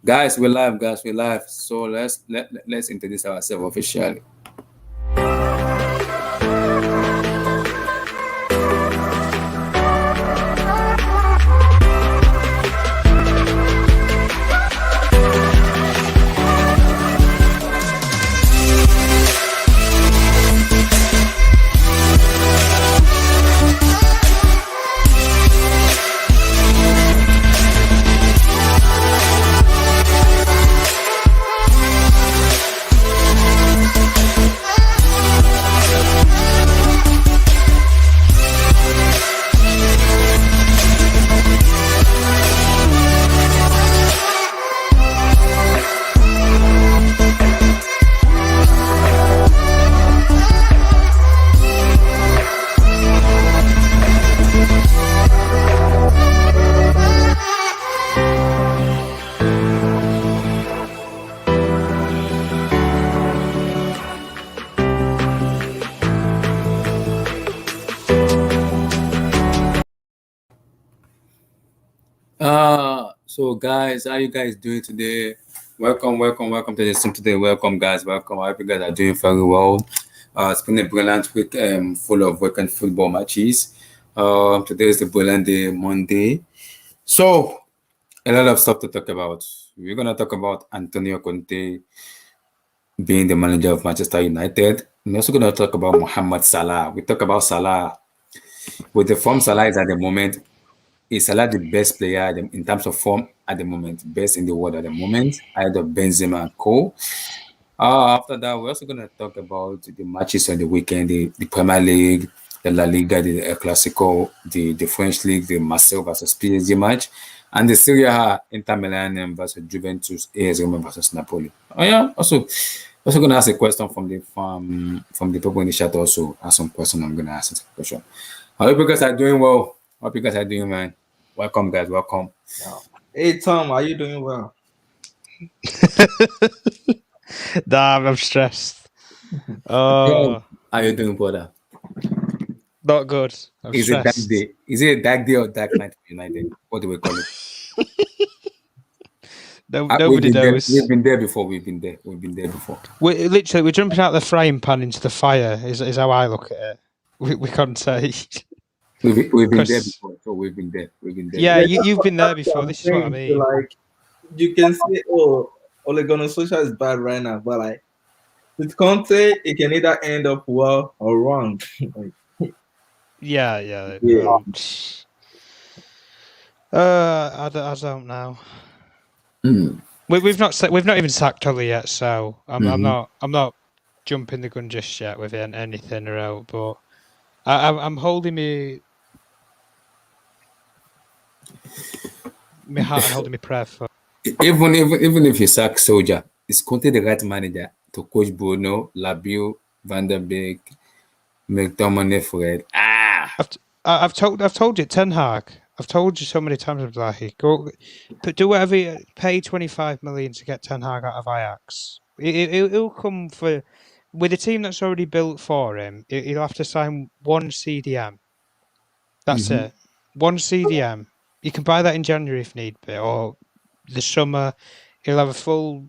Guys, we're live. Guys, we're live. So let's introduce ourselves officially. So guys, how you guys doing today? Welcome to the stream today. Welcome guys, welcome. I hope you guys are doing very well. It's been a brilliant week full of weekend football matches. Today is the brilliant day, Monday. So a lot of stuff to talk about. We're gonna talk about Antonio Conte being the manager of Manchester United. We're also gonna talk about Mohamed Salah. We talk about Salah. With the form Salah is at the moment, is Salah the best player in terms of form at the moment, best in the world at the moment, either Benzema and Co. After that, we're also going to talk about the matches on the weekend, the Premier League, the La Liga, the El Clasico, the French League, the Marseille versus PSG match, and the Serie A, Inter Milan versus Juventus, AS Roma versus Napoli. Oh yeah, also going to ask a question from the people in the chat. Also, ask some question. I'm going to ask a question. I hope you guys are doing well. Hope you guys are doing, man. Welcome, guys. Welcome. Hey, Tom, are you doing well? Damn, I'm stressed. How are you doing, brother? Not good. Is it dark day? Is it a dark day or dark night for United? What do we call it? Nobody knows. We've been there before. We've been there before. We're jumping out of the frying pan into the fire. Is how I look at it. We can't say. We've been there before, so we've been there. Yeah, you've been there before. This is what I mean. So, like, you can say, "Oh, Ole Gunnar Solskjaer is bad right now," but like with Conte, it can either end up well or wrong. Yeah. I don't know. We've not even sacked Ole yet, so I'm not jumping the gun just yet with anything around. But I'm holding my heart and holding my prayer for. Even if you sack Solskjaer, is Conte the right manager to coach Bruno, Labiot, Van der Beek, McTominay, Fred? I've told you, Ten Hag. I've told you so many times, Abdullahi. Go, do whatever. Pay 25 million to get Ten Hag out of Ajax. He'll come with a team that's already built for him. He'll have to sign one CDM. That's it. One CDM. You can buy that in January if need be, or the summer. He'll have a full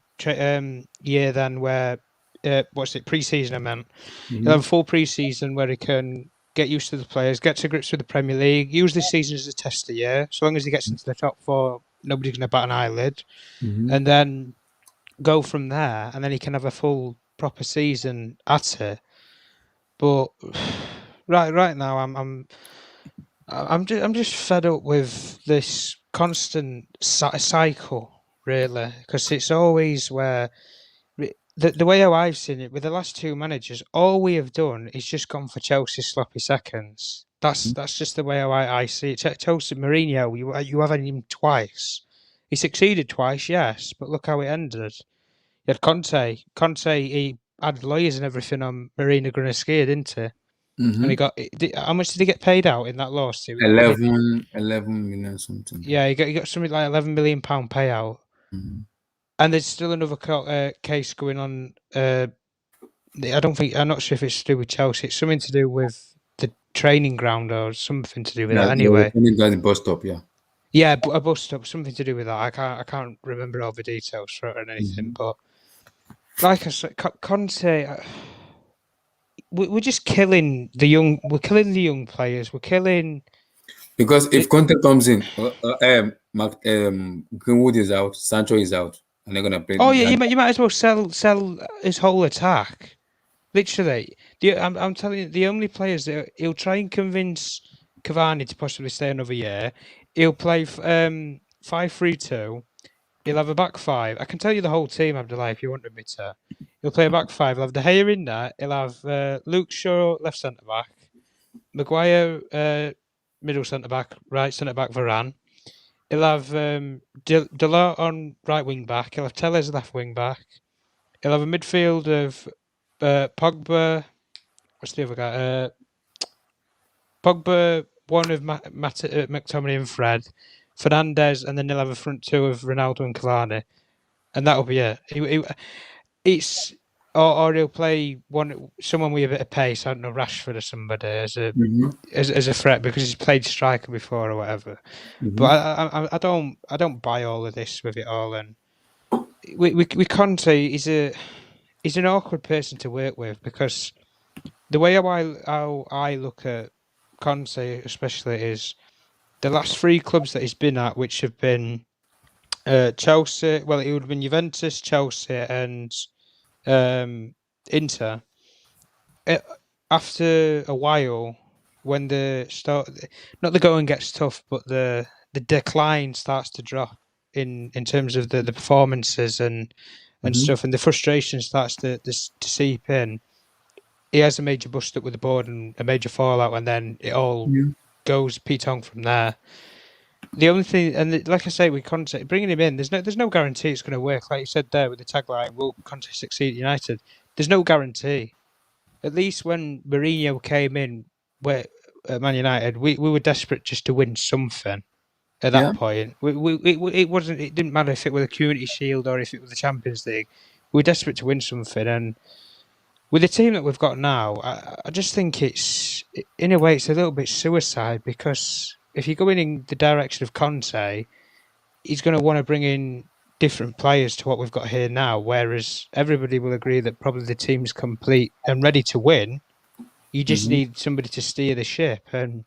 year then where pre-season I meant. He'll have a full pre-season where he can get used to the players, get to grips with the Premier League, use this season as a test of year. So long as he gets into the top four, nobody's going to bat an eyelid. And then go from there, and then he can have a full proper season at it. But right now I'm just fed up with this constant cycle, really, because it's always where the way how I've seen it with the last two managers, all we have done is just gone for Chelsea's sloppy seconds. That's just the way how I see it. Chelsea, Mourinho, you haven't him twice. He succeeded twice, yes, but look how it ended. You had Conte. He had lawyers and everything on Marina Granovsky, didn't he? And he got, how much did he get paid out in that lawsuit? 11 million something. Yeah, he got something like £11 million payout. And there's still another case going on. I'm not sure if it's to do with Chelsea. It's something to do with the training ground or something to do with that anyway. The bus stop, yeah. Yeah, a bust up, something to do with that. I can't remember all the details for it or anything, but like I said, Conte, we're just killing the young. We're killing the young players. We're killing. Because if Conte comes in, Greenwood is out, Sancho is out, and they're gonna play. Oh yeah, you might as well sell his whole attack. Literally, I'm telling you, the only players that he'll try and convince Cavani to possibly stay another year. He'll play 5-3-2. He'll have a back five. I can tell you the whole team, Abdullah, if you wanted me to. He'll play a back five. He'll have De Gea in there. He'll have Luke Shaw left centre back, Maguire middle centre back, right centre back Varane. He'll have Delort on right wing back. He'll have Telles left wing back. He'll have a midfield of Pogba. What's the other guy? Pogba, one of McTominay and Fred, Fernandez, and then he'll have a front two of Ronaldo and Cavani, and that'll be it. It's or he'll play someone with a bit of pace. I don't know, Rashford or somebody as a threat because he's played striker before or whatever. But I don't buy all of this with it all, and we Conte he's an awkward person to work with because the way how I look at Conte especially is the last three clubs that he's been at, which have been Chelsea. Well, it would have been Juventus, Chelsea, and Inter. After a while, when not the going gets tough, but the decline starts to drop in terms of the performances and stuff, and the frustration starts to seep in. He has a major bust up with the board and a major fallout, and then it all goes petong from there. The only thing, and like I say, with Conte, bringing him in, there's no guarantee it's going to work. Like you said there with the tagline, "Will Conte succeed at United?" There's no guarantee. At least when Mourinho came in, at Man United, we were desperate just to win something. At that point, it didn't matter if it were the Community Shield or if it was the Champions League. We were desperate to win something, and with the team that we've got now, I just think in a way it's a little bit suicide because if you're going in the direction of Conte, he's going to want to bring in different players to what we've got here now, whereas everybody will agree that probably the team's complete and ready to win. You just need somebody to steer the ship. And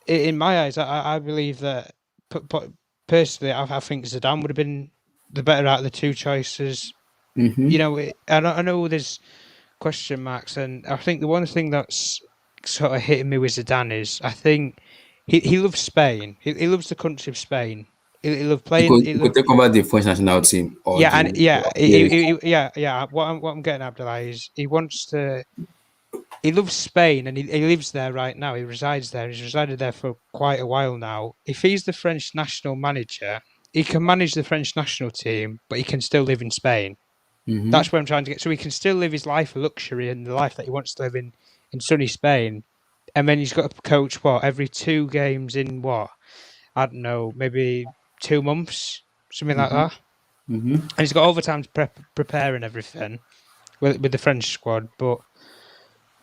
in my eyes, I believe that, personally, I think Zidane would have been the better out of the two choices. You know, I know there's question marks, and I think the one thing that's sort of hitting me with Zidane is I think he loves Spain. He loves the country of Spain. He loves playing. He could take over the French national team. What I'm getting at, Abdullah, is he wants to. He loves Spain, and he lives there right now. He resides there. He's resided there for quite a while now. If he's the French national manager, he can manage the French national team, but he can still live in Spain. That's where I'm trying to get. So he can still live his life of luxury and the life that he wants to live in sunny Spain. And then he's got to coach every 2 games in I don't know, maybe 2 months, something like that. And he's got overtime to prepare and everything with the French squad. But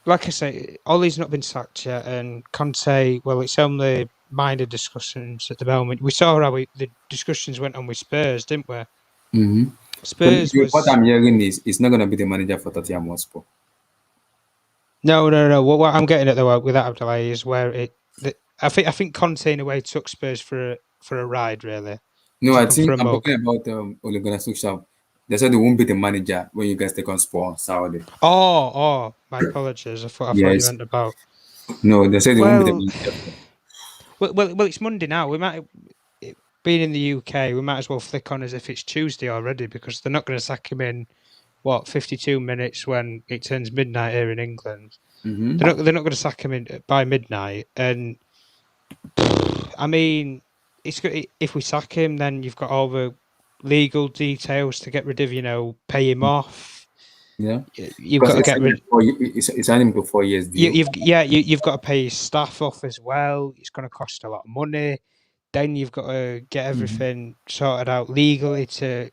like I say, Ole's not been sacked yet, and Conte, well, it's only minor discussions at the moment. We saw how the discussions went on with Spurs, didn't we? Spurs was. What I'm hearing is he's not going to be the manager for Tottenham Hotspur. No. What I'm getting at though with that, Abdullah, is where I think Conte in a way took Spurs for a ride, really. No, I think I'm talking about Ole Gunnar Solskjaer. They said they won't be the manager when you guys take on Spurs on Saturday. Oh, my apologies. I thought you meant about. No, they said they won't be the manager. Well, it's Monday now. We might, being in the UK, we might as well flick on as if it's Tuesday already because they're not going to sack him in 52 minutes when it turns midnight here in England. They're not going to sack him in by midnight. And I mean, if we sack him, then you've got all the legal details to get rid of. Pay him off. Yeah, you've got to get rid. It's only for 4 years. You've got to pay his staff off as well. It's going to cost a lot of money. Then you've got to get everything sorted out legally to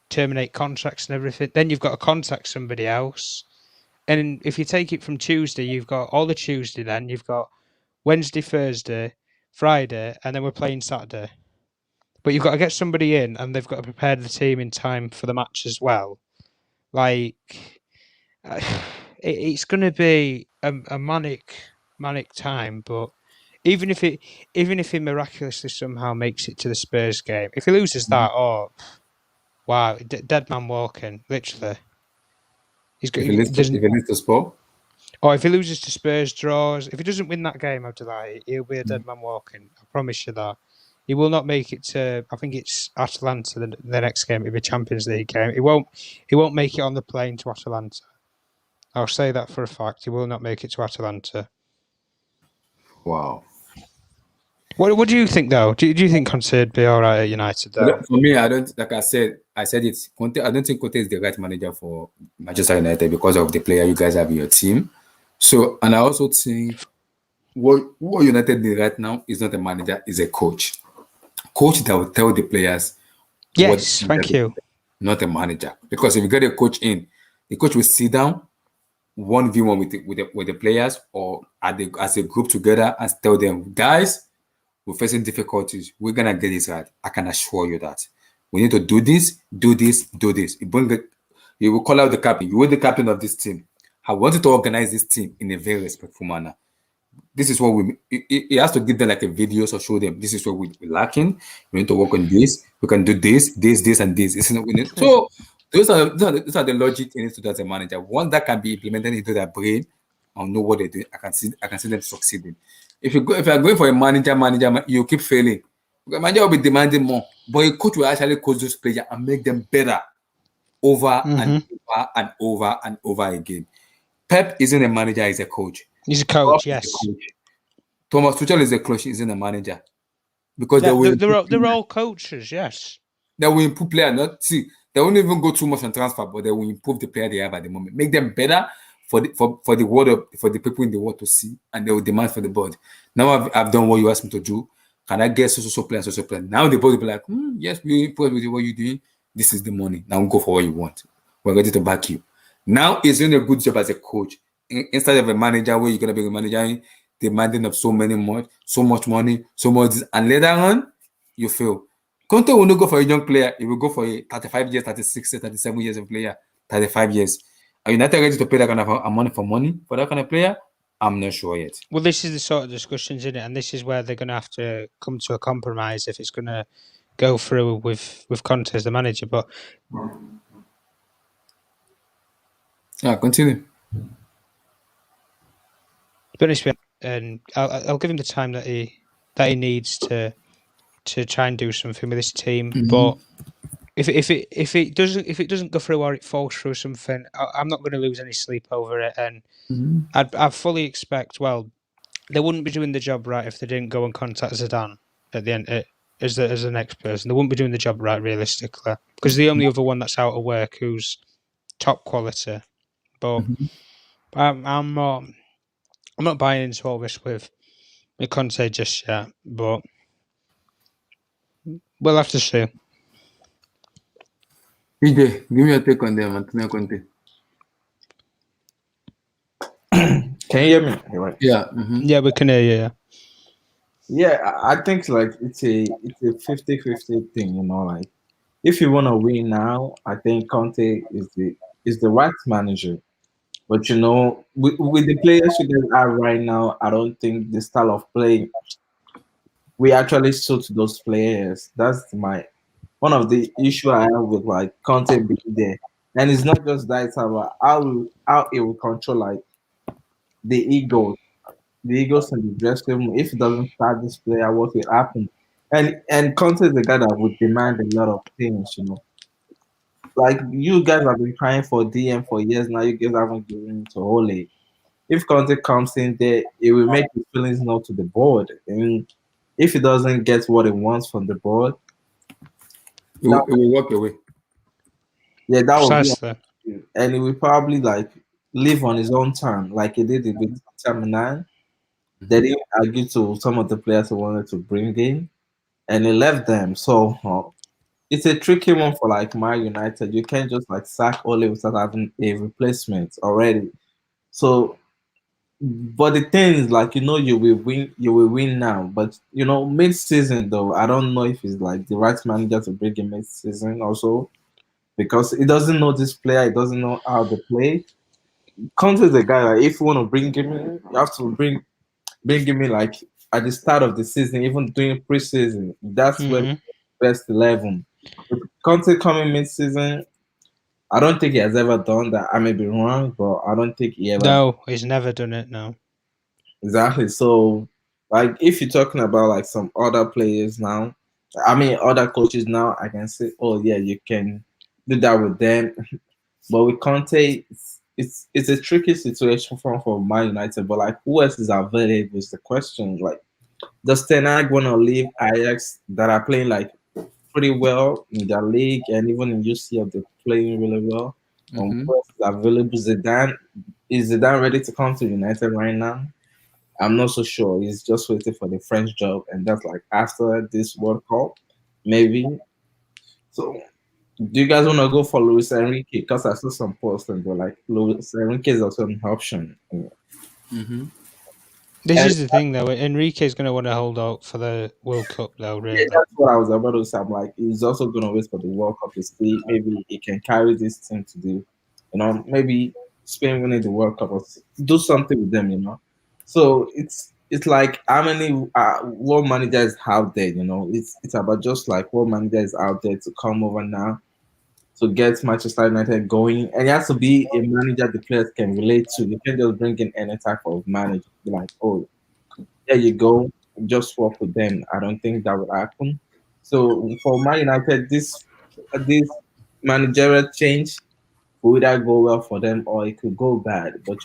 terminate contracts and everything. Then you've got to contact somebody else. And if you take it from Tuesday, you've got all the Tuesday. Then you've got Wednesday, Thursday, Friday, and then we're playing Saturday. But you've got to get somebody in, and they've got to prepare the team in time for the match as well. Like, it's going to be a manic time. But even if he miraculously somehow makes it to the Spurs game, if he loses that, oh wow, dead man walking, literally. He's got. If he needs to sport. Or if he loses to Spurs, draws, if he doesn't win that game, Abdullahi, he'll be a dead man walking. I promise you that. He will not make it to. I think it's Atalanta the next game. It'll be a Champions League game. He won't make it on the plane to Atalanta. I'll say that for a fact. He will not make it to Atalanta. Wow. What do you think though? Do you think Conte would be all right at United though? For me, I don't. Like I said it. Conte. I don't think Conte is the right manager for Manchester United because of the player you guys have in your team. So, and I also think what United need right now is not a manager, is a coach. Coach that will tell the players. Yes, thank you. Not a manager, because if you get a coach in, the coach will sit down 1v1 with the players or as a group together and tell them, guys, we're facing difficulties. We're gonna get this right. I can assure you that we need to do this, do this, do this. You will call out the captain. You are the captain of this team. I wanted to organize this team in a very respectful manner. This is what it has to give them like a video or show them this is what we're lacking. We need to work on this. We can do this, and this. So those are the logic you need to do as a manager. Once that can be implemented into their brain, I'll know what they do. I can see them succeeding. If you are going for a manager, you keep failing. Because manager will be demanding more, but a coach will actually coach those players and make them better over and over and over again. Pep isn't a manager; he's a coach. He's a coach, yes. Thomas Tuchel is a coach; he's isn't a manager. Because they're all coaches, yes. They will improve player. They won't even go too much on transfer, but they will improve the player they have at the moment, make them better for the world, for the people in the world to see, and they will demand for the board. Now I've done what you asked me to do. Can I get so player? Now the board will be like, yes, we improve with what you're doing. This is the money. Now go for what you want. We're ready to back you. Now he's doing a good job as a coach instead of a manager where you're gonna be a manager demanding of so much money, so much, and later on you fail. Conte will not go for a young player. He will go for a 35 years, 36 years, 37 years of player, 35 years. Are United ready to pay that kind of money for that kind of player? I'm not sure yet. Well, this is the sort of discussions in it, and this is where they're going to have to come to a compromise if it's going to go through with Conte as the manager. But continue. And I'll give him the time that he needs to try and do something with this team. But if it doesn't go through or it falls through something, I'm not going to lose any sleep over it. And I fully expect. Well, they wouldn't be doing the job right if they didn't go and contact Zidane at the end as the next person. They wouldn't be doing the job right realistically, because the only other one that's out of work who's top quality. But I'm not buying into all this with Conte just yet, but we'll have to see. PJ, give me your take on them, Antonio Conte. Can you hear me? Right. Yeah. Yeah, we can hear you. Yeah. Yeah, I think like it's a 50-50 thing, like if you want to win now, I think Conte is the right manager. But with the players you guys are right now, I don't think the style of play we actually suit those players. That's one of the issue I have with like Conte being there. And it's not just that, it's about how it will control like the egos in the dressing room. If it doesn't start this player, what will happen? And Conte is the guy that would demand a lot of things, Like you guys have been crying for DM for years now. You guys haven't given it to Ole. If Conte comes in there, it will make his feelings known to the board. And if he doesn't get what he wants from the board, it will walk away. Yeah, that Precisely. would be, and he will probably like live on his own time, like he did it with Terminan. They didn't argue to some of the players he wanted to bring in, and he left them. So it's a tricky one for like Man United. You can't just like sack Ole without having a replacement already. So But the thing is, like, you will win now. But mid season though, I don't know if it's like the right manager to bring in mid season also, because he doesn't know this player, he doesn't know how they play. Conte is a guy, like, if you want to bring him in, you have to bring him in like at the start of the season, even during preseason. That's when Hmm. best 11. With Conte coming mid season, I don't think he has ever done that. I may be wrong, but I don't think he ever. No, he's never done it. No. Exactly. So, like, if you're talking about like some other players now, I mean, other coaches now, I can say, oh yeah, you can do that with them. But with Conte, it's a tricky situation for Man United. But like, who else is available is the question. Like, does Ten Hag want to leave Ajax that are playing like pretty well in their league, and even in UCL they're playing really well? Mm-hmm. Who else is available? Zidane, is Zidane ready to come to United right now? I'm not so sure. He's just waiting for the French job, and that's like after this World Cup, maybe. So, do you guys want to go for Luis Enrique? Because I saw some posts and they're like, Luis Enrique is also an option. Mm-hmm. This And is the thing, though. Enrique's going to want to hold out for the World Cup, though. yeah, Really. that's what I was about to say. I'm like, he's also going to wait for the World Cup to see maybe he can carry this team to maybe Spain winning the World Cup or do something with them. So it's like how many world managers out there. It's about just like what manager is out there to come over now to get Manchester United going, and it has to be a manager the players can relate to. You can't just bring in any type of manager. Be like, oh, there you go, just work with them. I don't think that would happen. So for Man United, this managerial change will either go well for them or it could go bad. But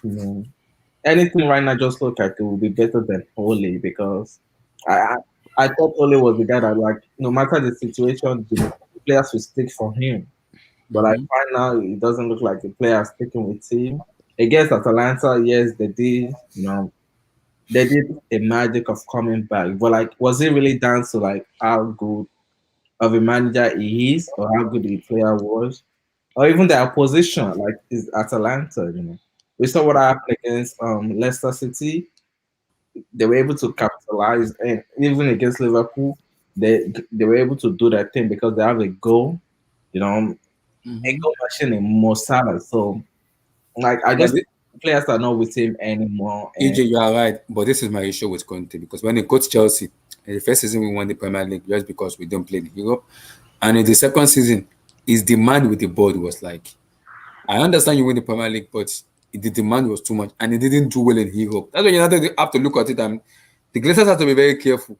anything right now, just look like it will be better than Ole, because I I, I thought Ole was the guy that, like, no matter the situation, the players will stick for him. But like Mm-hmm. right now, it doesn't look like the players sticking with him. Against Atalanta, yes, they did a magic of coming back. But like, was it really down to like how good of a manager he is, or how good the player was, or even the opposition, like is Atalanta? We saw what happened against Leicester City. They were able to capitalize, and even against Liverpool, they were able to do that thing because they have a goal. You know, a Mm-hmm. goal machine in Mo Salah. So, like, I But just players are not with him anymore. And EJ, you are right, but this is my issue with Conte because when he coached Chelsea, in the first season we won the Premier League just because we don't play in Europe, and in the second season, his demand with the board was like, I understand you win the Premier League, but the demand was too much, and he didn't do well in Europe. That's when United have to look at it, and the Glazers have to be very careful.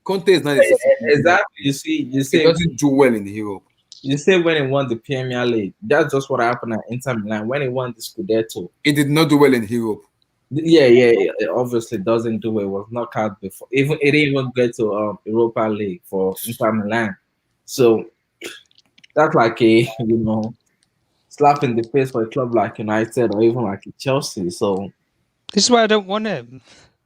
Conte is not a successful player. exactly, you He say doesn't do well in Europe. when he won the Premier League, that's just what happened at Inter Milan when he won the Scudetto. He did not do well in Europe. Yeah, it obviously doesn't do it. Was knocked out before. Even it didn't even get to Europa League for Inter Milan. So that's like a slap in the face for a club like United or even like Chelsea. So This is why I don't want him.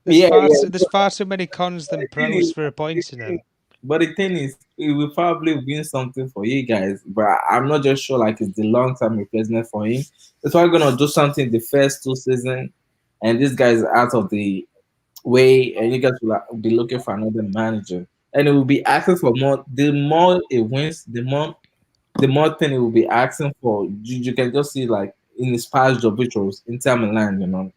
yeah, yeah. There's far too many cons But than the thing pros is, for the appointing thing, him. but the thing is, it will probably win something for you guys. But I'm not just sure like it's the long term replacement for him. That's why we're gonna do something the first two seasons, and this guy is out of the way, and you guys will be looking for another manager, and it will be asking for more. The more it wins, the more thing it will be asking for. You can just see like in his past job, which was Inter Milan.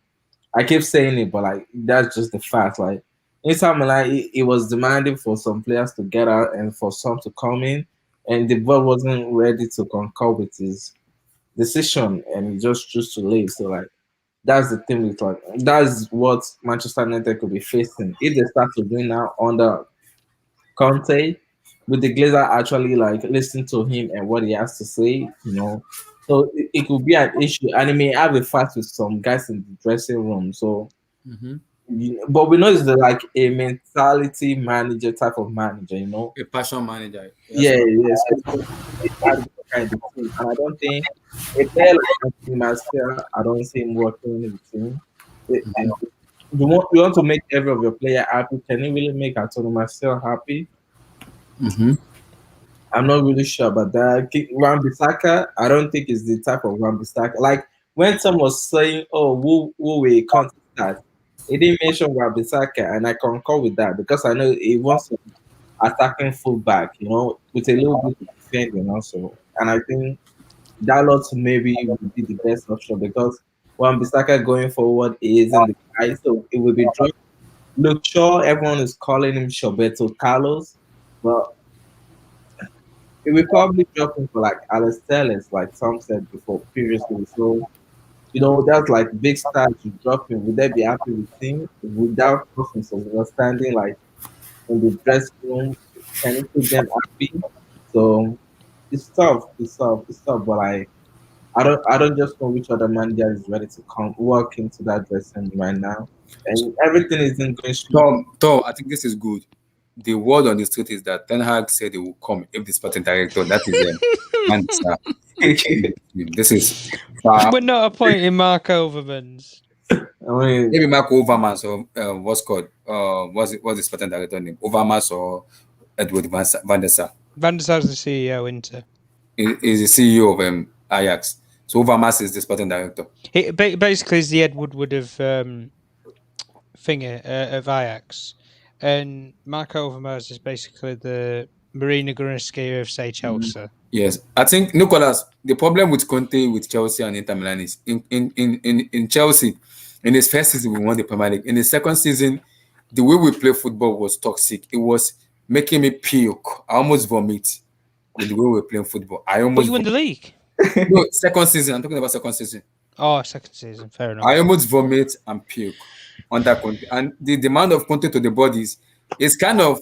I keep saying it, but like that's just the fact. Like Inter Milan, it was demanding for some players to get out and for some to come in, and the board wasn't ready to concur with his decision, and he just chose to leave. So like that's the thing with like that's what Manchester United could be facing if they start to win now under Conte, with the Glazer actually like listen to him and what he has to say. So it could be an issue, and he may have a fight with some guys in the dressing room. So, Mm-hmm. but we know it's like a mentality manager type of manager. A passion manager. He has Yeah, to have yeah. So it's that kind of thing, and I don't think a player like Anthony Martial, I don't see him working in the team. You want to make every of your player happy. Can you really make Anthony Martial happy? Mm-hmm. I'm not really sure about that. Wan-Bissaka, I don't think is the type of Wan-Bissaka. Like when someone was saying, "Oh, who will contact that?" he didn't mention Wan-Bissaka, and I concur with that because I know he wants to attacking fullback, with a little bit of defending also. And I think Dalot maybe would be the best option because Wan-Bissaka going forward isn't the guy, so it will be dropped. Look, sure, everyone is calling him Shobeto Carlos, but it will probably drop him for like Alex Telles, like Tom said before previously. So, that's like big stars you drop him. Would they be happy with him without causing some understanding, like in the dressing room? Can it keep them happy? So it's tough. It's tough. It's tough. But I don't just know which other manager is ready to come walk into that dressing room right now, and everything isn't going smooth. Tom, I think this is good. The word on the street is that Ten Hag said he will come if the sporting director, that is and this is far. We're not appointing Mark Overmans. I mean, Maybe Mark Overmars or what's called what's the sporting director name? Overmars or Edward Van der Sar. Van der Sar's the CEO, Inter. Is the CEO of Ajax. So Overmars is the sporting director. He basically is the Ed Woodward of of Ajax, and Mark Overmars is basically the Marina Granovsky of, say, Chelsea. Yes, I think Nicholas. The problem with Conte with Chelsea and Inter Milan is in Chelsea. In his first season, we won the Premier League. In the second season, the way we play football was toxic. It was making me puke. I almost vomit with the way we were playing football. I But almost you won the league. no, second season. I'm talking about second season. Oh, second season. Fair enough. I almost vomit and puke under Conte. And the demand of Conte to the bodies is kind of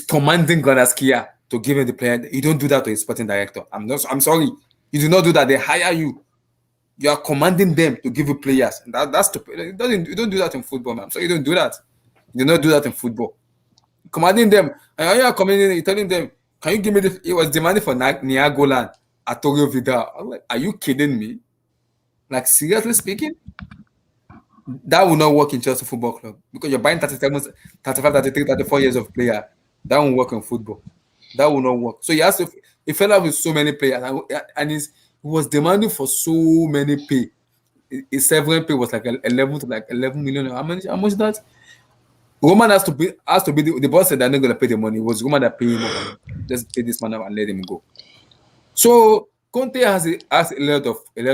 commanding Granaskia to give him the player. You don't do that to a sporting director. I'm sorry. You do not do that. They hire you. You are commanding them to give you players. That's stupid. You don't do that in football, man. So you don't do that. You do not do that in football. Commanding them. And you are commanding them, you're telling them, can you give me this? It was demanding for Niagolan, Arturo Vidal. I'm like, are you kidding me? Like, seriously speaking? That will not work in Chelsea Football Club because you're buying 37, 35, 33, 34 years of player. That won't work in football. That will not work. So he fell out with so many players and he was demanding for so many pay. His severance pay was like 11 million. How much is that? Roman has to be the boss said they're not gonna pay the money. It was Roman that paid him off. Just pay this man up and let him go. So Conte has a lot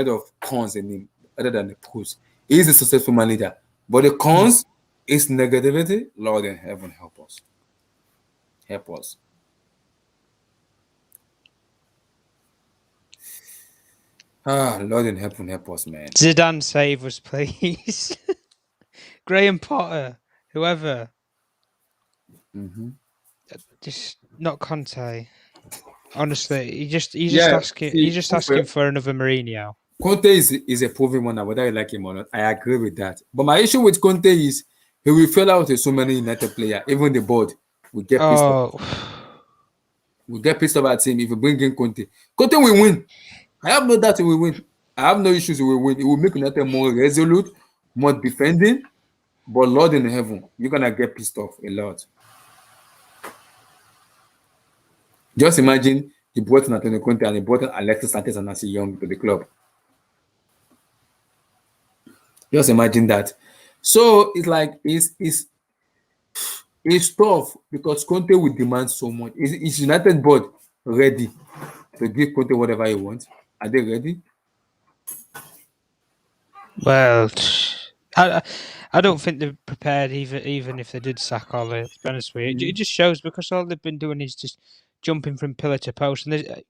of cons in him other than the pros. He's a successful manager, but the cons is negativity. Lord in heaven, help us. Help us. Lord in heaven, help us, man. Zidane, save us, please. Graham Potter, whoever. Just not Conte. Honestly, he's just asking for another Mourinho. Conte is a proven one, whether you like him or not. I agree with that. But my issue with Conte is he will fail out with so many United players. Even the board will get pissed off. We'll get pissed off at him if you bring in Conte. Conte will win. I have no doubt he will win. I have no issues he will win. He will make United more resolute, more defending. But Lord in heaven, you're gonna get pissed off a lot. Just imagine he brought in Antonio Conte and he brought in Alexis Sanchez and Nancy Young to the club. Just imagine that. So it's like it's tough because Conte will demand so much. Is United board ready to give Conte whatever he wants? Are they ready? Well, I don't think they're prepared even if they did sack Ole. To be honest with you, it just shows because all they've been doing is just jumping from pillar to post, and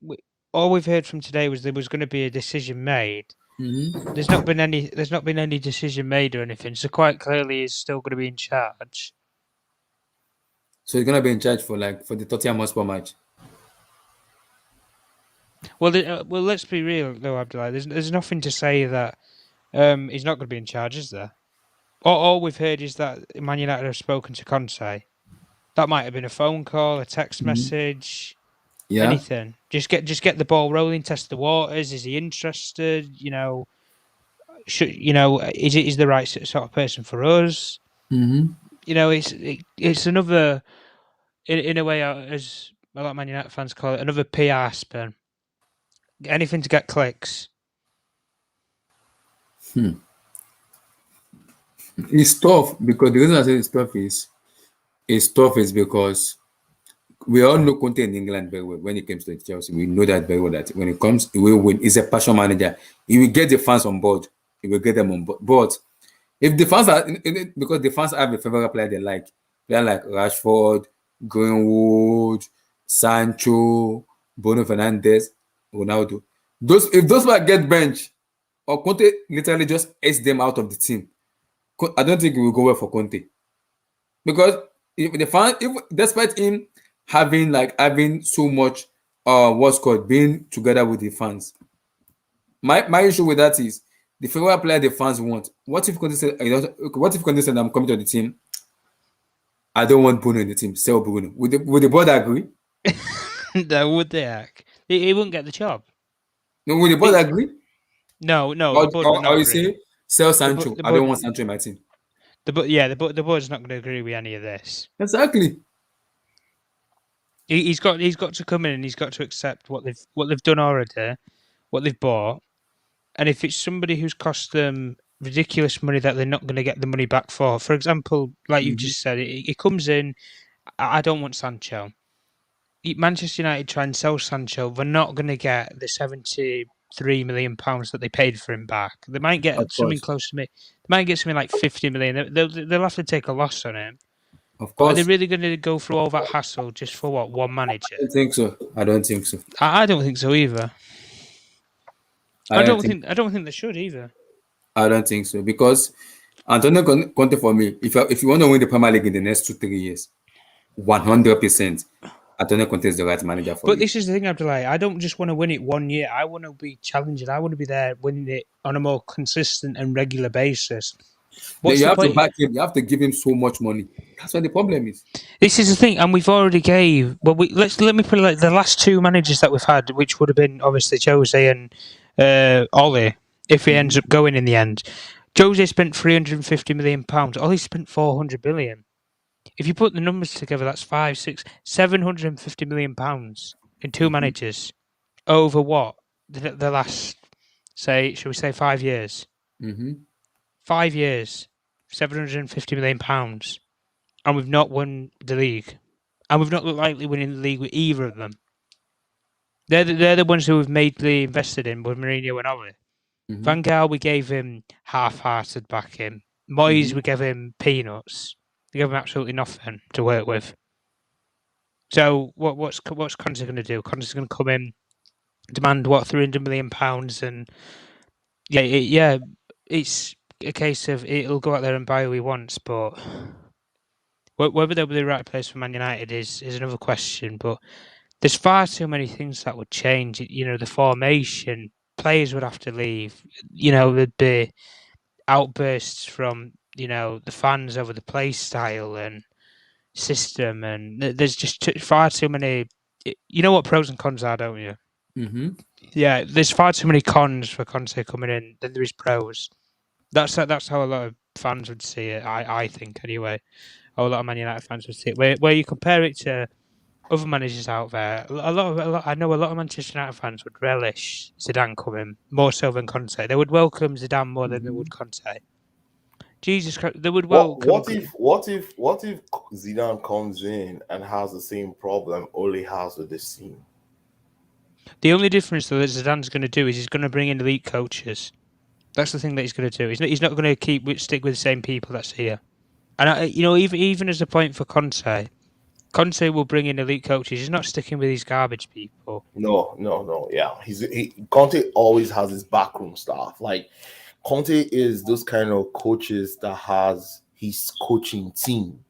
all we've heard from today was there was going to be a decision made. There's not been any decision made or anything. So quite clearly, he's still going to be in charge. So he's going to be in charge for the Tottenham Hotspur match. Well, let's be real though, Abdullah. There's nothing to say that he's not going to be in charge, is there? All we've heard is that Man United have spoken to Conte. That might have been a phone call, a text message, anything. Just get the ball rolling, test the waters. Is he interested? Is the right sort of person for us? It's another, in a way, as a lot of Man United fans call it, another PR spin. Anything to get clicks. It's tough because the reason I say it's tough is because we all know Conte in England very well. When it comes to Chelsea, we know that very well. That when it comes, he will win. He's a passion manager. He will get the fans on board. He will get them on board. But if the fans are because the fans have a favorite player they like, player like Rashford, Greenwood, Sancho, Bruno Fernandes, Ronaldo. Those if those players get bench or Conte literally just ace them out of the team, I don't think it will go well for Conte because if the fan, if despite him having so much what's called being together with the fans, my issue with that is the favorite player the fans want. What if Conte said, what if Conte said I'm coming to the team? I don't want Bruno in the team. Sell Bruno. Would the board agree? No, would they act? He wouldn't get the job. No, would the board agree? No, Or, the board would or, not or you agree. say sell The, Sancho? the I don't board, want Sancho in my team. the board's not going to agree with any of this. Exactly. He's got to come in and he's got to accept what they've done already, what they've bought, and if it's somebody who's cost them ridiculous money that they're not going to get the money back for example, like you've just said, he comes in. I don't want Sancho. Manchester United try and sell Sancho. They're not going to get the £73 million that they paid for him back. They might get Of something course. close to me. They might get something like 50 million. They'll have to take a loss on him. Of But are they course. really going to go through all that hassle just for what, one manager? I don't think so. I don't think so. I don't think so either. I don't think. I don't think they should either. I don't think so because Antonio Conte for me, if you want to win the Premier League in the next 2 3 years, 100%, Antonio Conte is the right manager for But you. this is the thing, Abdullah. I don't just want to win it one year. I want to be challenging. I want to be there winning it on a more consistent and regular basis. What's You the have to point? back him. You have to give him so much money. That's what the problem is. This is the thing, and we've already gave. Well, let me put it like the last two managers that we've had, which would have been obviously Jose and Ole, if he ends up going in the end. Jose spent £350 million. Ole spent 400 million. If you put the numbers together, that's 5, 6, £750 million in two managers over what the last, say, shall we say, 5 years? Mm-hmm. 5 years, £750 million, and we've not won the league. And we've not looked likely winning the league with either of them. They're the ones who we've mainly invested in with Mourinho and Ole. Mm-hmm. Van Gaal, we gave him half-hearted backing. Moyes, we gave him peanuts. We gave him absolutely nothing to work with. So what's Conte going to do? Conte's going to come in, demand what, £300 million, and it's a case of he'll go out there and buy who he wants, but whether they'll be the right place for Man United is another question. But there's far too many things that would change. You know, the formation, players would have to leave. You know, there'd be outbursts from the fans over the play style and system, and there's just far too many. You know what pros and cons are, don't you? Mm-hmm. Yeah, there's far too many cons for Conte coming in than there is pros. That's how a lot of fans would see it. I think anyway. A lot of Man United fans would see it. Where you compare it to other managers out there, I know a lot of Manchester United fans would relish Zidane coming more so than Conte. They would welcome Zidane more than they would Conte. Jesus Christ, they would welcome. What if Zidane comes in and has the same problem Ole has with this team? The only difference though that Zidane's going to do is he's going to bring in elite coaches. That's the thing that he's going to do. He's not going to stick with the same people that's here. And even as a point for Conte will bring in elite coaches. He's not sticking with these garbage people. No. Yeah, Conte always has his backroom staff. Like Conte is those kind of coaches that has his coaching team,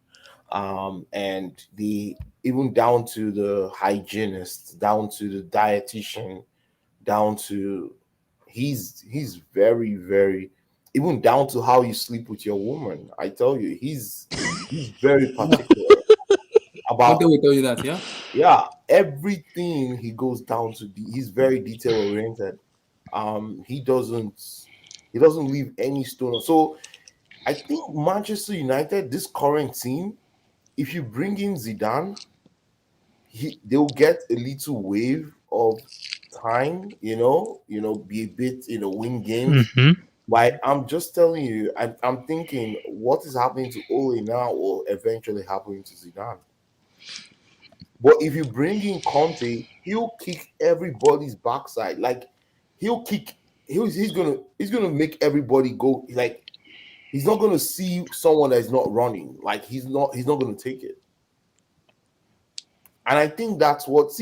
and the even down to the hygienist, down to the dietitian, down to he's very very even down to how you sleep with your woman. I tell you, he's very particular about Conte will tell you that, yeah. everything. He goes down to he's very detail oriented. He doesn't leave any stone. So I think Manchester United, this current team, if you bring in Zidane, they'll get a little wave of time, be a bit, win games. Mm-hmm. Why I'm just telling you, I'm thinking what is happening to Ole now will eventually happen to Zidane. But if you bring in Conte, he'll kick everybody's backside. Like he'll kick, he's gonna make everybody go. Like he's not gonna see someone that's not running. Like he's not gonna take it. And I think that's what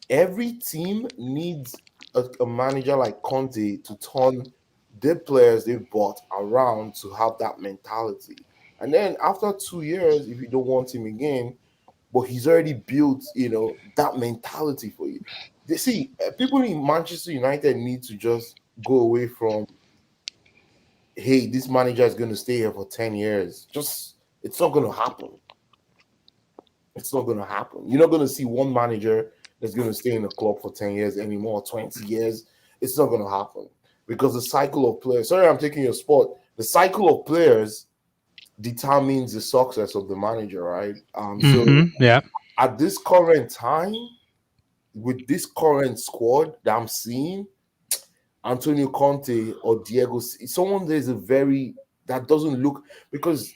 every team needs a manager like Conte to turn the players they've bought around to have that mentality. And then after 2 years, if you don't want him again, but he's already built, that mentality for you. People in Manchester United need to just go away from, hey, this manager is going to stay here for 10 years. Just, it's not going to happen. It's not going to happen. You're not going to see one manager that's going to stay in the club for 10 years anymore, 20 years. It's not going to happen because the cycle of players, sorry, I'm taking your spot. The cycle of players determines the success of the manager, right? So Yeah. at this current time, with this current squad that I'm seeing, Antonio Conte or Diego, someone that doesn't look, because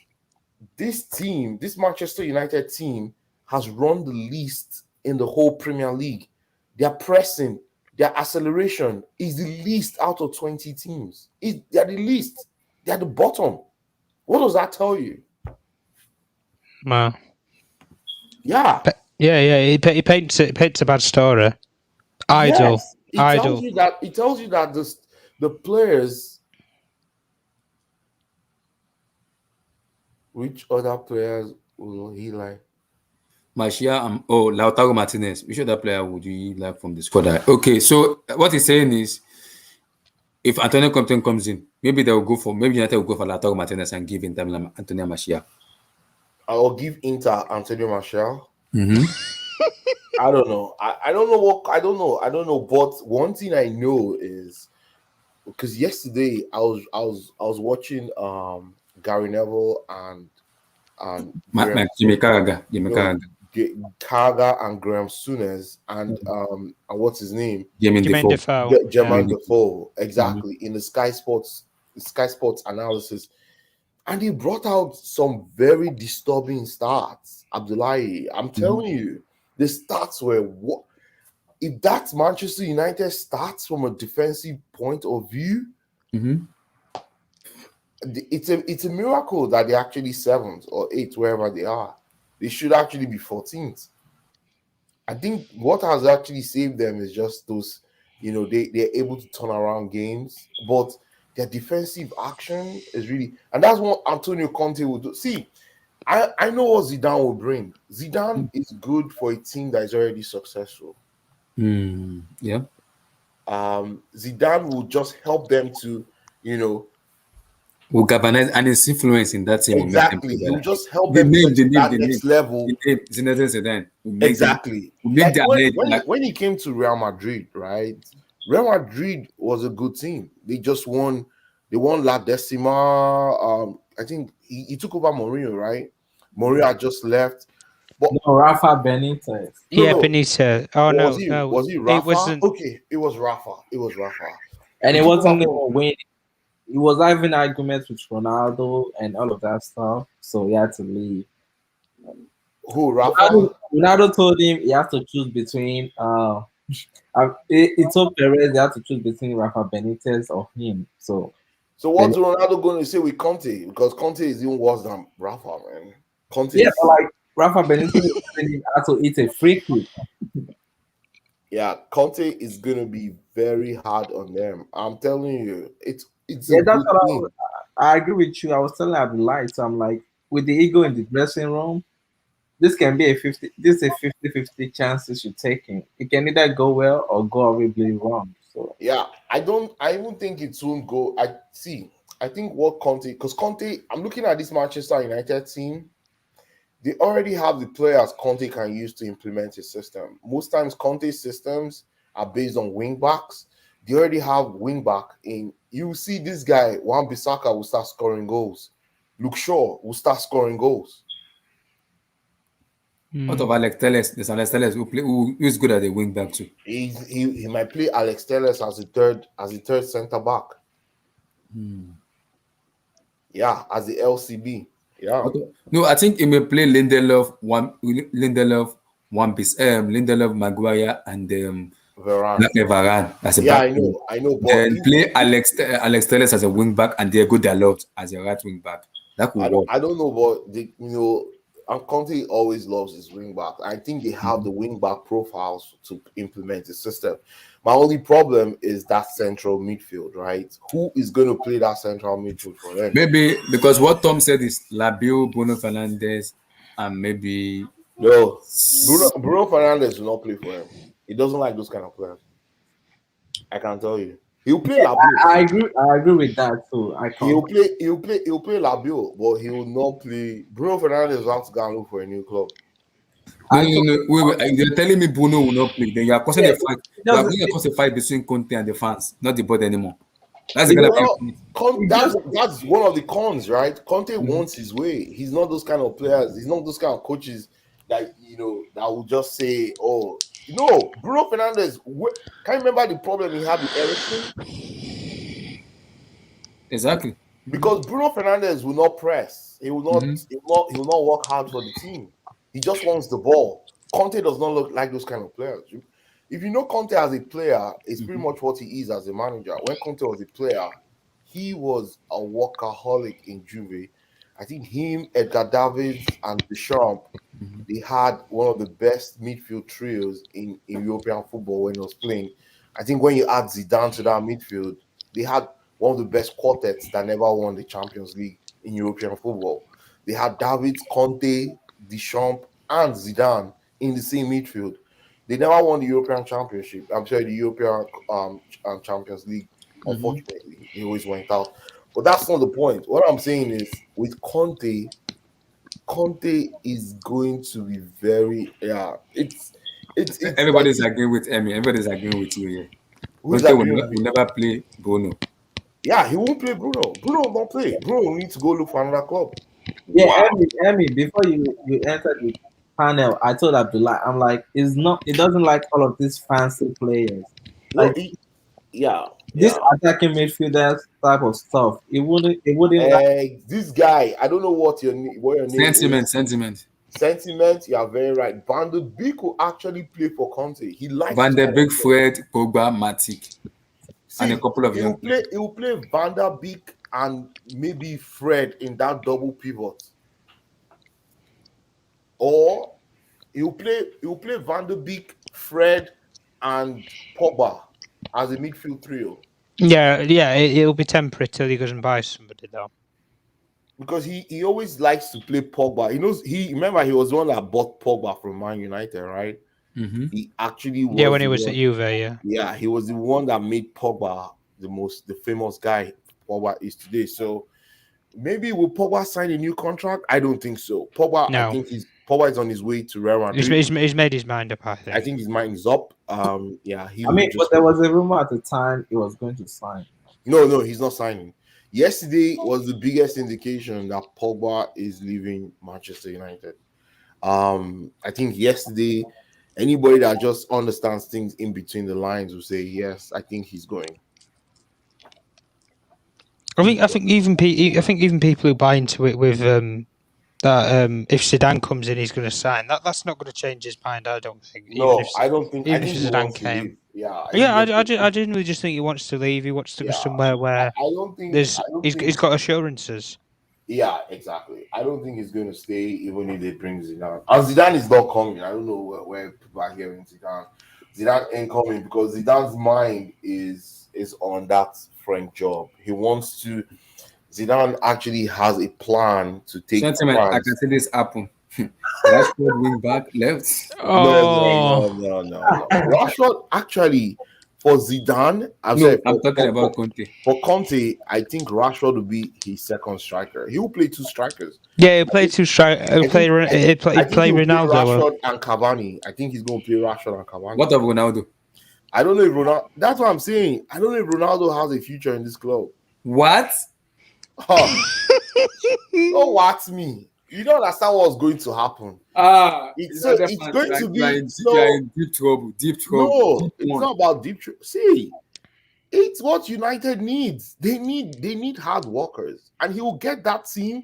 this team, this Manchester United team, has run the least in the whole Premier League. Their pressing, their acceleration is the least out of 20 teams. They're the least. They're the bottom. What does that tell you? Wow. Yeah. Yeah. He paints a bad story. Idle. Yes. It tells you that the players. Which other players will he like? Martial Lautaro Martinez. Which other player would you like from the squad? Okay, so what he's saying is, if Antonio Conte comes in, maybe United will go for Lautaro Martinez and give Inter Milan Antonio Martial. I will give Inter Antonio Martial. Mm-hmm. I don't know. I don't know I don't know. But one thing I know is because yesterday I was watching Gary Neville and Jimmy Carragher. Carragher and Graham Souness and what's his name? Jermaine Defoe. Jermaine Defoe, exactly, in the Sky Sports analysis. And he brought out some very disturbing stats, Abdullahi. I'm telling you, the stats were what if that's Manchester United stats from a defensive point of view. It's a miracle that they're actually 7th or 8th, wherever they are. They should actually be 14th. I think what has actually saved them is just those, they're able to turn around games, but their defensive action is really, and that's what Antonio Conte will do. See, I know what Zidane will bring. Zidane is good for a team that is already successful. Yeah. Zidane will just help them to, will galvanize, and his influence in that team exactly. Will he will just help them to that next level. Exactly. When he came to Real Madrid, right? Real Madrid was a good team. They just won. They won La Decima. I think he took over Mourinho, right? Mourinho had just left. But no, Rafa Benitez. Benitez. Oh, no. Was he Rafa? Okay, it was Rafa. And it wasn't even winning. He was having arguments with Ronaldo and all of that stuff, so he had to leave. Who, Rafa? Ronaldo told him he has to choose between. He told Perez he had to choose between Rafa Benitez or him. So what's Ronaldo going to say with Conte? Because Conte is even worse than Rafa, man. Conte. Yeah, like Rafa Benitez had to eat a free kick. Yeah, Conte is going to be very hard on them. I'm telling you, it's that's what I agree with you. I was telling Abdullah, so I'm like, with the ego in the dressing room, this can be a 50-50 chances you're taking. It can either go well or go horribly wrong. So yeah, I even think it won't go. I think what because Conte, I'm looking at this Manchester United team. They already have the players Conte can use to implement his system. Most times Conte's systems are based on wing backs. They already have wing back in. You see this guy, Wan-Bissaka, will start scoring goals. Luke Shaw will start scoring goals. Out of Alex Telles, there's Alex Telles who is good at the wing back too. He might play Alex Telles as the third centre back. Yeah, as the LCB. Yeah, Okay. No, I think he may play Lindelof, Lindelof, Maguire, and Varane. Varane as a Yeah, back. I know, but Then play Alex Telles as a wing back and Diego Dalot as a right wing back. That could work. I don't know, but and Conte always loves his wing back. I think they have the wing back profiles to implement the system. My only problem is that central midfield, right? Who is going to play that central midfield for them? Maybe because what Tom said is Labio, Bruno Fernandes, and maybe No, Bruno Fernandes will not play for him. He doesn't like those kind of players. I can tell you. He'll play Labio. I agree with that too. I He'll can't. play Labio, but he will not play. Bruno Fernandes will have to go and look for a new club. no, I no, told, no. Wait. You're telling me Bruno will not play. Then you are causing yeah, a fight. it You are doesn't. going to cause a fight between Conte and the fans, not the board anymore. That's It going to doesn't. Well, be. It that's doesn't. that's one of the cons, right? Conte wants his way. He's not those kind of players. He's not those kind of coaches that that will just say, "Oh, Bruno Fernandes." Can you remember the problem he had with Ericsson? Exactly. Because Bruno Fernandes will not press. He will not. Mm-hmm. He will not work hard for the team. He just wants the ball. Conte does not look like those kind of players. If you know Conte as a player, it's pretty much what he is as a manager. When Conte was a player, he was a workaholic in Juve. I think him, Edgar Davids, and Deschamps, they had one of the best midfield trios in European football when he was playing. I think when you add Zidane to that midfield, they had one of the best quartets that never won the Champions League in European football. They had Davids, Conte, Deschamps, and Zidane in the same midfield. They never won the European Championship. I'm sorry, the European Champions League. Unfortunately, they always went out. But that's not the point. What I'm saying is, with Conte is going to be very it's like Everybody's agreeing with Emmy. Everybody's agreeing with you here. who's Conte agreeing with me? will never play Bruno. Yeah, he won't play Bruno. Bruno will not play. Bruno will need to go look for another club. Yeah, Wow. Emmy, before you entered the panel, I told Abdullah, I'm like, it's not. It doesn't like all of these fancy players. No, Like yeah, this yeah. attacking midfielders type of stuff. It wouldn't like. This guy, I don't know what your name is. Sentiment. Sentiment, you are very right. Van de Beek will actually play for Conte. He likes Van this der kind of Beek, stuff. Fred, Pogba, Matic, and a See, couple of he young will play. He will play Van der Beek and maybe Fred in that double pivot, or he will play. He will play Van der Beek, Fred, and Pogba as a midfield trio Yeah, it'll be temporary till he goes and buys somebody though. because he always likes to play Pogba. He knows remember he was the one that bought Pogba from Man United, right? Mm-hmm. He actually was Yeah, when he the was one, at Juve, yeah. yeah, he was the one that made Pogba the famous guy Pogba is today. So maybe will Pogba sign a new contract? I don't think so. Pogba, I No. think Pogba is on his way to Real Madrid. He's made his mind up, I think. I think his mind is up. Yeah, he I will mean, just but there was a rumor at the time he was going to sign. no, he's not signing. Yesterday was the biggest indication that Pogba is leaving Manchester United. I think yesterday, anybody that just understands things in between the lines will say, yes, I think he's going. I think even people who buy into it with that if Zidane comes in, he's going to sign. That's not going to change his mind. I don't think. No, I don't think. I Even think if he Zidane wants to came. leave. Yeah, I genuinely just think he wants to leave. He wants to go somewhere where I don't think he's got assurances. Yeah, exactly. I don't think he's going to stay even if they bring Zidane. And Zidane is not coming. I don't know where people are hearing Zidane. Zidane ain't coming because Zidane's mind is on that French job. He wants to. Zidane actually has a plan to take Sentiment. I France. can see this happen. Rashford wing back left. Oh, No. Rashford actually for Zidane. I'm talking about Conte. For Conte, I think Rashford will be his second striker. He will play two strikers. yeah, he'll play two strikers. He'll play Ronaldo. Rashford and Cavani. I think he's going to play Rashford and Cavani. What of Ronaldo? I don't know if Ronaldo. That's what I'm saying. I don't know if Ronaldo has a future in this club. What? Don't wax me. You don't understand what's going to happen. It's going to be you are in deep trouble. No, it's not about deep trouble. See, It's what United needs. They need hard workers, and he will get that team.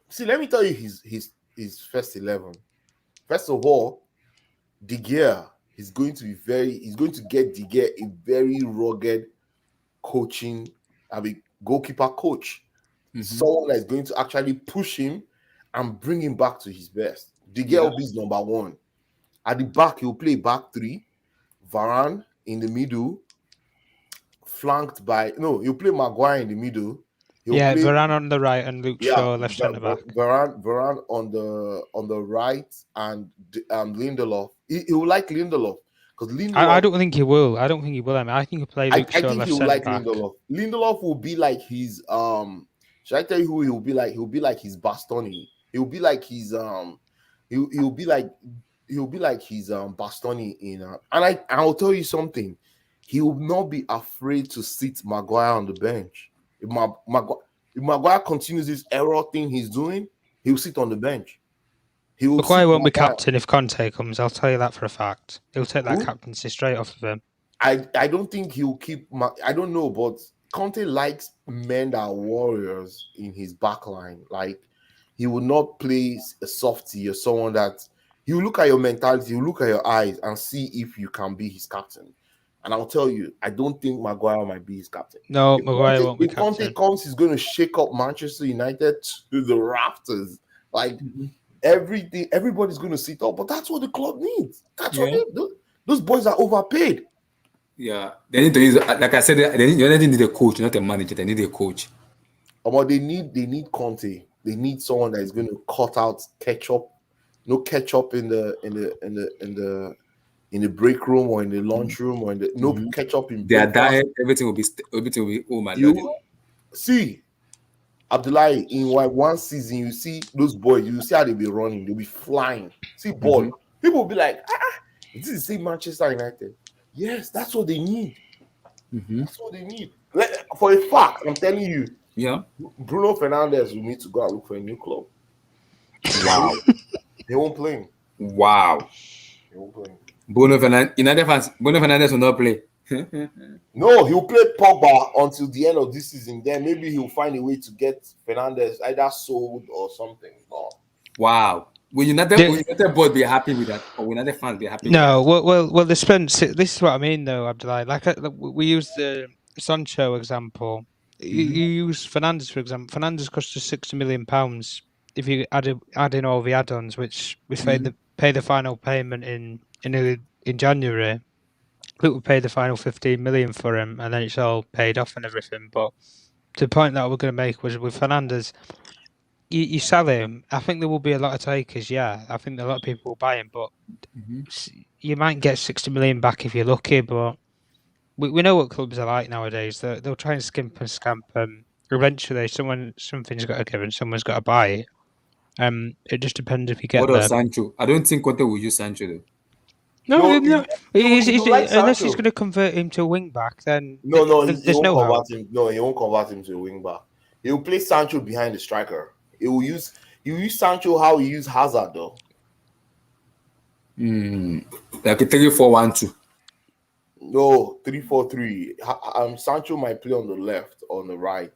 See, let me tell you his first 11. First of all, De Gea is going to he's going to get De Gea a very rugged coaching, goalkeeper coach. Someone that is going to actually push him and bring him back to his best. De Gea will be his number one. At the back, he'll play back three. Varane in the middle, flanked by he'll play Maguire in the middle. He'll play Varane on the right and Luke Shaw left centre back. Varane on the right and Lindelof. He will like Lindelof because Lindelof. I don't think he will. I don't think he will. I mean, I think he'll play Luke Shaw left centre like back. Lindelof. Lindelof will be like his Should I tell you who he'll be like? He'll be like his Bastoni. He'll be like his he'll be like his Bastoni in and I'll tell you something. He will not be afraid to sit Maguire on the bench. If Maguire continues this error thing he's doing, he'll sit on the bench. Maguire won't be captain if Conte comes. I'll tell you that for a fact. He'll take that captaincy straight off of him. I don't think he'll keep. I don't know, but Conte likes men that are warriors in his backline. Like he will not play a softie or someone that. He'll look at your mentality, he'll look at your eyes and see if you can be his captain. And I'll tell you, I don't think Maguire might be his captain. No, Maguire won't be captain. If Conte comes, he's going to shake up Manchester United to the rafters. Like everybody's going to sit up. But that's what the club needs. That's what those boys are overpaid. Yeah, they need to use. Like I said, they need a coach, not a manager. They need a coach. But they need Conte. They need someone that is going to cut out ketchup. No ketchup in the break room or in the lunch room or no ketchup in their diet. Everything will be. Oh my God! See, Abdullahi, in one season, you see those boys. You see how they be running. They'll be flying. See ball. People will be like, this is the same Manchester United. Yes, that's what they need. That's what they need. For a fact, I'm telling you. Yeah. Bruno Fernandes will need to go and look for a new club. Wow. They won't play him. Wow. They won't play him. Bruno Fernandes will not play. No, he'll play Pogba until the end of this season. Then maybe he'll find a way to get Fernandes either sold or something. Oh. Wow. Will United board be happy with that? Or will United fans be happy? No, well, they spent. This is what I mean, though, Abdullahi. Like we used the Sancho example. You use Fernandes, for example. Fernandes cost us £60 million if you add in all the add-ons, which we pay the final payment in January. We would pay the final 15 million for him, and then it's all paid off and everything. But the point that we're going to make was with Fernandes, you sell him. I think there will be a lot of takers. Yeah, I think a lot of people will buy him, but you might get 60 million back if you're lucky. But we know what clubs are like nowadays. They'll try and skimp and scamp. Eventually, something's got to give and someone's got to buy it. It just depends if you get. What of Sancho? I don't think Conte will use Sancho though. No. Unless he's going to convert him to a wing back, then he won't convert him. No, he won't convert him to a wing back. He will play Sancho behind the striker. He will use Sancho how he used Hazard though. Like a 3-4-1-2. No, 3-4-3. Sancho might play on the left or on the right.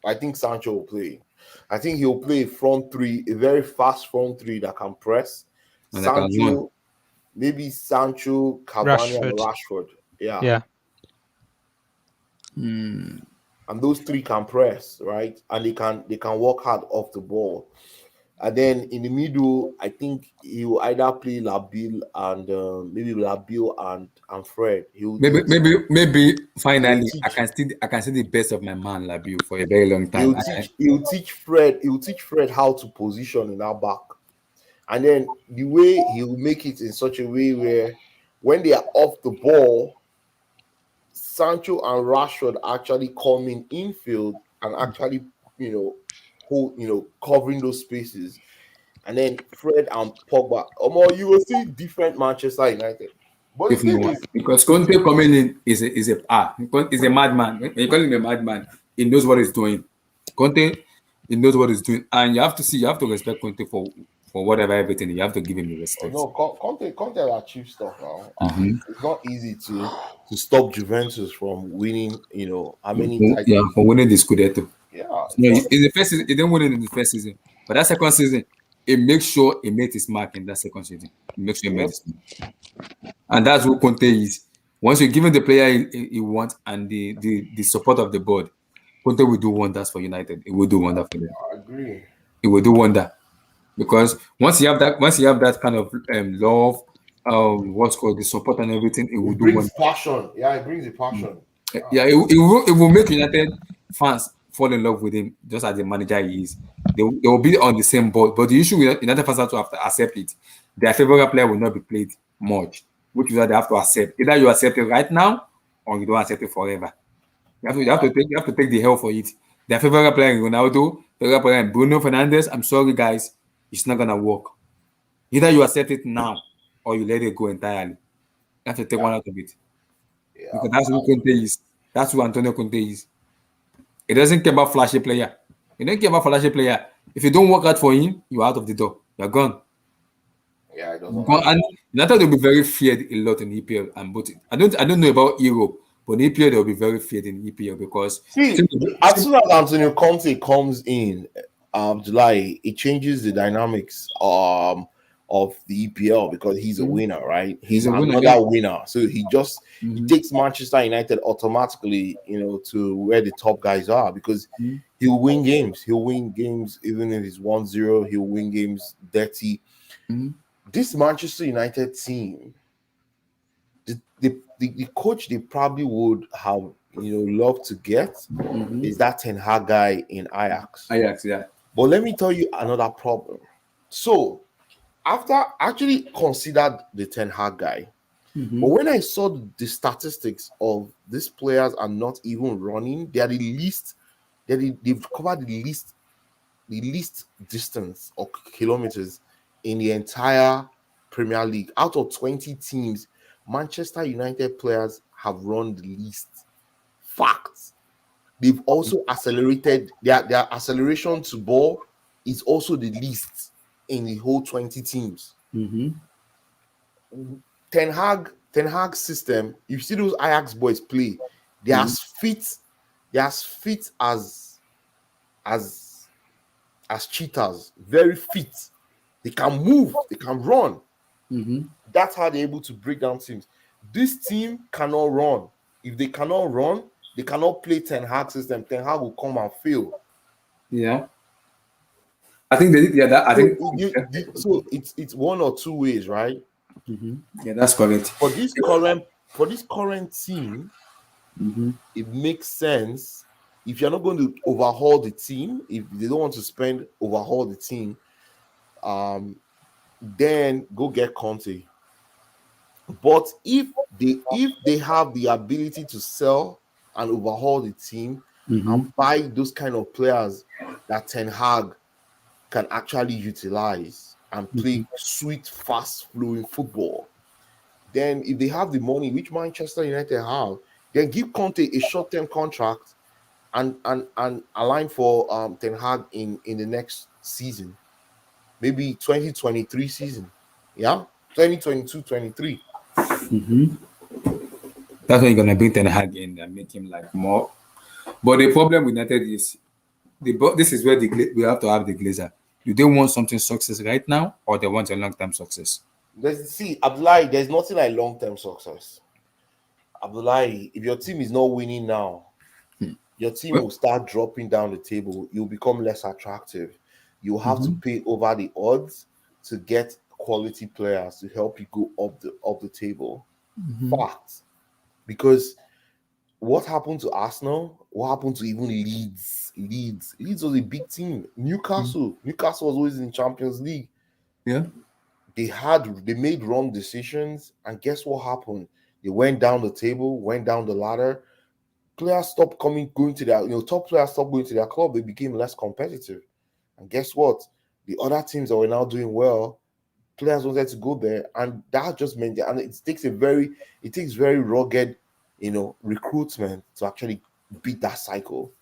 I think Sancho will play. I think he'll play front three, a very fast front three that can press. And Sancho, maybe Sancho, Cavani, and Rashford. Yeah. And those three can press, right? And they can work hard off the ball. And then in the middle, I think he will either play Labille and maybe Labille and Fred. Maybe finally I can see the best of my man Labille for a very long time. He'll teach Fred how to position in that back. And then the way he'll make it in such a way where when they are off the ball, Sancho and Rashford actually coming infield and actually, covering those spaces. And then Fred and Pogba. You will see different Manchester United. But because Conte coming in is a madman. When you call him a madman, he knows what he's doing. Conte, he knows what he's doing. And you have to respect Conte for for whatever everything. You have to give him the Oh, respect. no, Conte achieved stuff now. Mhm. It's not easy to stop Juventus from winning. How many titles? Yeah, for winning the Scudetto. Yeah, No, it's not. in the first season, he didn't win it in the first season. But that second season, he makes sure he made his mark in that second season. He makes sure he made Yep. his mark. And that's who Conte is. Once you give him the player he wants and the support of the board, Conte will do wonders for United. It will do wonder for them. I agree. It will do wonder. Because once you have that kind of love, what's called the support and everything, it will It do brings wonder. passion. Yeah, it brings the passion. Yeah, it will make United fans fall in love with him just as the manager he is. They will be on the same board. But the issue with United fans have to accept it. Their favorite player will not be played much, which is that they have to accept. Either you accept it right now or you don't accept it forever. You have to take the hell for it. Their favorite player is Ronaldo, favorite player is Bruno Fernandes. I'm sorry, guys, it's not gonna work. Either you accept it now or you let it go entirely. You have to take one out of it. Yeah, Because that's who Conte is. That's who Antonio Conte is. It doesn't care about flashy player. It don't care about flashy player. If you don't work out for him, you're out of the door. You're gone. yeah, it doesn't. Gone. And United will be very feared a lot in EPL and but I don't know about Europe, but in EPL they'll be very feared in EPL because See, as soon as Antonio Conte comes in, July, it changes the dynamics of the EPL because he's a winner, right? He's a winner, another yeah. winner. So he takes Manchester United automatically, to where the top guys are because he'll win games. He'll win games even if it's 1-0, he'll win games dirty. This Manchester United team, the coach they probably would have loved to get is that Ten Hag guy in Ajax. Ajax, yeah. But let me tell you another problem. So after I actually considered the Ten Hag guy, but when I saw the statistics of these players are not even running, they are the least. They've covered the least distance or kilometers in the entire Premier League. Out of 20 teams, Manchester United players have run the least. Facts. They've also accelerated their acceleration to ball is also the least in the whole 20 teams. Ten Hag system, you see those Ajax boys play, they're as fit as cheetahs, very fit. They can move, they can run. That's how they're able to break down teams. This team cannot run. If they cannot run, they cannot play Ten Hag system. Ten Hag will come and fail. Yeah. I think they did, yeah, that I think So it's one or two ways, right? yeah, that's correct. For this current team, it makes sense. If you're not going to overhaul the team, if they don't want to overhaul the team, then go get Conte. But if they have the ability to sell and overhaul the team and buy those kind of players that Ten Hag can actually utilize and play sweet, fast-flowing football, then if they have the money, which Manchester United have, then give Conte a short-term contract and align for Ten Hag in the next season, maybe 2023 season, yeah, 2022-23. That's when you're gonna bring Ten Hag in and make him like more. But the problem with United is this is where we have to have the Glazer. Do they want something success right now, or they want a long-term success? Abdullahi, there's nothing like long-term success. Abdullahi, if your team is not winning now, your team will start dropping down the table. You'll become less attractive. You'll have to pay over the odds to get quality players to help you go up the table. Fact. Because what happened to Arsenal? What happened to even Leeds? Leeds was a big team. Newcastle was always in Champions League. Yeah. They made wrong decisions, and guess what happened? They went down the table, went down the ladder. Players stopped going to their, top players stopped going to their club. They became less competitive. And guess what? The other teams that were now doing well, players wanted to go there, and that just meant that, and it takes very rugged, recruitment to actually beat that cycle.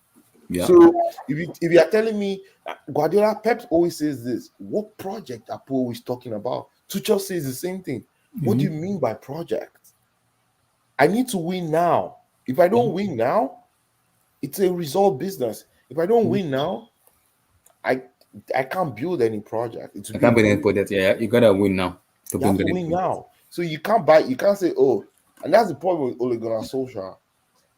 Yeah. So if you are telling me Guardiola, Pep always says this, what project are Paul always talking about? Tuchel says the same thing. What do you mean by project? I need to win now. If I don't win now, it's a result business. If I don't win now, I I can't build any project. It I would be can't be very, any that. Yeah, you gotta win now to you bring have the to win project. now. So you can't say, oh, and that's the problem with Ole Gunnar Solskjaer.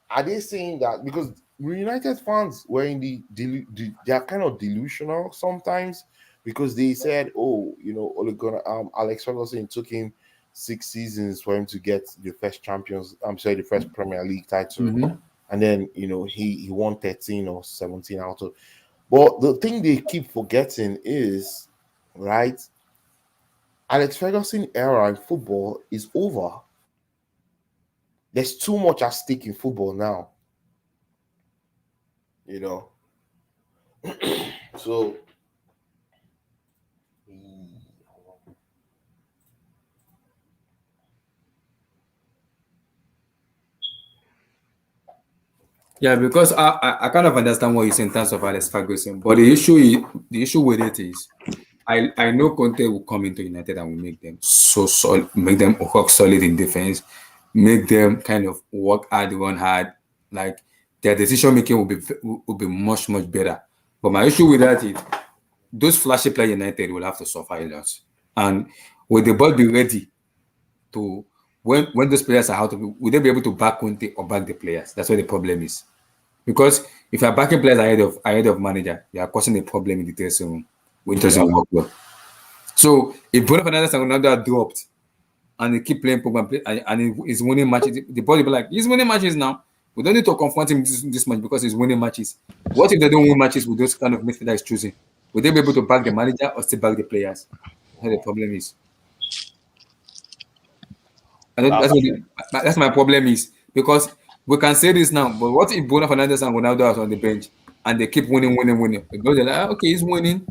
Are they saying that because United fans were in they are kind of delusional sometimes because they said, oh, Ole Gunnar, Alex Ferguson took him 6 seasons for him to get the first the first Premier League title, and then he won 13 or 17 out of. But the thing they keep forgetting is, right, Alex Ferguson era in football is over. There's too much at stake in football now. You know, so Yeah, because I kind of understand what you say in terms of Alex Ferguson, but the issue with it is I know Conte will come into United and will make them so solid, make them rock solid in defense, make them kind of work hard, run hard. Like their decision making will be much better. But my issue with that is those flashy players United will have to suffer a lot, and will the ball be ready to when those players are out of it, will they be able to back Conte or back the players? That's where the problem is. Because if you're backing players ahead of manager, you are causing a problem in the dressing room, which doesn't work well. So if Bruno Fernandes and Ronaldo are dropped and they keep playing program and he's winning matches, the body be like, he's winning matches now. We don't need to confront him this much because he's winning matches. What if they don't win matches with those kind of midfielder is choosing? Will they be able to back the manager or still back the players? That's what the problem is. And that's my problem is because we can say this now, but what if Bruno Fernandes and Ronaldo are on the bench and they keep winning? Because they're like, okay, he's winning,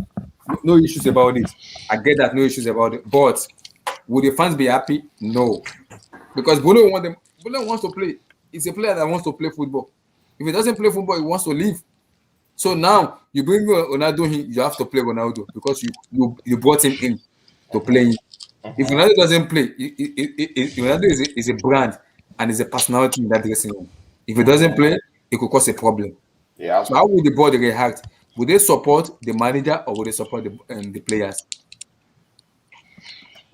no issues about it. I get that, no issues about it. But would the fans be happy? No, because Bruno wants to play. He's a player that wants to play football. If he doesn't play football, he wants to leave. So now you bring Ronaldo in, you have to play Ronaldo because you brought him in to play. If Ronaldo doesn't play, Ronaldo is a brand and is a personality in that dressing room. If he doesn't play, it could cause a problem. yeah. So how would the board react? Would they support the manager or would they support the players?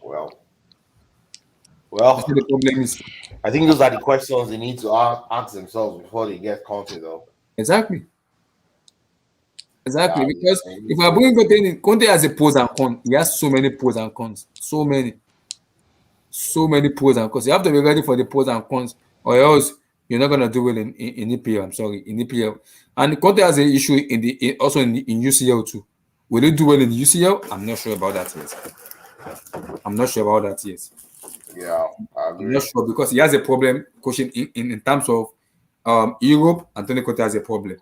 Well, That's what the problem is. I think those are the questions they need to ask themselves before they get Conte, though. Exactly. Yeah, Because if I bring Conte in, Conte has a pros and cons. He has so many pros and cons. So many pros and cons. You have to be ready for the pros and cons, or else you're not gonna do well in EPL. I'm sorry, in EPL. And Conte has an issue also in UCL too. Will he do well in UCL? I'm not sure about that yet. yeah, I I'm agree. not sure because he has a problem coaching in terms of Europe. Antonio Conte has a problem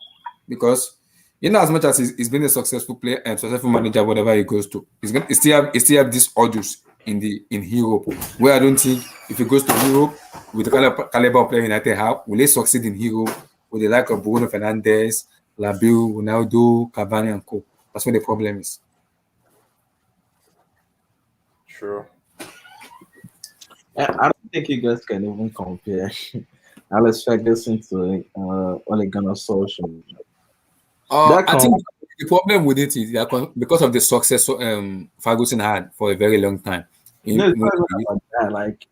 because as much as he's been a successful player and successful manager, whatever he goes to, he still have these orders in Europe. Where I don't think if he goes to Europe with the caliber of player United have, will they succeed in Europe with the like of Bruno Fernandes, Rabiot, Ronaldo, Cavani, and co. That's what the problem is. Sure. I don't think you guys can even compare Alex Ferguson to Ole Gunnar Solskjaer. I think the problem with it is because of the success Ferguson had for a very long time. No, it's not even about that. Like,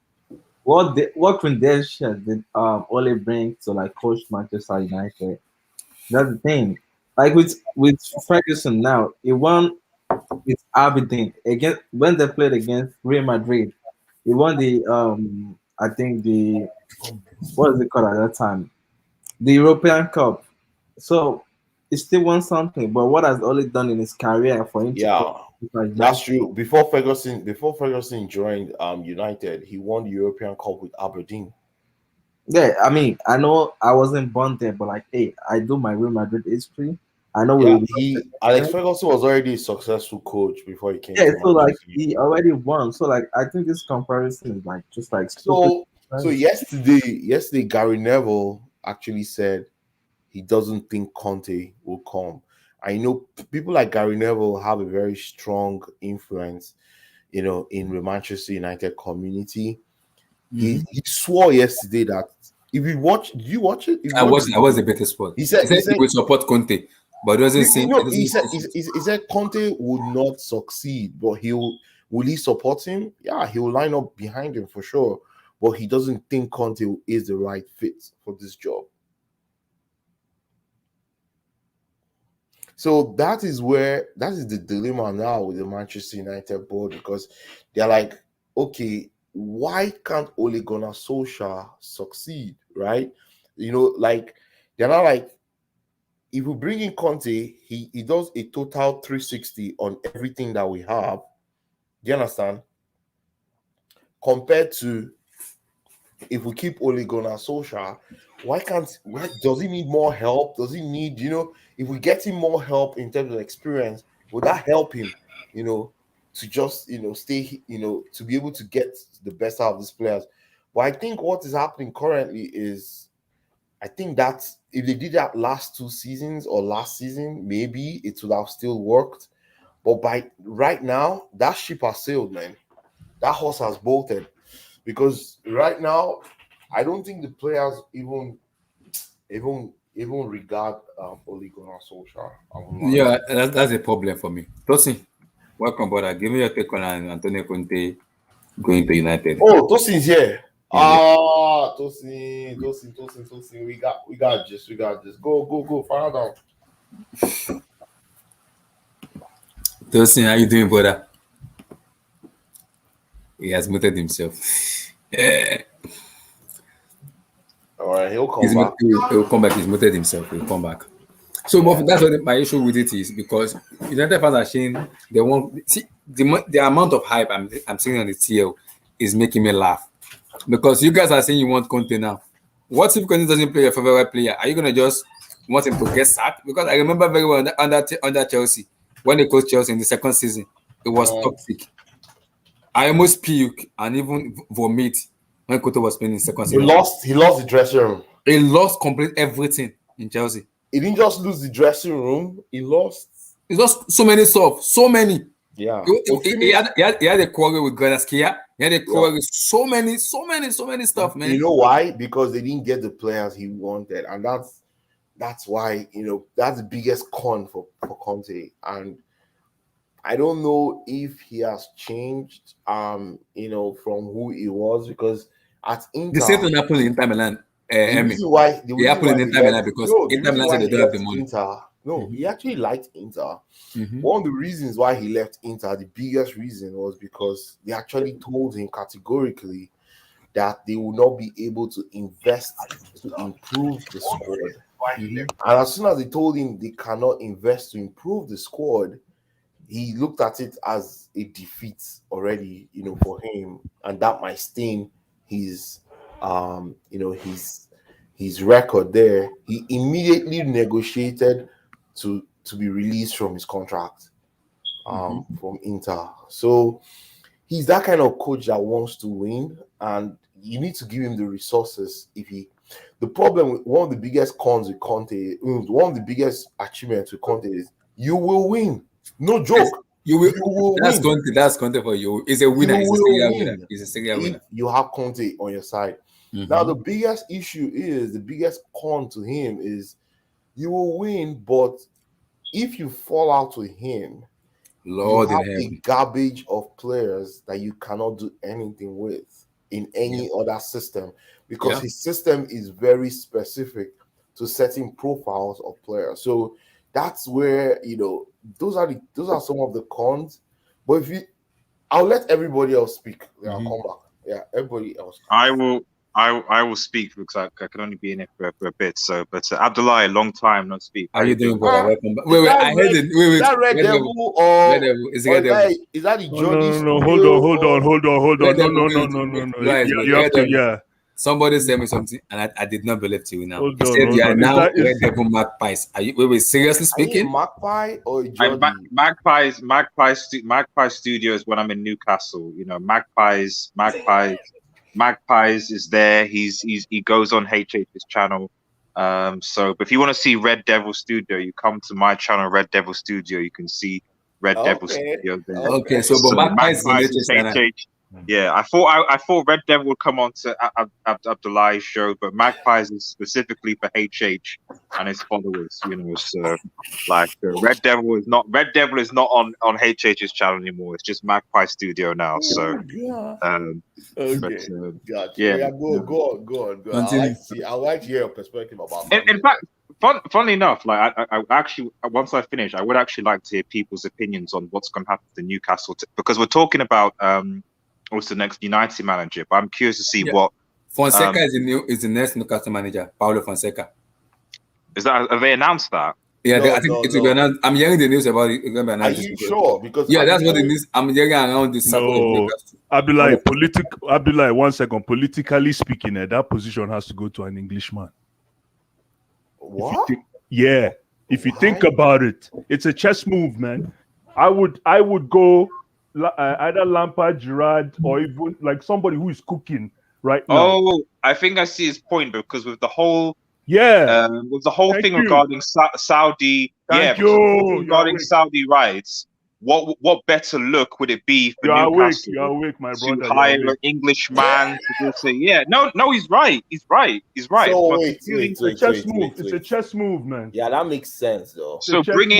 what credentials did Ole bring to like coach Manchester United? That's the thing. Like with Ferguson now, he won with Aberdeen against when they played against Real Madrid. He won the I think the what is it called at that time? The European Cup. So he still won something, but what has Ole done in his career for him to Yeah, coach like that's that? true. Before Ferguson joined United, he won the European Cup with Aberdeen. Yeah, I mean, I know I wasn't born there, but like, hey, I do my Real Madrid history. I know Yeah, we Alex Ferguson was already a successful coach before he came yeah, to so like Manchester he United. already won. So like I think this comparison is like just like stupid. So yesterday, Gary Neville actually said he doesn't think Conte will come. I know people like Gary Neville have a very strong influence, in the Manchester United community. He swore yesterday that if you watch, did you watch it? If you watch I was a better sport. he said, He will support Conte, but doesn't seem. he said, he said Conte would not succeed, but will he support him? Yeah, he will line up behind him for sure, but he doesn't think Conte is the right fit for this job. So that is the dilemma now with the Manchester United board, because they're like, okay, why can't Ole Gunnar Solskjaer succeed, right? Like they're not like, if we bring in Conte, he does a total 360 on everything that we have. Do you understand? Compared to if we keep Ole Gunnar Solskjaer, does he need more help? Does he need, if we get him more help in terms of experience, would that help him, to just, stay, to be able to get the best out of these players? But I think what is happening currently is, I think that if they did that last 2 seasons or last season, maybe it would have still worked. But by right now, that ship has sailed, man. That horse has bolted. Because right now, I don't think the players even regard Ole Gunnar Solskjaer. Yeah, that's a problem for me. Tosin, welcome, brother. Give me your take on Antonio Conte going to United. Oh, Tosin's here. Tosin. We got this. Go. Find out. Tosin, how you doing, brother? He has muted himself. All right, he'll come back. He'll come back. He's muted himself. He'll come back. So, but that's what my issue with it is, because United fans are saying they want the amount of hype I'm seeing on the TL is making me laugh, because you guys are saying you want Conte now. What if Conte doesn't play your favorite player? Are you gonna just want him to get sacked? Because I remember very well under Chelsea, when they coached Chelsea in the second season, it was toxic. I almost puke and even vomit when Conte was playing in the second season. He lost the dressing room. He lost complete everything in Chelsea. He didn't just lose the dressing room. He lost so many stuff. So many. Yeah. He had a quarrel with Granaskia. He had a quarrel with so many stuff, man. You know why? Because they didn't get the players he wanted. And that's why, that's the biggest con for Conte. And I don't know if he has changed, from who he was, because at Inter, the same thing happened in Inter Milan. the reason why happened in Inter Milan because Inter Milan said they don't have the money. He actually liked Inter. One of the reasons why he left Inter, the biggest reason, was because they actually told him categorically that they will not be able to invest to improve the squad. And as soon as they told him they cannot invest to improve the squad, he looked at it as a defeat already, for him, and that might stain his record there. He immediately negotiated to be released from his contract from Inter. So he's that kind of coach that wants to win, and you need to give him the resources. The problem with one of the biggest cons with Conte, one of the biggest achievements with Conte is you will win. No joke. You will win. That's Conte for you. He's a winner. He's a serial winner. You have Conte on your side. Now, the biggest issue is, the biggest con to him is, you will win, but if you fall out with him, you have a garbage of players that you cannot do anything with in any other system, because his system is very specific to certain profiles of players. So that's where, those are some of the cons. But I'll let everybody else speak. I'll come back. Yeah, everybody else. I will speak because I can only be in it for a bit. So, but Abdullah, a long time not speak. How you doing, brother? Welcome back. Wait, I heard it. Wait. Is that Red Devil or is Red Devil? Is that the Jordan? No, hold on. No. You have to, yeah. Somebody said me something, and I did not believe you now. He said you are now Red Devil Magpies. Are you? Wait, seriously speaking? Magpie or Jordan? Magpie Studios when I'm in Newcastle. Magpies is there. He goes on HH's channel. So if you want to see Red Devil Studio, you come to my channel, Red Devil Studio. You can see Red Devil Studio there. Okay, so but So Magpies is Magpies is latest, HH. Yeah, I thought Red Devil would come on to Abdullah's show, but Magpies is specifically for HH and his followers. So like Red Devil is not on HH's channel anymore. It's just Magpie Studio now. So Okay, gotcha. Yeah, go on. I like to hear your perspective about that. In fact, funnily enough, like I actually, once I finish, I would actually like to hear people's opinions on what's going to happen to Newcastle because we're talking about what's the next United manager, but I'm curious to see what Fonseca is the next Newcastle manager, Paulo Fonseca. Is that? Have they announced that? Yeah, I think it will be announced. I'm hearing the news about it. Are you sure? Because that's what the news. I'm hearing around the circle of Newcastle. Abdullah, 1 second. Politically speaking, that position has to go to an Englishman. What? If you think about it, it's a chess move, man. I would go either Lampard, Gerrard, or even like somebody who is cooking right now. Oh, I think I see his point because with the whole thing regarding Saudi, regarding Saudi rights, what better look would it be for Newcastle? You're awake, my brother. To hire an Englishman to say, he's right. So wait, it's a chess move. It's a chess move, man. Yeah, that makes sense though. So bring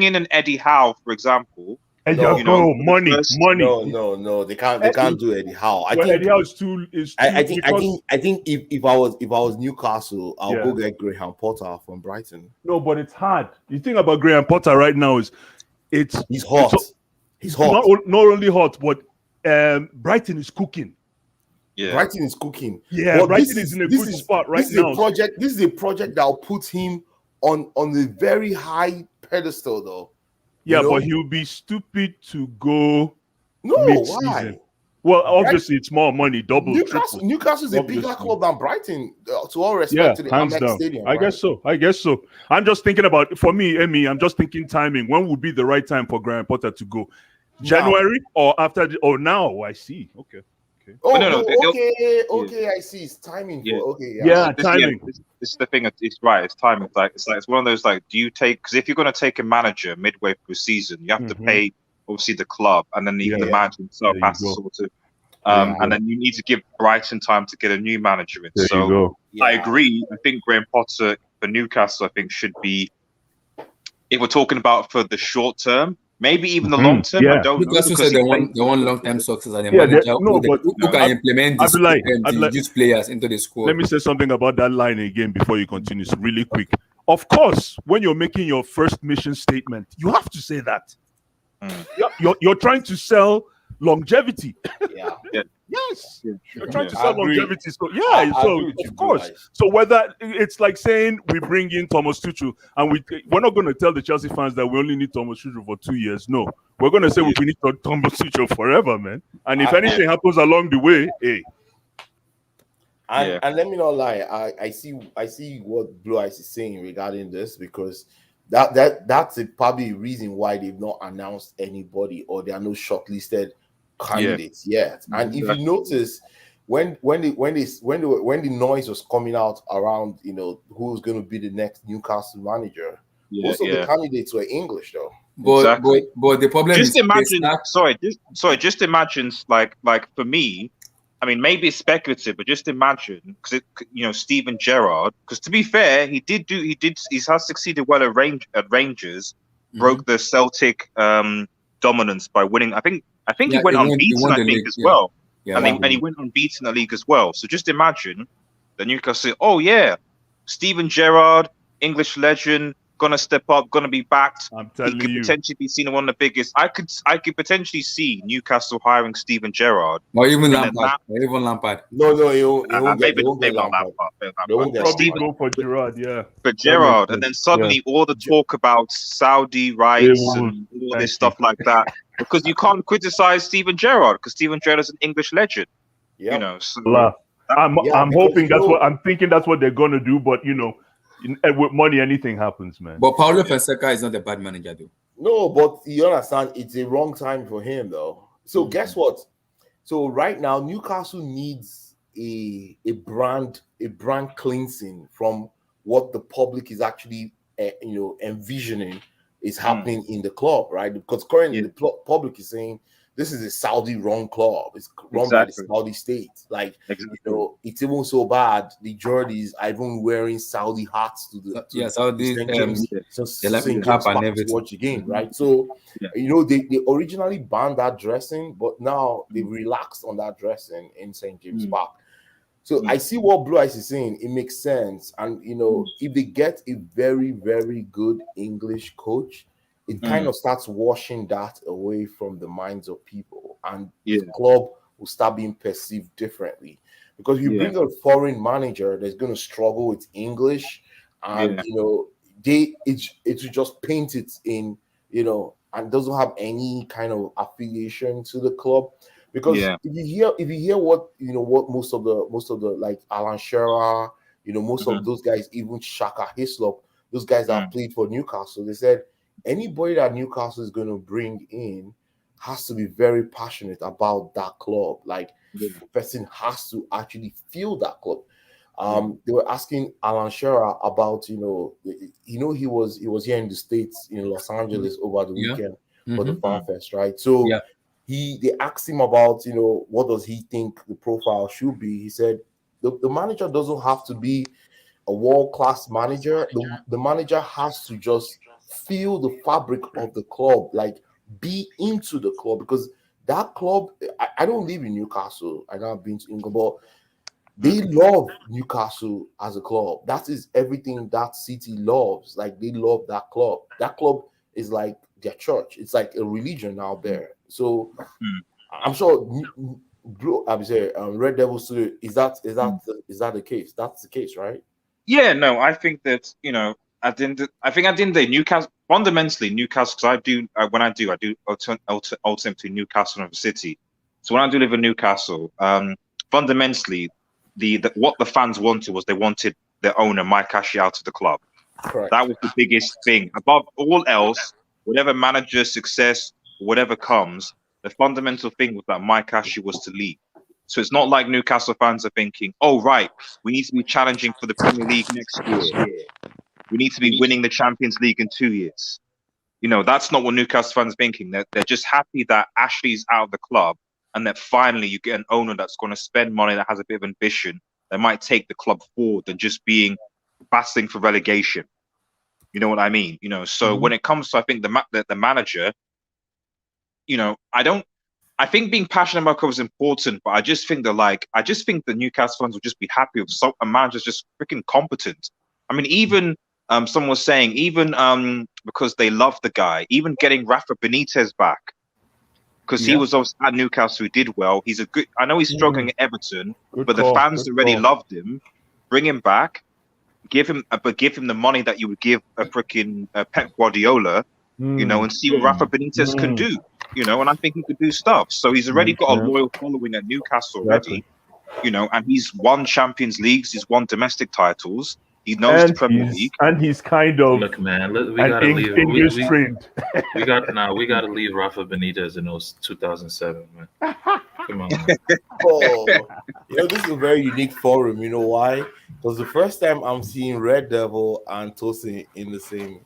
in an Eddie Howe, for example. Money. No, they can't do Eddie Howe. I think Eddie Howe is too. I think if I was Newcastle, I'll go get Graham Potter from Brighton. No, but it's hard. The thing about Graham Potter right now is he's hot. He's hot. Not only hot, but Brighton is cooking. Yeah, Brighton is cooking. Yeah, but Brighton is in a good spot right now. This is a project that will put him on the very high pedestal, though. Yeah, but he'll be stupid to go. No, mid-season. why? Well, obviously, it's more money, double. Newcastle is a bigger club than Brighton, to all respect to the Amex Stadium. I guess so. I'm just thinking about, for me, Emmy, I'm just thinking timing. When would be the right time for Graham Potter to go? January or after? Now? I see. Okay. Okay. I see. It's timing. Timing. This is the thing. It's right. It's timing. It's one of those do you take? Because if you're going to take a manager midway through a season, you have to pay obviously the club, and then the manager himself has to sort of. And then you need to give Brighton time to get a new manager in. I agree. I think Graham Potter for Newcastle, I think should be. If we're talking about for the short term. Maybe even the long term, I don't know. Because they want long-term success and a manager who can implement these youth players into the squad. Let me say something about that line again before you continue, really quick. Of course, when you're making your first mission statement, you have to say that. You're trying to sell longevity. Yes. You're trying to sell longevity. So of course. So whether it's like saying we bring in Thomas Tuchel and we're not going to tell the Chelsea fans that we only need Thomas Tuchel for 2 years. No, we're going to say we need Thomas Tuchel forever, man. And if anything happens along the way, hey. And let me not lie, I see what Blue Eyes is saying regarding this, because that's probably a reason why they've not announced anybody or there are no shortlisted candidates yet. And if you notice, when the noise was coming out around, who's going to be the next Newcastle manager, most of the candidates were English, though. But the problem just is imagine. Just imagine, like for me. I mean, maybe it's speculative, but just imagine, because Steven Gerrard. Because to be fair, he has succeeded well at Rangers, broke the Celtic dominance by winning. I think he went unbeaten. As well. Yeah, and he went unbeaten in the league as well. So just imagine the Newcastle. Oh yeah, Steven Gerrard, English legend, gonna step up, gonna be backed. I'm telling you, he could potentially be seen as one of the biggest. I could potentially see Newcastle hiring Steven Gerrard, or even Lampard. No, he won't maybe get not Lampard. They won't get probably go for Gerrard, But Gerrard, and then suddenly all the talk about Saudi rights and all this stuff like that, because you can't criticize Steven Gerrard because Steven Gerrard is an English legend. So I'm hoping I'm thinking that's what they're gonna do, but with money, anything happens, man. But Paulo Fonseca is not a bad manager, though. No, but you understand, it's a wrong time for him, though. So guess what? So right now, Newcastle needs a brand cleansing from what the public is actually envisioning is happening in the club, right? Because currently the public is saying this is a Saudi-run club. It's run by the Saudi state. Like, it's even so bad. The Geordies are even wearing Saudi hats to the Saudi St. James Park to watch the game, right? So, they originally banned that dressing, but now they've relaxed on that dressing in St. James Park. So I see what Blue Eyes is saying. It makes sense. And, if they get a very, very good English coach, it kind of starts washing that away from the minds of people. And the club will start being perceived differently. Because you bring a foreign manager that's going to struggle with English and, it will just paint it in, and doesn't have any kind of affiliation to the club. Because if you hear what most of the like Alan Shearer, most of those guys, even Shaka Hislop, those guys that played for Newcastle, they said anybody that Newcastle is going to bring in has to be very passionate about that club. Like the person has to actually feel that club. They were asking Alan Shearer about he was here in the States in Los Angeles over the weekend for the Fan Fest, right? So they asked him about what does he think the profile should be. He said the manager doesn't have to be a world-class manager. The manager has to just feel the fabric of the club, like be into the club, because that club, I don't live in Newcastle. I know I've been to England, but they love Newcastle as a club. That is everything that city loves. Like, they love that club. That club is like their church. It's like a religion out there. So I'm sure Red Devil Studio, is that the case? That's the case, right? Yeah, no, I think that at the end of the day, Newcastle, fundamentally Newcastle, because I do ultimately Newcastle of the city. So when I do live in Newcastle, fundamentally what the fans wanted was they wanted their owner Mike Ashley out of the club. Correct. That was the biggest thing. Above all else, whatever manager success, whatever comes, the fundamental thing was that Mike Ashley was to leave. So it's not like Newcastle fans are thinking, oh, right, we need to be challenging for the Premier League next year. We need to be winning the Champions League in 2 years. That's not what Newcastle fans are thinking. They're just happy that Ashley's out of the club and that finally you get an owner that's going to spend money, that has a bit of ambition, that might take the club forward than just battling for relegation. You know what I mean? So when it comes to, I think, the manager, I think being passionate about club is important, but I just think the Newcastle fans would just be happy if a manager's just freaking competent. I mean, even someone was saying, because they love the guy, even getting Rafa Benitez back, because he was obviously at Newcastle, he did well. He's I know he's struggling at Everton, but the fans already loved him. Bring him back, give him the money that you would give a freaking Pep Guardiola, and see what Rafa Benitez can do. And I think he could do stuff. So he's already got a loyal following at Newcastle already, and he's won Champions Leagues, he's won domestic titles, he knows the Premier League, and he's kind of look, man. We gotta leave. English trained. We gotta leave Rafa Benitez in 2007, man. Come on. Man. This is a very unique forum. You know why? Because the first time I'm seeing Red Devil and Tosin in the same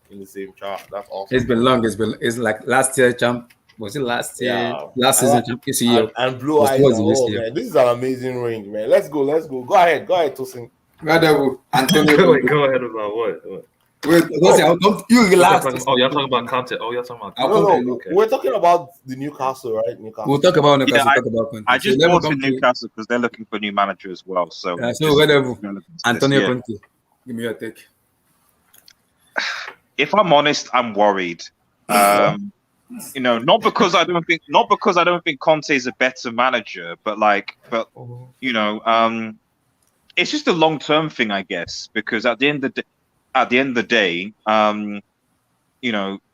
chart. That's awesome. It's been long. It's like last year champ. Was it last year? Yeah. Last season champ. And Blue Eyes. Man. This is an amazing ring, man. Let's go. Go ahead, Tosin. Red Devil. Antonio. Go ahead about what? Wait, you last. Y'all talking about content. Y'all talking about content. No. Okay. We're talking about the Newcastle, right? We'll talk about Newcastle. Talk about content. I just brought in Newcastle because they're looking for a new manager as well. So, Red Devil. Antonio Conte. Give me your take. If I'm honest, I'm worried. Not because I don't think Conte is a better manager, but it's just a long-term thing, I guess, because at the end of the day,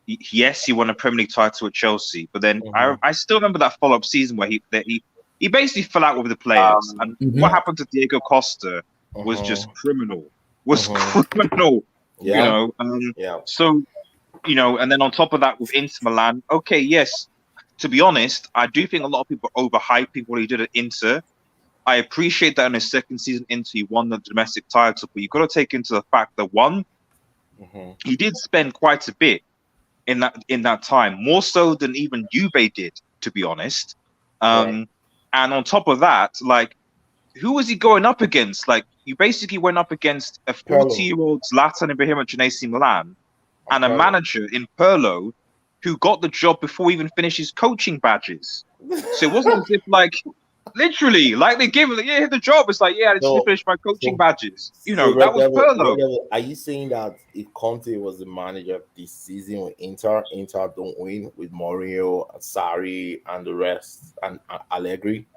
yes, he won a Premier League title at Chelsea, but then I still remember that follow-up season where he basically fell out with the players, and what happened to Diego Costa was just criminal. Criminal. So, and then on top of that with Inter Milan, okay, yes, to be honest, I do think a lot of people are overhyping what he did at Inter. I appreciate that in his second season into he won the domestic title, but you've got to take into the fact that one, he did spend quite a bit in that time, more so than even Juve did, to be honest. And on top of that, like, who was he going up against? Like, you basically went up against a 40-year-old Zlatan Ibrahimovic in AC Milan and a manager in Pirlo who got the job before he even finished his coaching badges. So it wasn't as if, like, literally, like, they gave him, the job. It's like, I just finished my coaching badges. You know, that was Pirlo. Are you saying that if Conte was the manager this season with Inter don't win with Mourinho, Sarri, and the rest, and Allegri?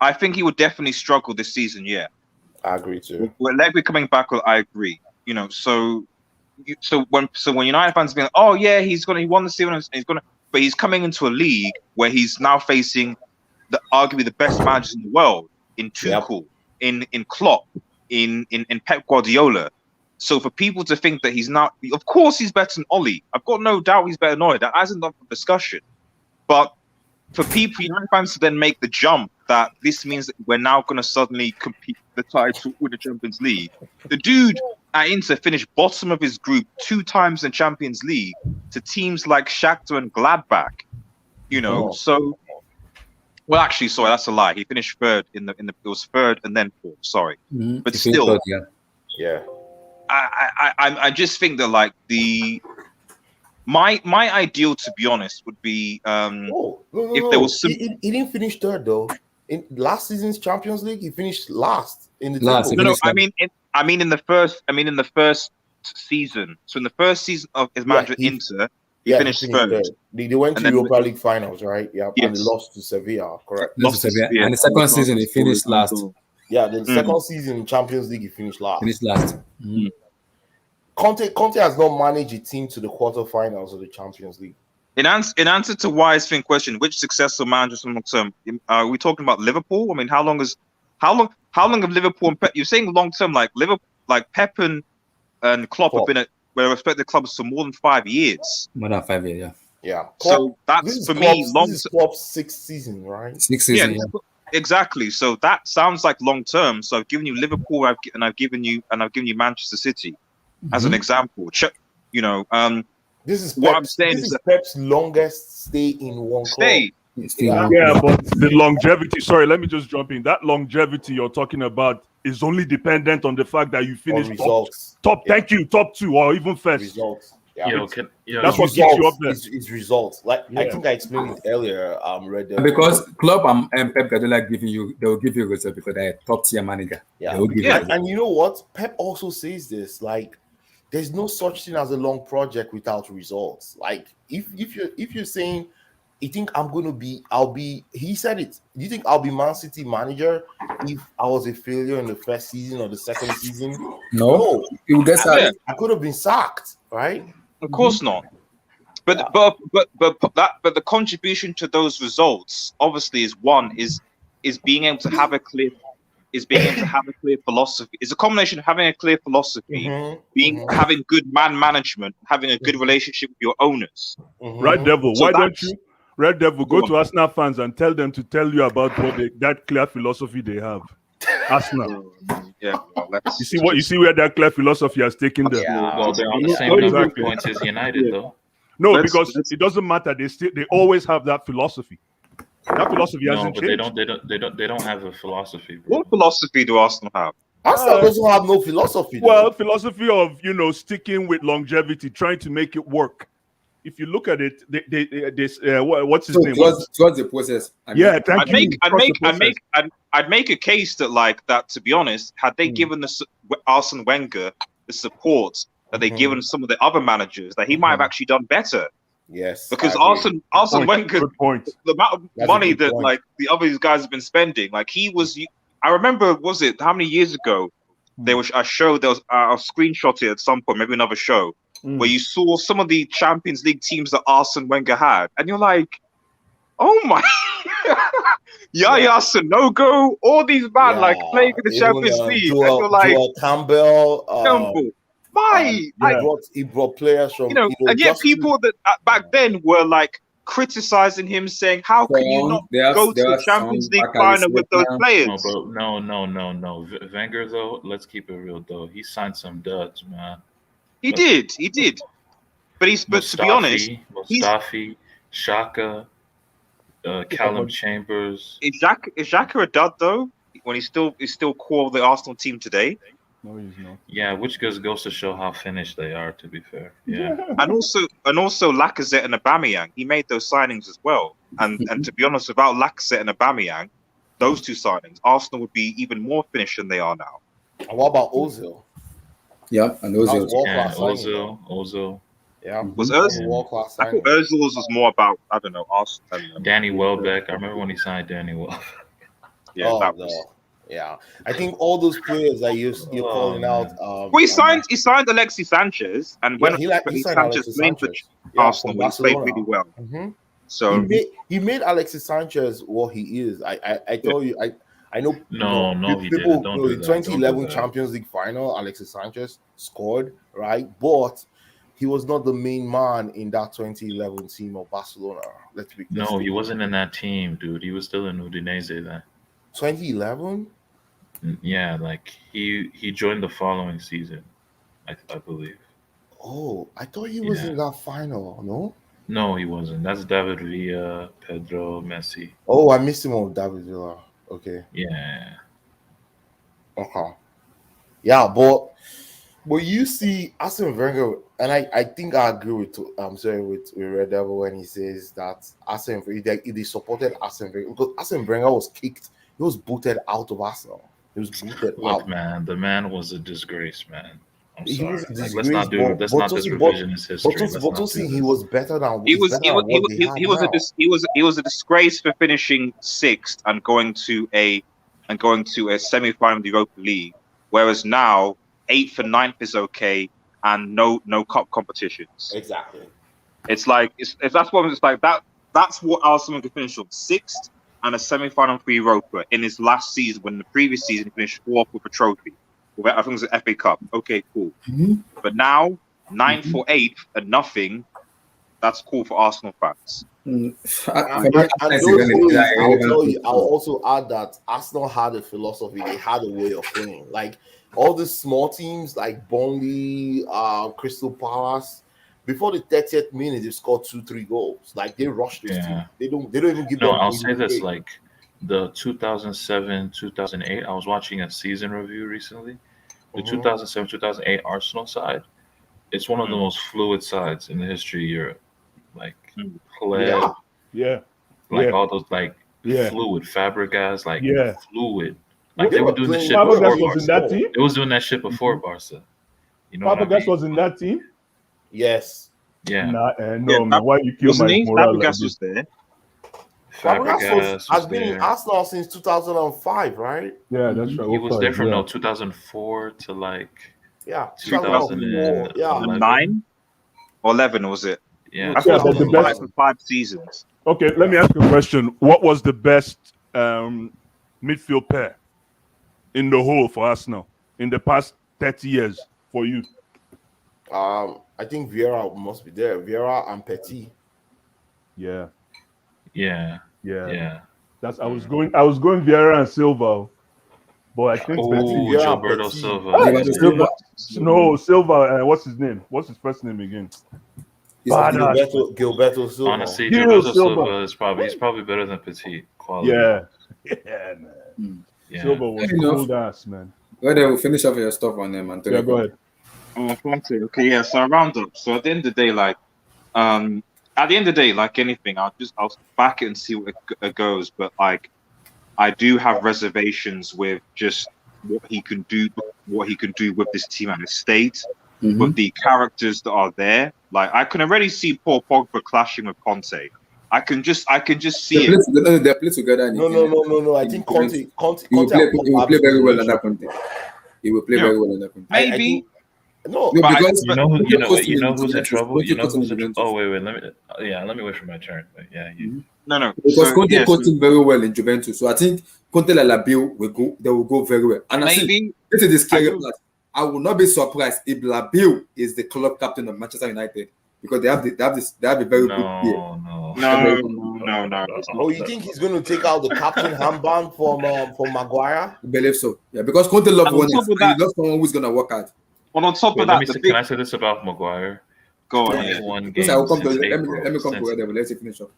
I think he would definitely struggle this season. Yeah, I agree too. With Allegri coming back, I agree. You know, so when United fans be like, oh yeah, he won the season, but he's coming into a league where he's now facing arguably the best managers in the world, in Tuchel, in Klopp, in Pep Guardiola. So for people to think that he's not, of course he's better than Ole. I've got no doubt he's better than Ole. That hasn't done for discussion. But for people, United fans to then make the jump that this means that we're now going to suddenly compete for the title with the Champions League. The dude at Inter finished bottom of his group 2 times in Champions League to teams like Shakhtar and Gladbach. You know, so. Well, actually, sorry, that's a lie. He finished third it was third and then fourth. Sorry, but still, third, I just think that like my ideal, to be honest, would be if there was some. He didn't finish third though. In last season's Champions League, he finished last in the last. table. No, I mean in the first season. So in the first season of his manager Inter. He finished third. They went to Europa League finals, right? Yeah, and they lost to Sevilla, correct? Lost to Sevilla. And the second season, he finished last. Yeah, the second season in Champions League, he finished last. Mm-hmm. Conte has not managed a team to the quarterfinals of the Champions League. In answer to Wise Thing question, which successful managers long term are we talking about? Liverpool? I mean, how long have Liverpool and Pep? You're saying long term, like Liverpool, like Pep and Klopp have been at respected clubs for more than 5 years. More than 5 years, yeah. So that's for me long. This is Klopp's 6th season, right? 6th season, yeah. Exactly. So that sounds like long term. So I've given you Liverpool, I've given you Manchester City as an example. You know, this is what I'm saying is Pep's longest stay in one club. Yeah, but the longevity. Sorry, let me just jump in. That longevity you're talking about is only dependent on the fact that you finish top. Thank you, top 2 or even first. Results. Yeah. That's what keeps you up there. It's results. Like I think I explained it earlier. Because Klopp and Pep Guardiola they will give you results because they're top tier manager. Yeah, and you know what? Pep also says this. Like, there's no such thing as a long project without results. Like, if you're saying, you think he said it. Do you think I'll be Man City manager if I was a failure in the first season or the second season? No. You get sacked. I could have been sacked, right? Of course not. But the contribution to those results obviously is being able to have a clear philosophy. It's a combination of having a clear philosophy, having good man management, having a good relationship with your owners. Right, Devil. So why don't you? Red Devil, go to Arsenal fans and tell them to tell you about that clear philosophy they have. Arsenal. Yeah. You see where that clear philosophy has taken them. Yeah. Well, they're on the same number of points as United, though. No, because it doesn't matter. They always have that philosophy. That philosophy hasn't changed. They don't have a philosophy. Bro. What philosophy do Arsenal have? Arsenal doesn't have no philosophy. Well, philosophy of sticking with longevity, trying to make it work. If you look at it, what's his name? Towards the process. I'd make a case that to be honest, had they given Arsene Wenger the support that they given some of the other managers, that he might have actually done better. Yes, because Arsene Wenger, the amount of money that the other guys have been spending, I remember, was it how many years ago? There was a show. There was a screenshot it at some point, maybe another show. Where you saw some of the Champions League teams that Arsene Wenger had, and you're like, "Oh my, Yaya Sanogo, all these men playing in the Champions League." And you're like, Campbell. He brought players from and yet people that back then were like criticizing him, saying, "How can you not go to the Champions League final with those players?" No. Wenger, though, let's keep it real, though. He signed some duds, man. He did. But to be honest, Mustafi, Shaka, Callum Chambers. Is Xhaka a dud though? When he's still core of the Arsenal team today? No, he's not. Yeah, which goes to show how finished they are. To be fair, yeah. and also Lacazette and Aubameyang. He made those signings as well. And to be honest, without Lacazette and Aubameyang, those two signings, Arsenal would be even more finished than they are now. And what about Ozil? Yeah, and Ozil. Ozil. Yeah, was Ozil world-class? I thought Ozil was more about Arsenal. Danny Welbeck. I remember when he signed Danny Welbeck. Yeah, yeah. I think all those players that you're calling out. Well, he signed Alexis Sanchez, and when he signed Sanchez played for Arsenal, he played really well. Mm-hmm. So he made Alexis Sanchez what he is. I tell you, I know. No, he people. didn't. Don't do The that. 2011 Champions League final, Alexis Sanchez scored, right? But he was not the main man in that 2011 team of Barcelona. Let's be honest. No, he wasn't in that team, dude. He was still in Udinese then. 2011? Yeah, like he joined the following season, I believe. Oh, I thought he was in that final. No. No, he wasn't. That's David Villa, Pedro, Messi. Oh, I missed him on David Villa. Okay. Yeah. Okay. Yeah, but you see Arsene Wenger, and I think I agree with Red Devil when he says that Arsene Wenger, they supported Arsene Wenger because Arsene Wenger was kicked. He was booted out of Arsenal. He was booted out. Look, man, the man was a disgrace, man. I'm sorry. Let's not this revisionist history. But he was better than he was a disgrace for finishing sixth and going to a semi-final of the Europa League, whereas now 8th and 9th is okay and no cup competitions. Exactly. It's like that's what Arsenal could finish on, 6th and a semi-final for Europa in his last season, when the previous season he finished 4th with a trophy. I think it was an FA Cup. Okay, cool. Mm-hmm. But now 9th or 8th and nothing. That's cool for Arsenal fans. I'll also add that Arsenal had a philosophy. They had a way of playing. Like all the small teams like Burnley, Crystal Palace, before the 30th minute, they scored 2-3 goals. Like they rushed this team. They don't even give them. No, I'll say this: like the 2007-2008. I was watching a season review recently. The 2007-2008 Arsenal side. It's one of the most fluid sides in the history of Europe. Like play, all those fluid Fabregas, fluid. Like they were doing the shit before Barca. It was doing that shit before Barca. You know, Fabregas was in that team. Yes. Yeah. Man. Why you kill my morale? Fabregas was there. Fabregas has been in Arsenal since 2005, right? Yeah, that's right. He was there from 2004 to 2004. 9 or 11 was it? Yeah, I thought it was 5 seasons. Okay, let me ask you a question. What was the best midfield pair in the whole for Arsenal in the past 30 years for you? I think Vieira must be there. Vieira and Petit. Yeah. That's I was going Vieira and Silva, but I think Gilberto Silva. No, Silva. What's his name? What's his first name again? Gilberto Silva. Honestly, Gilberto Silva is probably better than Petit quality. Yeah, man. Yeah. Silva was cool ass, man. Well, they will finish off your stuff on them, man. Yeah, go ahead. Okay, yeah. So I round up. So at the end of the day, like anything, I'll back it and see what it goes. But like, I do have reservations with just what he can do with this team at his state, with the characters that are there. Like I can already see Paul Pogba clashing with Conte. I can just see it. They play together. No. I think Conte will play very well under Conte. He will play very well under Conte. Maybe. Because you know who's in trouble. Oh wait. Let me wait for my turn. But No. Because Conte coached very well in Juventus, so I think Conte and Labiu will go very well. And maybe this is the scary part. I will not be surprised if Labiu is the club captain of Manchester United because they have a very good year. No. Oh, you think he's going to take out the captain handband from Maguire? I believe so. Yeah, because Conte loves And on one. top of He that- loves someone who's gonna work hard. But on top Wait, of let that, me the say, big can I say this about Maguire? go on, He yeah. has won Because I will games come to since let April. me come to Since- where they will let you finish up.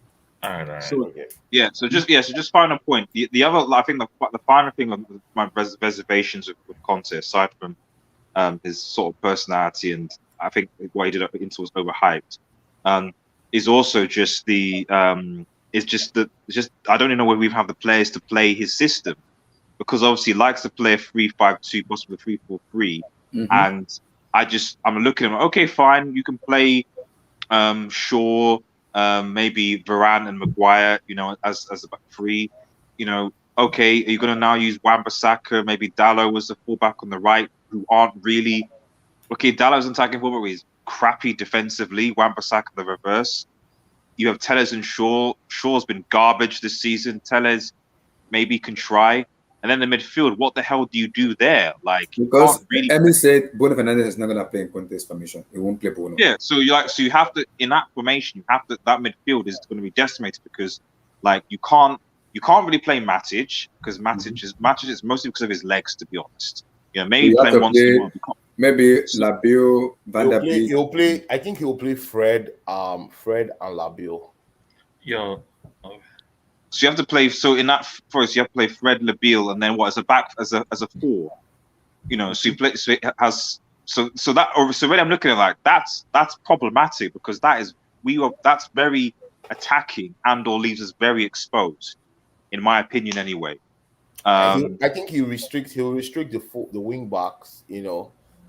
All right. So Okay. So just final point. The other, I think the final thing of my reservations with Conte, aside from his sort of personality and I think what he did up Inter was overhyped, is also just the it's just I don't even know whether we have the players to play his system, because obviously he likes to play a 3-5-2, possibly 3-4-3, and I'm looking at him, okay, fine, you can play Shaw, maybe Varane and Maguire, as a back three, okay, are you going to now use Wan-Bissaka, maybe Dalot was the fullback on the right, who aren't really, okay, Dalot's an attacking fullback, but he's crappy defensively, Wan-Bissaka the reverse. You have Telles and Shaw. Shaw's been garbage this season. Telles maybe can try. And then the midfield, what the hell do you do there? Like, you Because can't really. Emil said Bruno Fernandes is not gonna play in Conte's formation. He won't play Bruno. Yeah, so you have to, in that formation, that midfield is going to be decimated, because like you can't really play Matic, because Matic is mostly because of his legs, to be honest. Maybe You have play to once in a while. maybe Labio, Van der Beek. He'll play. I think he'll play Fred and Labio. Yo, So you have to play. So in that first, you have to play Fred Labille, and then what, as a back, as a four. So you play. So it has. So when I'm looking at like that's problematic, because that's very attacking and/or leaves us very exposed, in my opinion, anyway. I think he'll restrict the wing backs,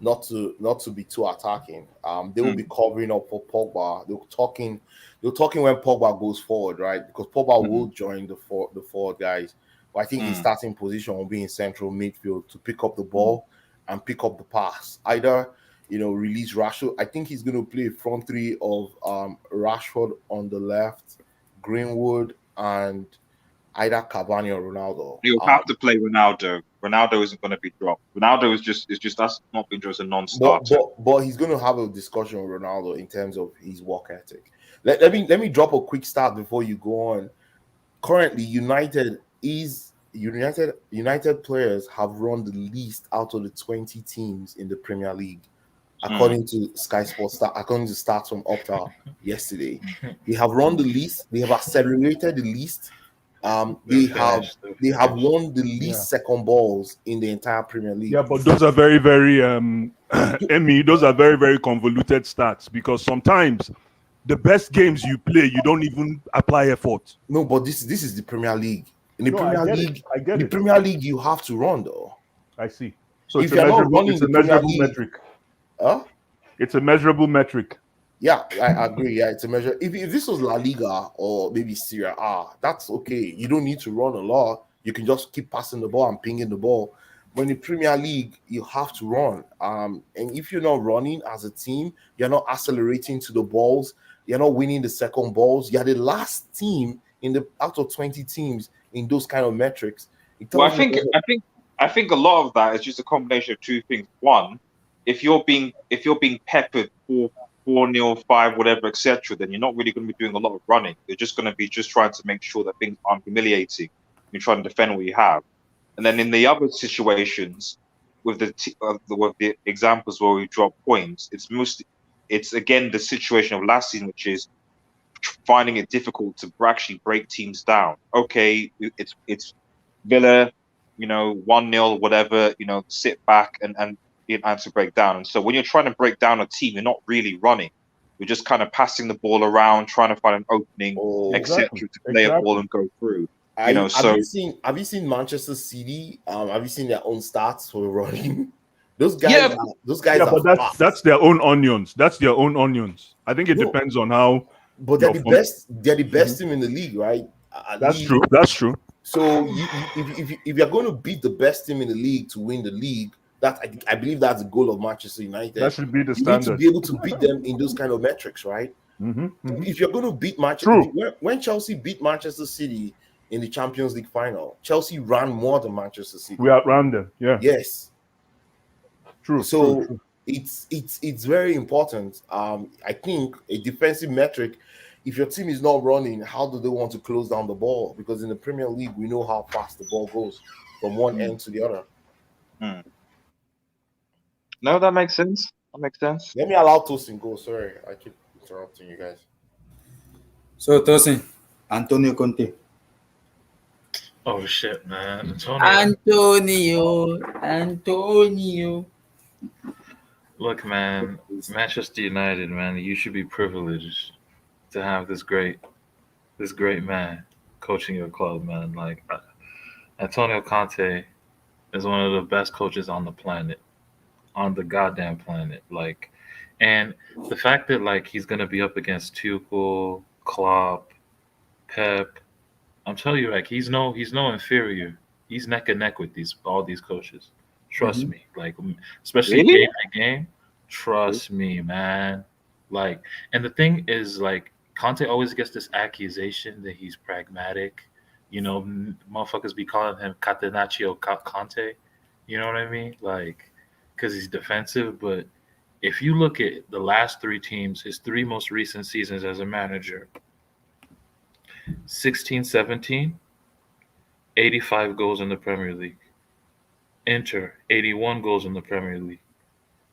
not to be too attacking. They will be covering up for Pogba. They're talking when Pogba goes forward, right? Because Pogba will join the forward guys. But I think his starting position will be in central midfield to pick up the ball and pick up the pass. Either release Rashford. I think he's going to play a front three of Rashford on the left, Greenwood, and either Cavani or Ronaldo. You'll have to play Ronaldo. Ronaldo isn't going to be dropped. Ronaldo is just that's not being just a non-starter. But he's going to have a discussion with Ronaldo in terms of his work ethic. Let me drop a quick start before you go on. Currently, United players have run the least out of the 20 teams in the Premier League, according to Sky Sports. According to stats from Opta yesterday, they have run the least. They have accelerated the least. They have won the least second balls in the entire Premier League. Yeah, but those are very, very Emmy, those are very, very convoluted stats, because sometimes the best games you play, you don't even apply effort. No, but this is the Premier League. In the Premier League, I get it. Premier League, you have to run though. I see. So If you're not running it's a the Premier measurable League- metric. Huh? It's a measurable metric. Yeah, I agree. Yeah, it's a measure. If this was La Liga or maybe Serie A, that's okay. You don't need to run a lot. You can just keep passing the ball and pinging the ball. When in Premier League, you have to run. And if you're not running as a team, you're not accelerating to the balls. You're not winning the second balls. You're the last team out of 20 teams in those kind of metrics. Well, I think a lot of that is just a combination of two things. One, if you're being peppered 4-0, 5, whatever, etc., then you're not really going to be doing a lot of running. You're just going to be trying to make sure that things aren't humiliating. You're trying to defend what you have. And then in the other situations, with the examples where we drop points, it's again the situation of last season, which is finding it difficult to actually break teams down. Okay, it's Villa, 1-0, whatever, sit back and to break down. And so when you're trying to break down a team, you're not really running. You're just kind of passing the ball around, trying to find an opening, etc., to play a ball and go through. Have you seen Manchester City? Have you seen their own stats for running? Those guys, but that's their own onions. That's their own onions. I think it depends on how. But they're the best. They're the best team in the league, right? That's true. That's true. So if you're going to beat the best team in the league to win the league, I believe that's the goal of Manchester United. That should be the you standard. You need to be able to beat them in those kind of metrics, right? If you're going to beat Manchester, when Chelsea beat Manchester City in the Champions League final, Chelsea ran more than Manchester City. We outran them. Yeah. Yes. True. So true. it's very important. I think a defensive metric, if your team is not running, how do they want to close down the ball? Because in the Premier League, we know how fast the ball goes from one end to the other. No, that makes sense. That makes sense. Let me allow Tosin go. Sorry, I keep interrupting you guys. So Tosin, Antonio Conte. Oh shit, man, Antonio. Look, man, Manchester United, man, you should be privileged to have this great man coaching your club, man. Like Antonio Conte is one of the best coaches on the planet, on the goddamn planet. Like, and the fact that like he's gonna be up against Tuchel, Klopp, Pep, I'm telling you, like he's no inferior. He's neck and neck with all these coaches. Trust me, like especially Really? game by game. Trust me, man. Like, and the thing is, like Conte always gets this accusation that he's pragmatic. You know, motherfuckers be calling him Catenaccio Conte. You know what I mean? Like, because he's defensive. But if you look at the last three teams, his three most recent seasons as a manager, 16-17, 85 goals in the Premier League. Inter, 81 goals in the Premier League.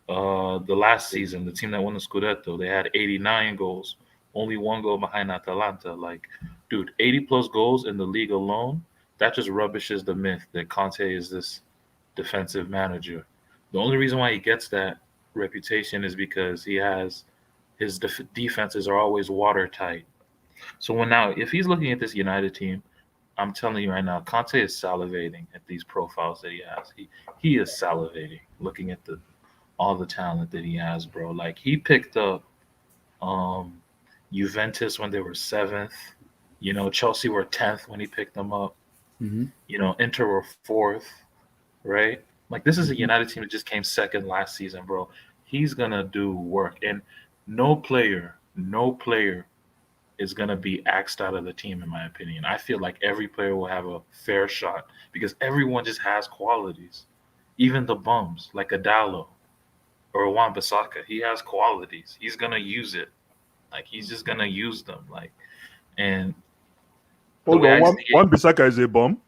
The last season, the team that won the Scudetto, they had 89 goals, only one goal behind Atalanta. Like, dude, 80 plus goals in the league alone, that just rubbishes the myth that Conte is this defensive manager. The only reason why he gets that reputation is because he has his defenses are always watertight. So if he's looking at this United team, I'm telling you right now, Conte is salivating at these profiles that he has. He is salivating looking at all the talent that he has, bro. Like he picked up Juventus when they were 7th. You know, Chelsea were 10th when he picked them up. Mm-hmm. You know, Inter were 4th, right? Like this is a United team that just came 2nd last season, bro. He's gonna do work, and no player is going to be axed out of the team, in my opinion. I feel like every player will have a fair shot because everyone just has qualities. Even the bums, like Adalo or Wan-Bissaka, he has qualities. He's going to use it. Like, he's just going to use them. Like, and Hold on, Wan-Bissaka is a bum?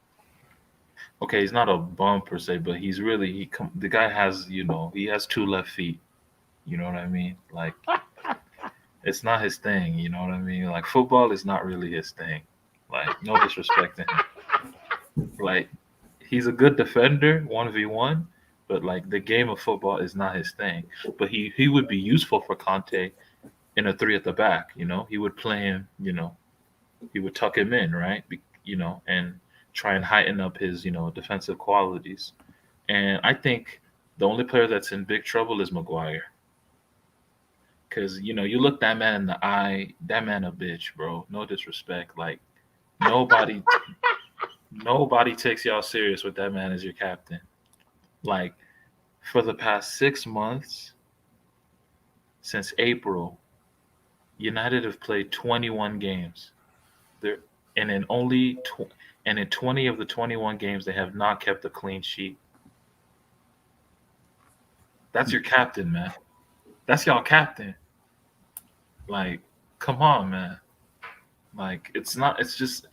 Okay, he's not a bum per se, but he's really, the guy has, you know, he has 2 left feet. You know what I mean? Like, it's not his thing, you know what I mean? Like football is not really his thing. Like no disrespect to him. Like he's a good defender, 1v1, but like the game of football is not his thing. But he would be useful for Conte in a 3 at the back, you know? He would play him, you know, he would tuck him in, right? You know, and try and heighten up his, you know, defensive qualities. And I think the only player that's in big trouble is Maguire. Because, you know, you look that man in the eye, that man a bitch, bro. No disrespect. Like, nobody takes y'all serious with that man as your captain. Like, for the past 6 months, since April, United have played 21 games. And in 20 of the 21 games, they have not kept a clean sheet. That's your captain, man. That's y'all captain. Like, come on, man. Like, it's just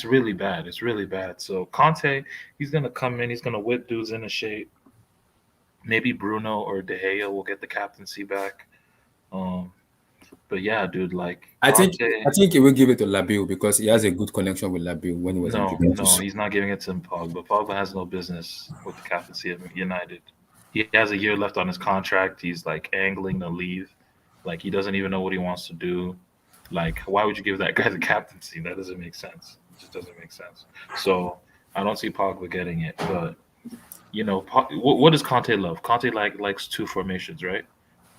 really bad. It's really bad. So Conte, he's gonna come in, he's gonna whip dudes into shape. Maybe Bruno or De Gea will get the captaincy back. But yeah, dude, like I think he will give it to Labiu because he has a good connection with Labiu when he was in Juventus. No, he's not giving it to Pogba. Pogba has no business with the captaincy of United. He has a year left on his contract. He's like angling to leave. Like he doesn't even know what he wants to do. Like, why would you give that guy the captaincy? That doesn't make sense. It just doesn't make sense. So I don't see Pogba getting it. But you know, what does Conte love? Conte likes 2 formations, right?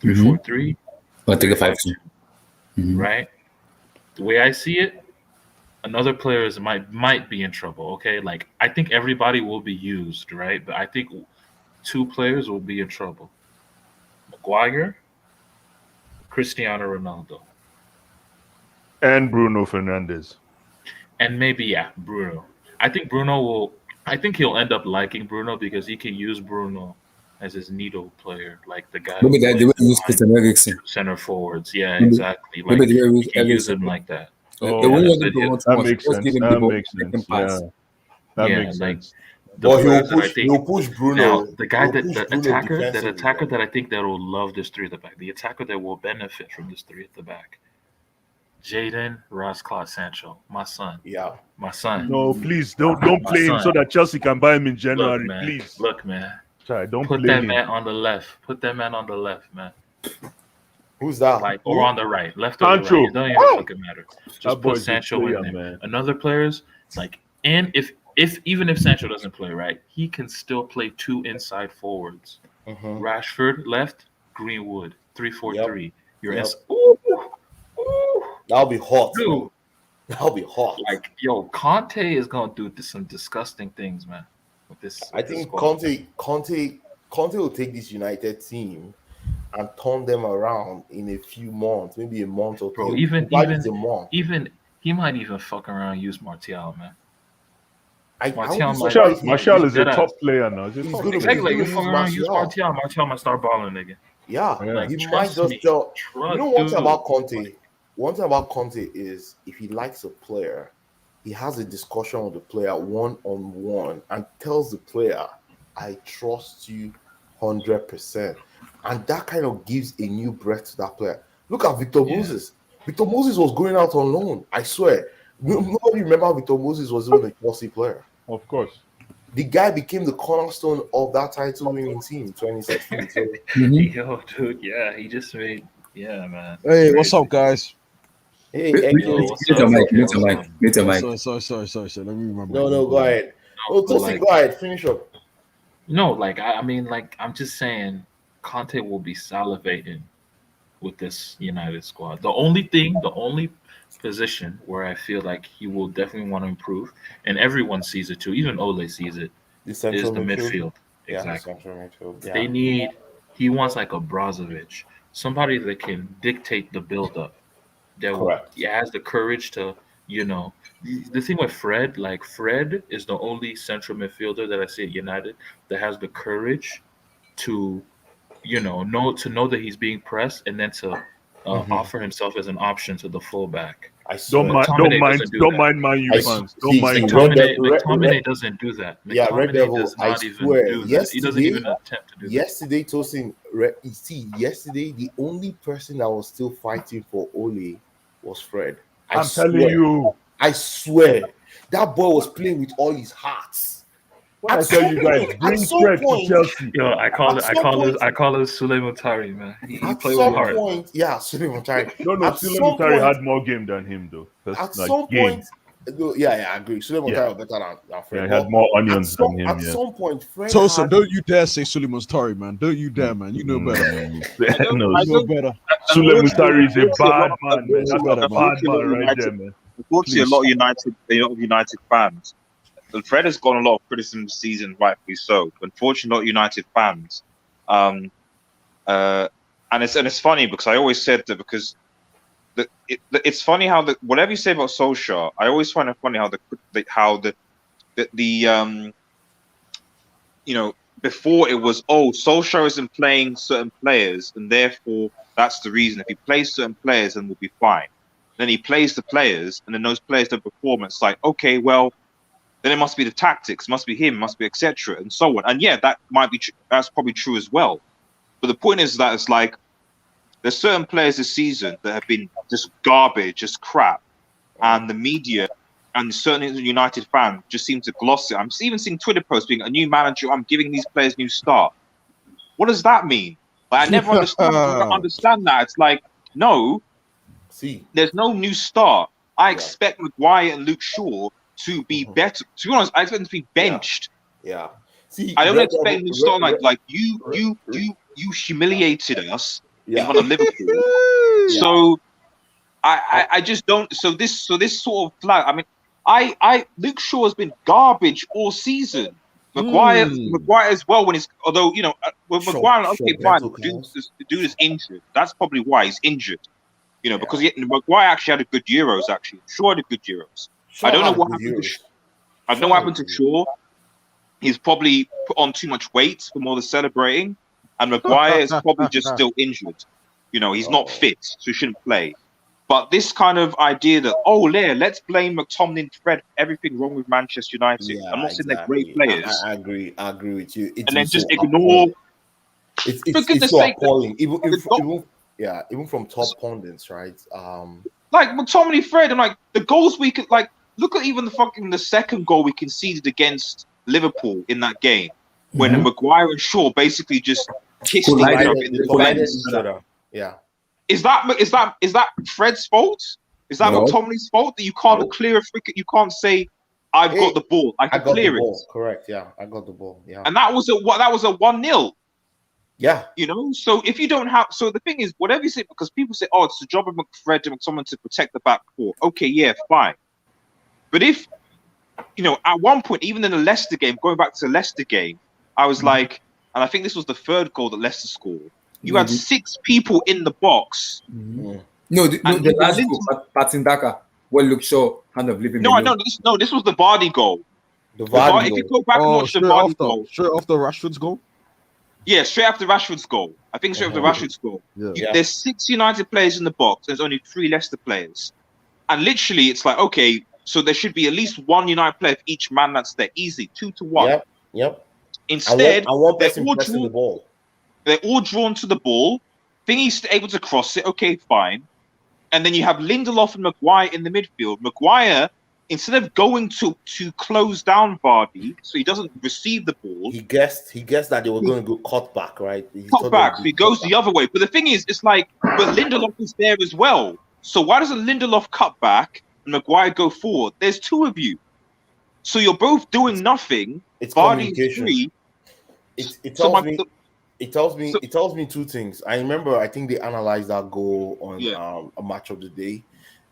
3-4-3 or 3-5-2. Right? The way I see it, another player might be in trouble. Okay, like I think everybody will be used, right? But I think 2 players will be in trouble: Maguire, Cristiano Ronaldo, and Bruno Fernandes. And maybe Bruno. I think he'll end up liking Bruno because he can use Bruno as his needle player, like the guy Maybe who that they will plays use behind Christian Eriksen. center forwards. Yeah, Maybe, exactly. Like maybe they will you use can use Eriksen. him like that. They Oh, won't Yeah, want so him to run too that much. makes Just give sense. him the That ball, makes make him sense. pass. Yeah, that yeah, makes like sense. the But players that I think he'll push Bruno. now the guy He'll that push the Bruno attacker defensively. that I think that will love this three at the back, the attacker that will benefit from this three at the back, Jaden Ross-Claude Sancho, my son, Yeah. my son, No, please don't my play him so son. that Chelsea can buy him in Look, January. man, Please, look, man. sorry, don't Put play that him. man on the left. Put that man on the left, man. Who's that? Like Who? or on the right, left or the right. Sancho. It doesn't even fucking matter. That Just put boy's a Sancho player, in there. man. Another players like, and if even if Sancho doesn't play right, he can still play two inside forwards. Mhm. Rashford left, Greenwood 3-4-3. You're Yep. ooh, That'll be hot, dude. man. That'll be hot. Like yo, Conte is gonna do some disgusting things, man. With this, I with this think squad. Conte will take this United team and turn them around in a few months, maybe a month or Bro, two. even It's a month. he might even fuck around and use Martial, man. I would Martial be might- surprised if Martial he- is a Deadass. top player now. He's a He's top gonna player. Exactly, like you use fuck around, use Martial. Martial might start balling, nigga. Yeah, Yeah. he Like, might trust just me. tell. Trust, You know one thing dude. about Conte? One thing about Conte is if he likes a player, he has a discussion with the player one-on-one and tells the player, "I trust you 100%," and that kind of gives a new breath to that player. Look at Victor Yeah. Moses. Victor Moses was going out on loan. I swear. Nobody remember Victor Moses was even a Chelsea player. Of course. The guy became the cornerstone of that title-winning team in 2016. So Mhm. Yo, dude, yeah, he just made, yeah, man. Hey, It's what's crazy. up, guys? hey, Mute excellent. what's your up? mic. Okay, Mute your what's mic. up? Mute your Oh, mic. sorry. Let me remember. No, go ahead. No, No, but Tosin, like, go ahead. Finish up. no, like I mean, like I'm just saying, Conte will be salivating with this United squad. The only position where I feel like he will definitely want to improve, and everyone sees it too, even Ole sees it, The is central the midfield. Yeah, Exactly. the central midfield. They he wants like a Brozovic, somebody that can dictate the build up, that will Correct. has the courage to, the thing with Fred, like Fred is the only central midfielder that I see at United that has the courage to, know that he's being pressed and then to offer himself as an option to the fullback. I swear. Don't mind Man U I fans. see- Don't mind. McTominay doesn't do that. Yeah, Red McTominay Devil, does I not even swear, do that. He doesn't even attempt to do that. Yesterday, Tosin, yesterday, the only person that was still fighting for Ole was Fred. I'm telling you. I swear. That boy was playing with all his hearts. When I tell you guys, bring Fred to Chelsea. Yo, I call it Suleiman Tari, man. He At played with some heart. point, yeah, Suleiman Tari. No, At Suleiman some Tari point- had more game than him, though. That's At like some game. point, yeah, I agree. Suleiman Tari was better than Yeah, Fred. he had more onions than him. At Yeah. some point, Fred Tosin, had- don't you dare say Suleiman Tari, man. Don't you dare, man. You know better. No, You know better. Suleiman Tari is a bad man, man. That's a Better, bad man. man right there, man. Unfortunately, a lot of United fans. And Fred has gotten a lot of criticism this season, rightfully so. Unfortunately, a lot of United fans. And it's funny because I always said that because it's funny how whatever you say about Solskjaer, I always find it funny how before it was, Solskjaer isn't playing certain players and therefore that's the reason. If he plays certain players, then we'll be fine. Then he plays the players and then those players don't perform. It's like, okay, well, then it must be the tactics, must be him, must be etc. and so on. And yeah, that might be that's probably true as well. But the point is that it's like there's certain players this season that have been just garbage, just crap, and the media and certainly the United fans just seem to gloss it. I'm even seeing Twitter posts being a new manager. I'm giving these players new start. What does that mean? Like, I never understand that. It's like no, there's no new start. I expect Maguire and Luke Shaw to be better. To be honest, I expect them to be benched. Yeah. See, I don't expect them to start like you humiliated us in front of Liverpool. So I just don't. So this sort of flag. I mean, Luke Shaw has been garbage all season. Maguire as well. When he's with Maguire, okay, fine. The dude is injured. That's probably why he's injured. Because Maguire actually had a good Euros. Actually, Shaw had a good Euros. I don't know what happened to Shaw. he's probably put on too much weight from all the celebrating, and Maguire is probably just still injured. You know, he's not fit, so he shouldn't play. But this kind of idea that, let's blame McTominay, Fred, everything wrong with Manchester United. Yeah, I'm not saying they're exactly. great players. I agree with you. And then just ignore. It's so appalling. Even from top pundits, right? Like McTominay, Fred, and like the goals we could look at even the second goal we conceded against Liverpool in that game when Maguire and Shaw basically just kissed each other in the defense. Yeah. Is that Fred's fault? Is that McTominay's fault that you can't clear a free kick? You can't say, "I've got the ball. I can clear it." Correct. Yeah, I got the ball. Yeah. And that was a 1-0. Yeah. You know, so if you don't have, so the thing is, whatever you say, because people say, "Oh, it's the job of Fred and McTominay to protect the back four." Okay, yeah, fine. But if, you know, at one point, even in the Leicester game, going back to the Leicester game, I was like, and I think this was the third goal that Leicester scored. You had 6 people in the box. No, the last goal, Patindaka, well, look, so kind of living. No, this was the Vardy goal. The Vardy goal. If you go back and watch the Vardy goal, straight after Rashford's goal. Yeah, straight after Rashford's goal. I think straight after Rashford's goal. Yeah. There's 6 United players in the box. There's only 3 Leicester players, and literally, it's like, okay, so there should be at least 1 United player for each man that's there. Easy, 2-1. Yep. Instead, I want person pressing the ball. They're all drawn to the ball. Thingy's able to cross it. Okay, fine. And then you have Lindelof and Maguire in the midfield. Maguire, instead of going to close down Vardy, so he doesn't receive the ball. He guessed that they were going to go cut back, right? Cut back. So he goes the other way. But the thing is, it's like, but Lindelof is there as well. So why doesn't Lindelof cut back and Maguire go forward? There's 2 of you. So you're both doing nothing. It's Vardy's communication. 3. It tells me 2 things. I remember, I think they analyzed that goal on a match of the day.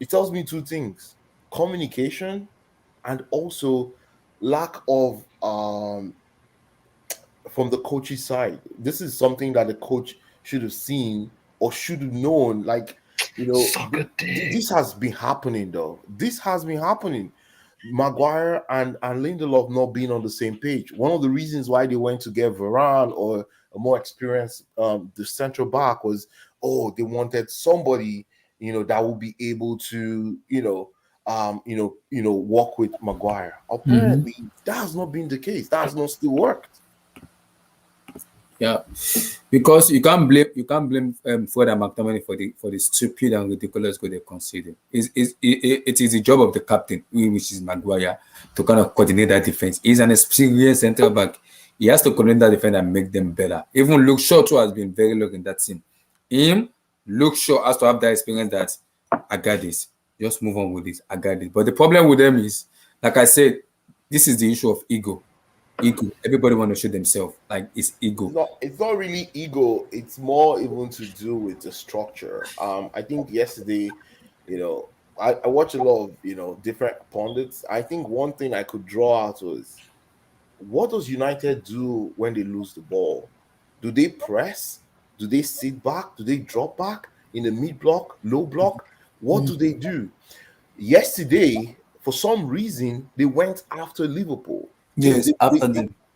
It tells me 2 things: communication and also lack of from the coach's side. This is something that the coach should have seen or should have known. Like, you know, this has been happening though. This has been happening. Maguire and Lindelof not being on the same page. One of the reasons why they went to get Varane or a more experienced the central back was, they wanted somebody, you know, that would be able to, work with Maguire. Apparently, that has not been the case. That has not still worked. Yeah, because you can't blame Fred and McTominay for the stupid and ridiculous goal they conceded. It is the job of the captain, which is Maguire, to kind of coordinate that defense. He's an experienced centre back. He has to coordinate that defense and make them better. Even Luke Shaw too has been very low in that team. Luke Shaw has to have that experience that I got this. Just move on with this. I got this. But the problem with them is, like I said, this is the issue of ego. Everybody want to show themselves. Like, it's ego. It's not really ego. It's more even to do with the structure. I think yesterday, you know, I watched a lot of, different pundits. I think one thing I could draw out was, what does United do when they lose the ball? Do they press? Do they sit back? Do they drop back in the mid block, low block? What do they do? Yesterday, for some reason, they went after Liverpool. Yes,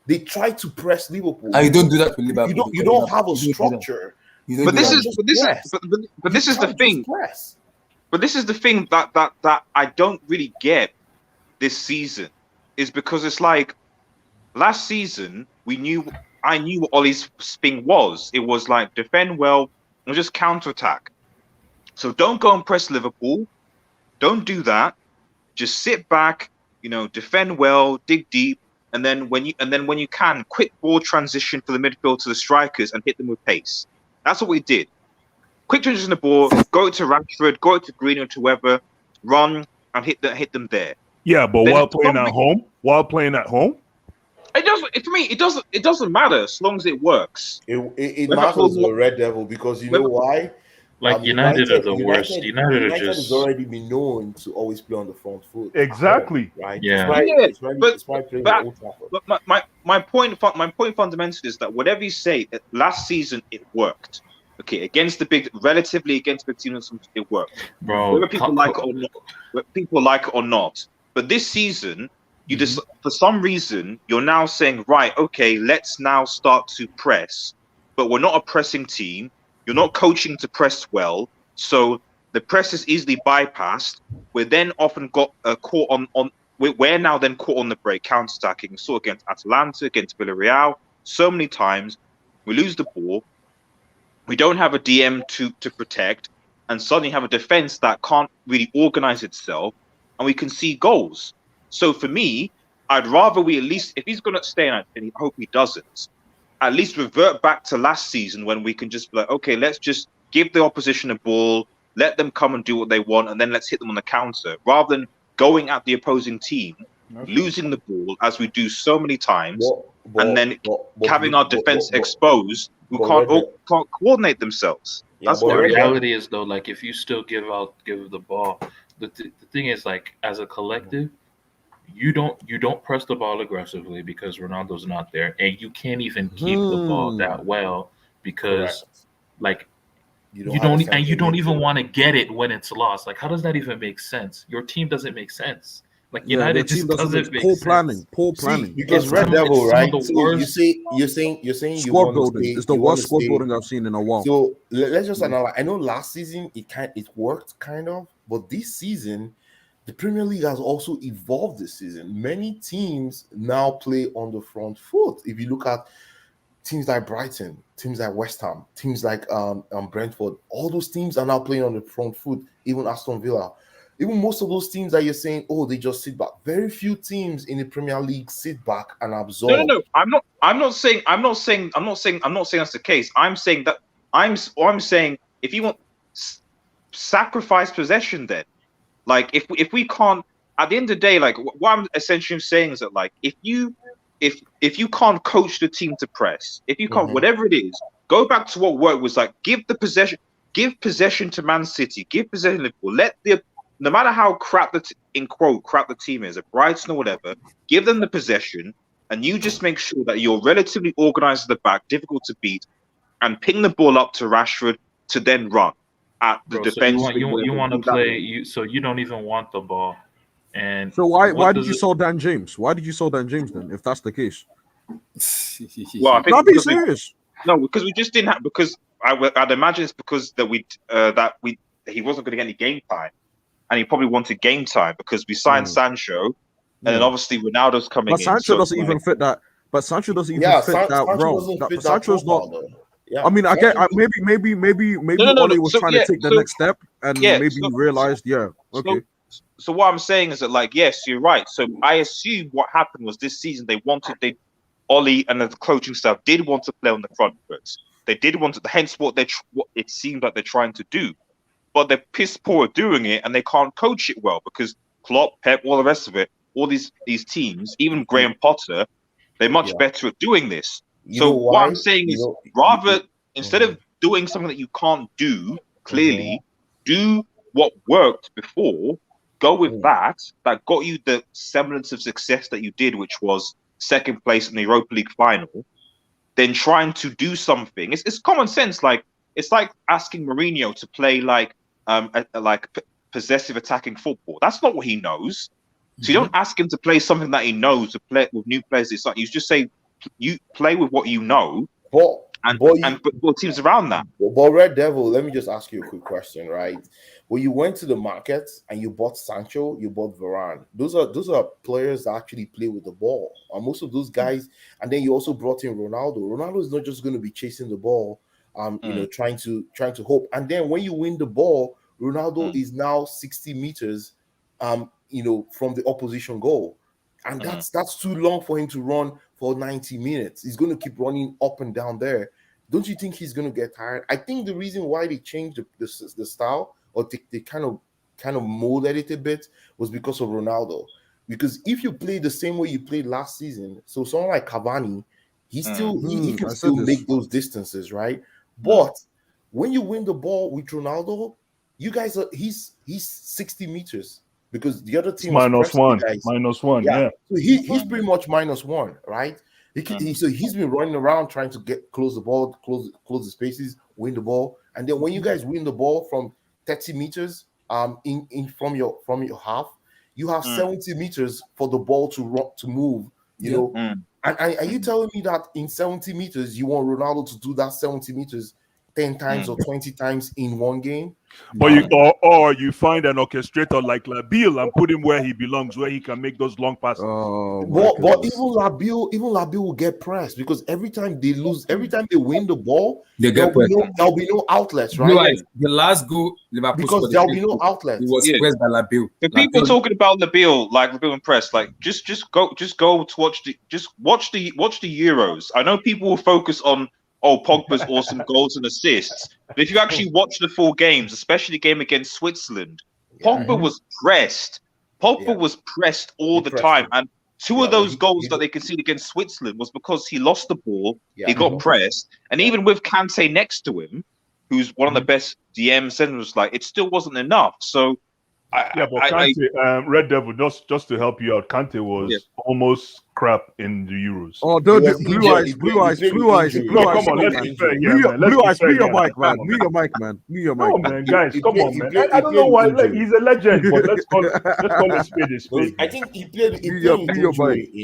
they try to press Liverpool. You don't do that with Liverpool. You don't have a structure. But this is the thing. But this is the thing that I don't really get this season, is because it's like last season I knew what Ole's thing was. It was like defend well and just counterattack. So don't go and press Liverpool. Don't do that. Just sit back, defend well, dig deep. And then when you can, quick ball transition for the midfield to the strikers and hit them with pace. That's what we did. Quick transition the ball, go to Rashford, go to Green or to whoever, run and hit them there. Yeah, but while playing at home, it doesn't matter as long as it works. It matters for Red Devil because you know why? Like United are the worst. United has already been known to always play on the front foot. Exactly. Right. Yeah. But my point fundamentally is that whatever you say, last season it worked. Okay, relatively against big teams, it worked. Bro, whether people like it or not. But this season, You just, for some reason, you're now saying, right, okay, let's now start to press, but we're not a pressing team. You're not coaching to press well, so the press is easily bypassed. We're then often got caught on. We're now then caught on the break, counter-attacking. So against Atalanta, against Villarreal, so many times we lose the ball. We don't have a DM to protect, and suddenly have a defense that can't really organize itself, and we can see goals. So for me, I'd rather we at least, if he's going to stay, and I hope he doesn't, at least revert back to last season when we can just be like, okay, let's just give the opposition a ball, let them come and do what they want, and then let's hit them on the counter, rather than going at the opposing team, losing the ball as we do so many times, and then having our defense exposed, who can't coordinate themselves. Yeah, That's but what The it is. reality is though, like if you still give the ball, the thing is like as a collective, you don't press the ball aggressively because Ronaldo's not there, and you can't even keep the ball that well because correct. like You you have a don't and you central don't even midfielder. want to get it when it's lost. Like how does that even make sense? Your team doesn't make sense. Like Yeah, United their team just doesn't doesn't make make poor sense. planning. Poor See, planning. because It's Red some, Devil, it's some of right? the So worst. you're saying you Squad want to building. stay. It's the You want to worst squad stay. building I've seen in a while. So let's just analyze. I know last season it worked kind of, but this season the Premier League has also evolved. This season, many teams now play on the front foot. If you look at teams like Brighton, teams like West Ham, teams like Brentford, all those teams are now playing on the front foot. Even Aston Villa, even most of those teams that you're saying, oh, they just sit back. Very few teams in the Premier League sit back and absorb. No. I'm not saying that's the case. I'm saying that I'm saying if you want sacrifice possession, then like if we can't, at the end of the day, like what I'm essentially saying is that like if you can't coach the team to press, if you can't, Mhm. whatever it is, go back to what worked was like give possession to Man City, give possession to Liverpool, let the, no matter how crap in quote crap the team is, at Brighton or whatever, give them the possession, and you just make sure that you're relatively organized at the back, difficult to beat, and ping the ball up to Rashford to then run at the Bro, so you defense. want you want to play so you don't even want the ball. And So why what did does you it sell Dan James? Why did you sell Dan James then? If that's the case, Well, I think not be because we serious. no, because we just didn't have, because I'd imagine it's because that he wasn't going to get any game time, and he probably wanted game time because we signed Sancho, and then Yeah. obviously Ronaldo's coming But in. Sancho So it's doesn't like, even fit that. But Sancho doesn't even Yeah, fit that Sancho role. doesn't fit But that Sancho's not. profile, though. Yeah, I mean, I get Sancho- maybe no. Ole was So trying yeah, to take the so next step, and yeah, maybe he realized, yeah, okay. so what I'm saying is that like yes, you're right. So I assume what happened was this season they Ollie and the coaching staff did want to play on the front foot. They did want to, hence what what it seems like they're trying to do. But they're piss poor at doing it, and they can't coach it well because Klopp, Pep, all the rest of it, all these teams, even Graham Potter, they're much yeah. better at doing this. You know So what why? I'm saying You is, know, rather instead of doing something that you can't do clearly, do what worked before. Go with that got you the semblance of success that you did, which was second place in the Europa League final. Then trying to do something. It's common sense. Like it's like asking Mourinho to play like possessive attacking football. That's not what he knows. So you don't ask him to play something that he knows to play with new players. It's like you just say you play with what you know and build teams around that. But Red Devil, let me just ask you a quick question, right? When you went to the market and you bought Sancho, you bought Varane. Those are players that actually play with the ball. And most of those guys, and then you also brought in Ronaldo. Ronaldo is not just going to be chasing the ball, trying to hope. And then when you win the ball, Ronaldo is now 60 meters, from the opposition goal. And that's too long for him to run for 90 minutes. He's going to keep running up and down there. Don't you think he's going to get tired? I think the reason why they changed the style, or they kind of molded it a bit, was because of Ronaldo. Because if you play the same way you played last season, so someone like Cavani, he can I said still this. make those distances, right? But when you win the ball with Ronaldo, you guys he's 60 meters. Because the other team was minus pressing you one. guys. Minus one, Yeah. yeah. So he's pretty much -1, right? So he's been running around trying to close the ball, close the spaces, win the ball. And then when you guys win the ball from 30 meters in from your half, you have 70 meters for the ball to move. You know, and you telling me that in 70 meters you want Ronaldo to do that 70 meters 10 times or 20 times in one game? But you find an orchestrator like Labil and put him where he belongs, where he can make those long passes. But even Labil will get pressed because every time they win the ball, there'll be no outlets, right? The last goal, Liverpool, because there'll be no outlets. It was pressed by Labil. The people talking about Labil, like Labil and press, like just go to watch the Euros. I know people will focus on Pogba's awesome goals and assists. But if you actually watch the full games, especially the game against Switzerland, Pogba was pressed. Pogba was pressed all the time. And two of those goals that they conceded against Switzerland was because he lost the ball, he got pressed. And even with Kante next to him, who's one of the best DM centers, like, it still wasn't enough. So, Kante, Red Devil, just to help you out, Kante was almost crap in the Euros. Oh, don't blue eyes. No, come on, let's be fair here, man. Blue eyes, mute your mic, man. Mute your mic, man. No, man, guys, come on, man. I don't know why. He's a legend, but let's call it a spade. I think he played in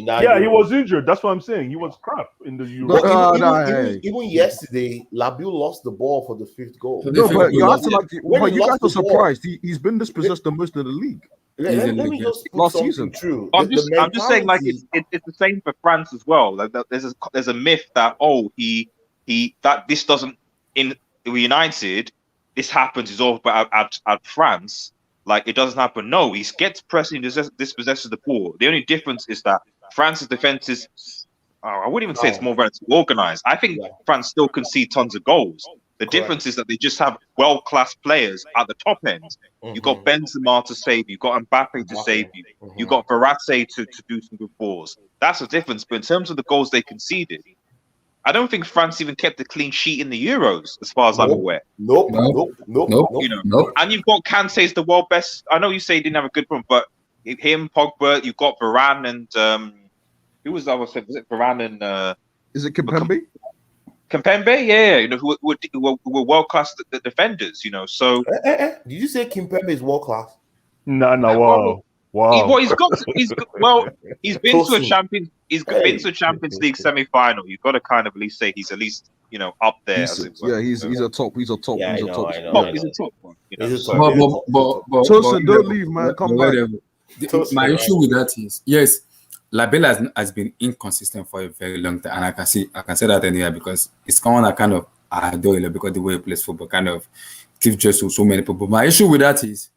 that. Yeah, he was injured. That's what I'm saying. He was crap in the Euros. Even yesterday, Labil lost the ball for the 5th goal. No, but you have to you guys are surprised. He's been dispossessed the most in the league. Let me just last season. True. I'm just saying, like, it's the same for France as well. Like, there's a myth that that this doesn't in United, this happens is all at France. Like, it doesn't happen. No, he gets pressed and dispossesses the ball. The only difference is that France's defense is, I wouldn't even say it's more relatively organized. I think France still concede tons of goals. The difference is that they just have world-class players at the top end. You got Benzema to save you. You got Mbappe to save you. You got Verratti to do some good balls. That's the difference. But in terms of the goals they conceded, I don't think France even kept a clean sheet in the Euros, as far as I'm aware. Nope. And you've got Kante's the world best. I know you say he didn't have a good run, but him, Pogba, you've got Varane and who was that? Was it Varane and? Is it Kimpembe? Kimpembe, yeah, who were world class defenders, So did you say Kimpembe is world class? No, wow. He's been to a Champions League semi-final. You've got to kind of at least say he's at least up there. He's a top. He's a top one. He's a top one. But Tosin, don't leave, man. Come back. My issue with that is, yes, Labella has been inconsistent for a very long time, and I can say that anywhere because it's someone I kind of adore because the way he plays football kind of gives just to so many people. My issue with that is,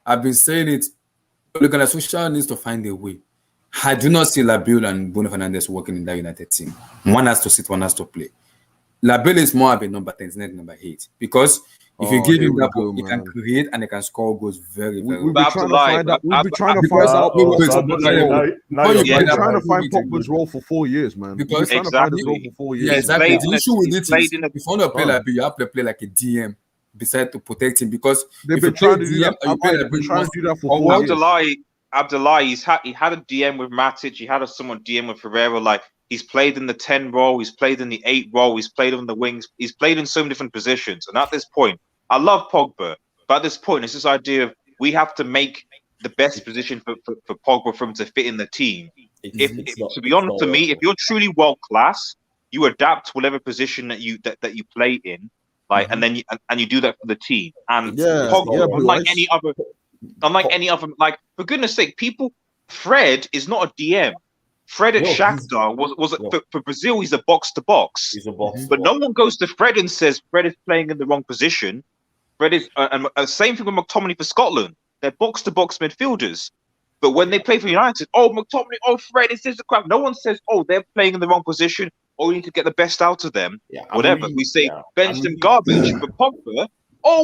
I've been saying it. Ole Gunnar Solskjaer needs to find a way. I do not see Labil and Bruno Fernandes working in that United team. One has to sit, one has to play. Labil is more of a number 10, not number 8, because if you give him that ball, he can create and he can score goals very, very well. We've been trying to find Pogba's role for 4 years, man. Because trying to find his role for 4 years. Yeah, exactly. The issue with it is, if you want to play Labil, you have to play like a DM beside to protect him, because they've been trying to do that for 4 years. Abdullah, he had a DM with Matic, he had someone DM with Ferreira. Like, he's played in the 10 role, he's played in the 8 role, he's played on the wings, he's played in so many different positions. And at this point, I love Pogba, but at this point, it's this idea of we have to make the best position for Pogba for him to fit in the team. To be honest, to me, if you're truly world class, you adapt to whatever position that you play in, like, and then you do that for the team. And Pogba, unlike any other, like, for goodness sake, Fred is not a DM. Fred at Shakhtar was for Brazil. He's a box to box. He's a box, but no one goes to Fred and says Fred is playing in the wrong position. Fred is, and same thing with McTominay for Scotland. They're box to box midfielders. But when they play for United, McTominay, Fred is this the crap. No one says, they're playing in the wrong position. We need to get the best out of them. Whatever we say, bench them garbage. But Pogba,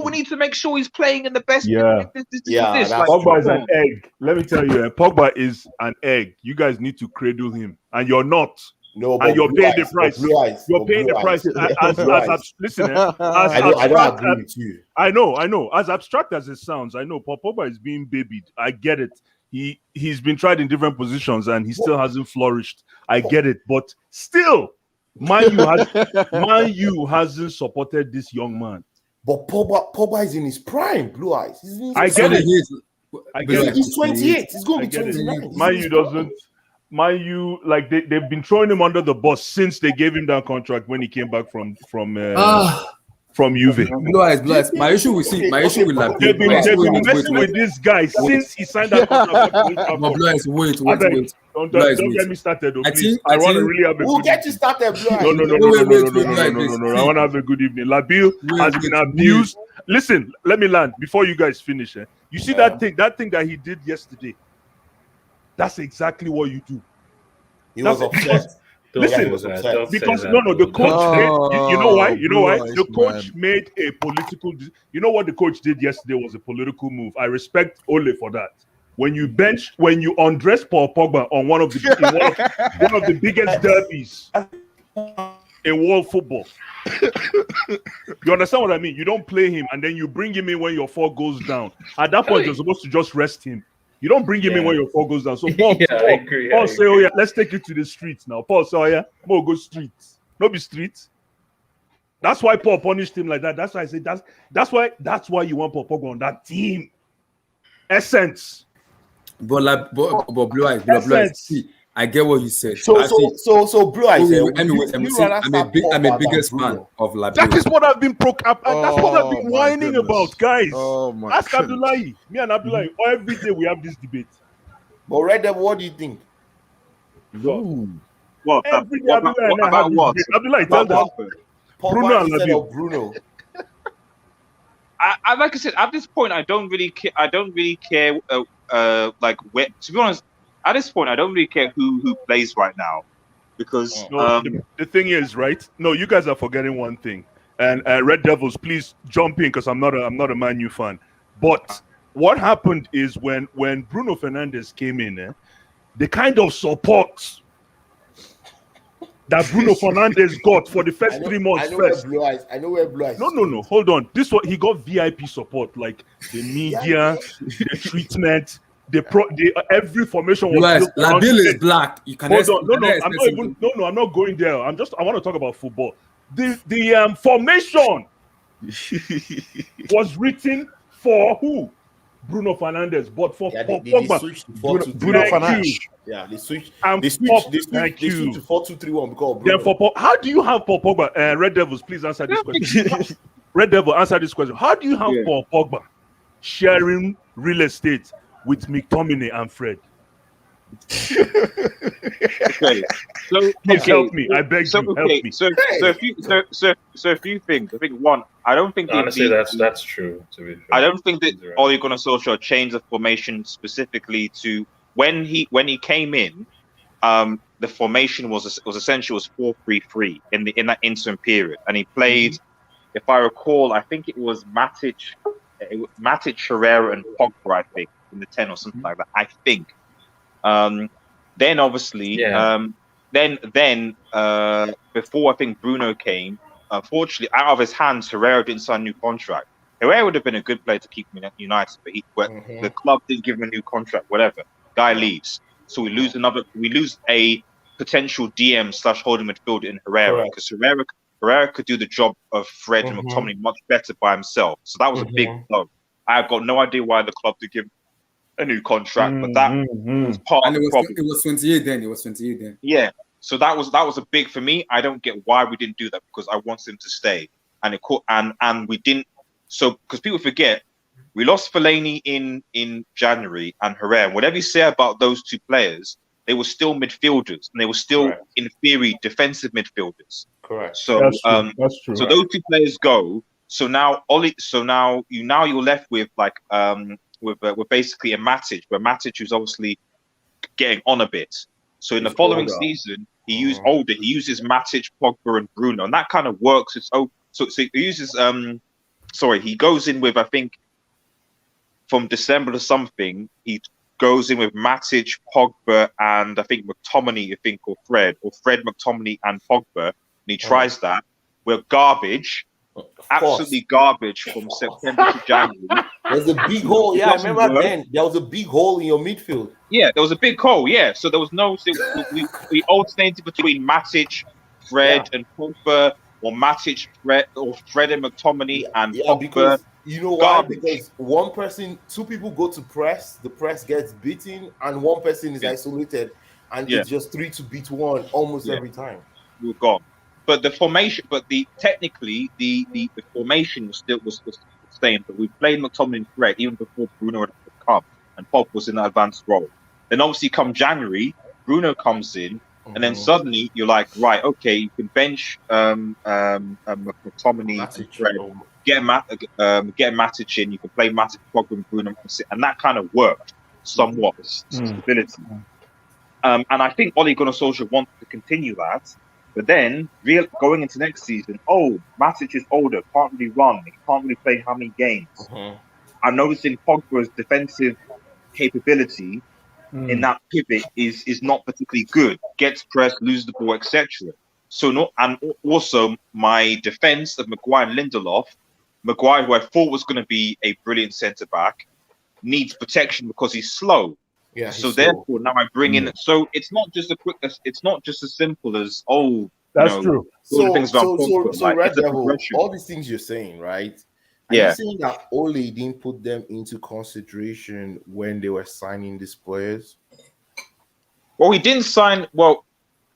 we need to make sure he's playing in the best. Pogba is an egg. Let me tell you, Pogba is an egg. You guys need to cradle him, and you're not. No, and you're paying the price. You're paying the price. Listen, I don't agree with you. I know. As abstract as it sounds, I know Pogba is being babied. I get it. He's been tried in different positions, and he still hasn't flourished. I get it, but still, Man U hasn't supported this young man. But Pogba is in his prime, Blue Eyes. I get it. I get it. He's 28. He's going I to be get it. 29. Man U doesn't. Man U, like they've been throwing him under the bus since they gave him that contract when he came back from Juve. Blue eyes. My issue with Labiu. They've been messing with this guy since he signed that contract. No, Blue eyes, wait. Don't Blue eyes, get me started, though, I please. think- I I want to think- really have a We'll good get you started, Blue Eyes. No. I want to have a good evening. Labiu has been abused. Listen, let me land before you guys finish. You see that thing that he did yesterday? That's exactly what you do. He was upset. Listen, because the coach made, you know why? The coach made a political. You know what the coach did yesterday was a political move. I respect Ole for that. When you undress Paul Pogba on one of the biggest derbies in world football. You understand what I mean? You don't play him and then you bring him in when your 4 goes down. At that point, you're supposed to just rest him. You don't bring him in when your 4 goes down. So Paul say, "Oh yeah, let's take it to the streets now." Paul say, "Oh yeah, more go streets, no be streets." That's why Paul punished him like that. That's why I say that's why you want Paul Pogba on that team. Essence. But Blue eyes. See, I get what you said. So Blue Eyes. I'm a biggest fan of Labiu. That is what I've been that's what I've been whining about, guys. Ask goodness. Abdullahi. Me and Abdullahi, every day we have this debate. But Red Devil, what do you think? What? Every day Abdullahi and I about have what? this debate. Abdullahi, tell them. Bruno and instead Labiu. of Bruno. I like I said, at this point, I don't really care. Like where, to be honest, at this point, I don't really care who plays right now, because The thing is, right? No, you guys are forgetting one thing. And Red Devils, please jump in because I'm not a Man U fan. But what happened is when Bruno Fernandes came in, the kind of support that Bruno Fernandes got for the first 3 months first. I know where Blue Eyes. No. Hold on. He got VIP support, like the media, the treatment, every formation was Blue eyes. built around Labiu him. is black. You can Hold on. I'm not going there. I'm want to talk about football. The formation was written for who? Bruno Fernandes, but for Pogba. They switched to 4-2-3-1. Bruno Fernandes. Yeah, they switched. And They switched to 4-2-3-1 because of Then Bruno. how do you have Paul Pogba? Red Devils, please answer this question. Red Devil, answer this question. How do you have Paul Pogba sharing real estate with McTominay and Fred? Okay, so Please help me. I beg you, help me. So a few things. I think one, I don't think Honestly, that's true. To be fair, I don't think that He's right. Ole Gunnar Solskjaer changed the formation specifically to when he came in. The formation was essentially 4-3-3 in that interim period, and he played. If I recall, I think it was Matic, Herrera, and Pogba. I think in the 10 or something like that. I think. Then obviously, then before I think Bruno came, unfortunately, out of his hands, Herrera didn't sign a new contract. Herrera would have been a good player to keep him at United, but the club didn't give him a new contract. Whatever, guy leaves, so we lose a potential DM/holding midfielder in Herrera, because Herrera could do the job of Fred and McTominay much better by himself. So that was a big blow. I've got no idea why the club did give a new contract, but that was part of the problem. It was 28 then. Yeah, so that was a big for me. I don't get why we didn't do that, because I wanted him to stay, and we didn't. So because people forget, we lost Fellaini in January and Herrera. Whatever you say about those two players, they were still midfielders, and they were still in theory defensive midfielders. Correct. So That's true. So those two players go. So now you're left with with basically a Matic, but Matic who's obviously getting on a bit. So in the following season, he uses Matic, Pogba, and Bruno, and that kind of works. So he uses he goes in with, I think, from December to something, he goes in with Matic, Pogba, and I think McTominay, or Fred, McTominay, and Pogba, and he tries that. We're garbage. Absolutely garbage from September to January. There's a big hole. Yeah, I remember then. There was a big hole in your midfield. Yeah, there was a big hole. Yeah, so there was no. So we alternated between Matic, Fred, and Pogba, or Matic, Fred and McTominay, and Pogba. You know why? Garbage. Because two people go to press, the press gets beaten, and one person is isolated, and it's just 3 to beat 1 almost every time. We were gone. But the formation, technically the formation was still was staying. But we played McTominay and Fred even before Bruno had come, and Pop was in that advanced role. Then obviously come January, Bruno comes in, and then suddenly you're like, right, okay, you can bench McTominay and Fred, get Matic in, you can play Matic, Pogba, and Bruno, and that kind of worked somewhat with stability. And I think Ole Gunnar Solskjaer wants to continue that. But then, going into next season, Matic is older, can't really run, he can't really play how many games. I'm noticing Pogba's defensive capability in that pivot is not particularly good. Gets pressed, loses the ball, etc. So and also my defense of Maguire and Lindelof. Maguire, who I thought was going to be a brilliant centre back, needs protection because he's slow. Yeah. So therefore, now I bring in. So it's not just it's not just as simple as That's true. So Red Devil, all these things you're saying, right? Are you saying that Ole didn't put them into consideration when they were signing these players? Well, he didn't sign. Well,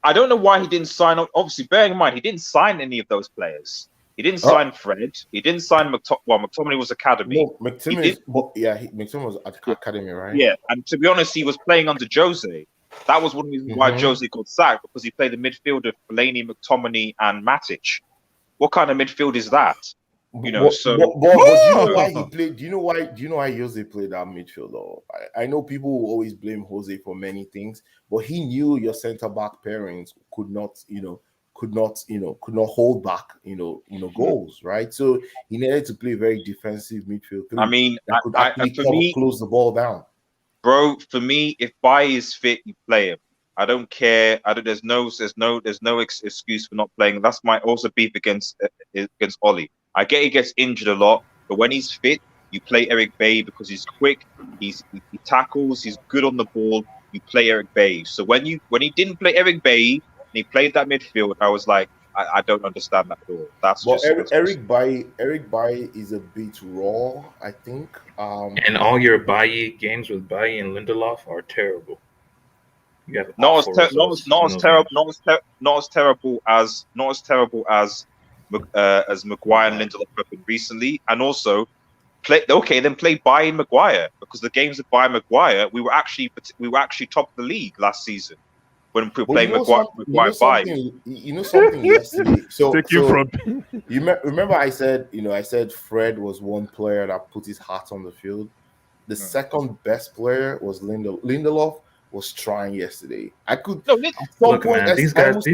I don't know why he didn't sign. Obviously, bearing in mind he didn't sign any of those players. He didn't sign Fred. He didn't sign McTominay was academy. No, McTominay was academy, right? Yeah, and to be honest, he was playing under Jose. That was one reason why Jose got sacked, because he played the midfield of Fellaini, McTominay, and Matic. What kind of midfield is that? You know, do you know why he played? Do you know why Jose played that midfield? Though I know people will always blame Jose for many things, but he knew your centre back pairings could not hold back, goals, right? So he needed to play very defensive midfield. I mean, close the ball down. Bro, for me, if Bailly is fit, you play him. I don't care. There's no excuse for not playing. That's my also beef against Ole. I get he gets injured a lot, but when he's fit, you play Eric Bailly because he's quick, he tackles, he's good on the ball. You play Eric Bailly. So when he didn't play Eric Bailly and he played that midfield, I was like, I don't understand that at all. That's Eric Bailly is a bit raw, I think. And all your Bailly games with Bailly and Lindelof are terrible. Not as terrible as Maguire and Lindelof have been recently, and also play Bailly and Maguire, because the games of Bailly and Maguire we were actually top of the league last season when we were playing Maguire. You know something yesterday. You remember I said Fred was one player that put his heart on the field. The second best player was Lindelof. Was trying yesterday. I could. Look, man, these guys got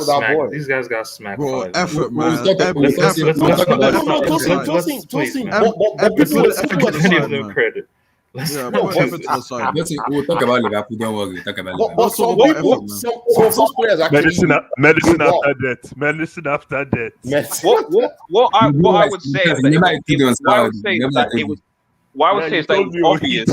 smacked. These guys got smacked. Bro, effort, man. Let's give them credit. We'll talk about Liverpool. Don't worry. Talk about Liverpool. Some players actually medicine after death. What I would say is that it was. What I would say is that it was obvious.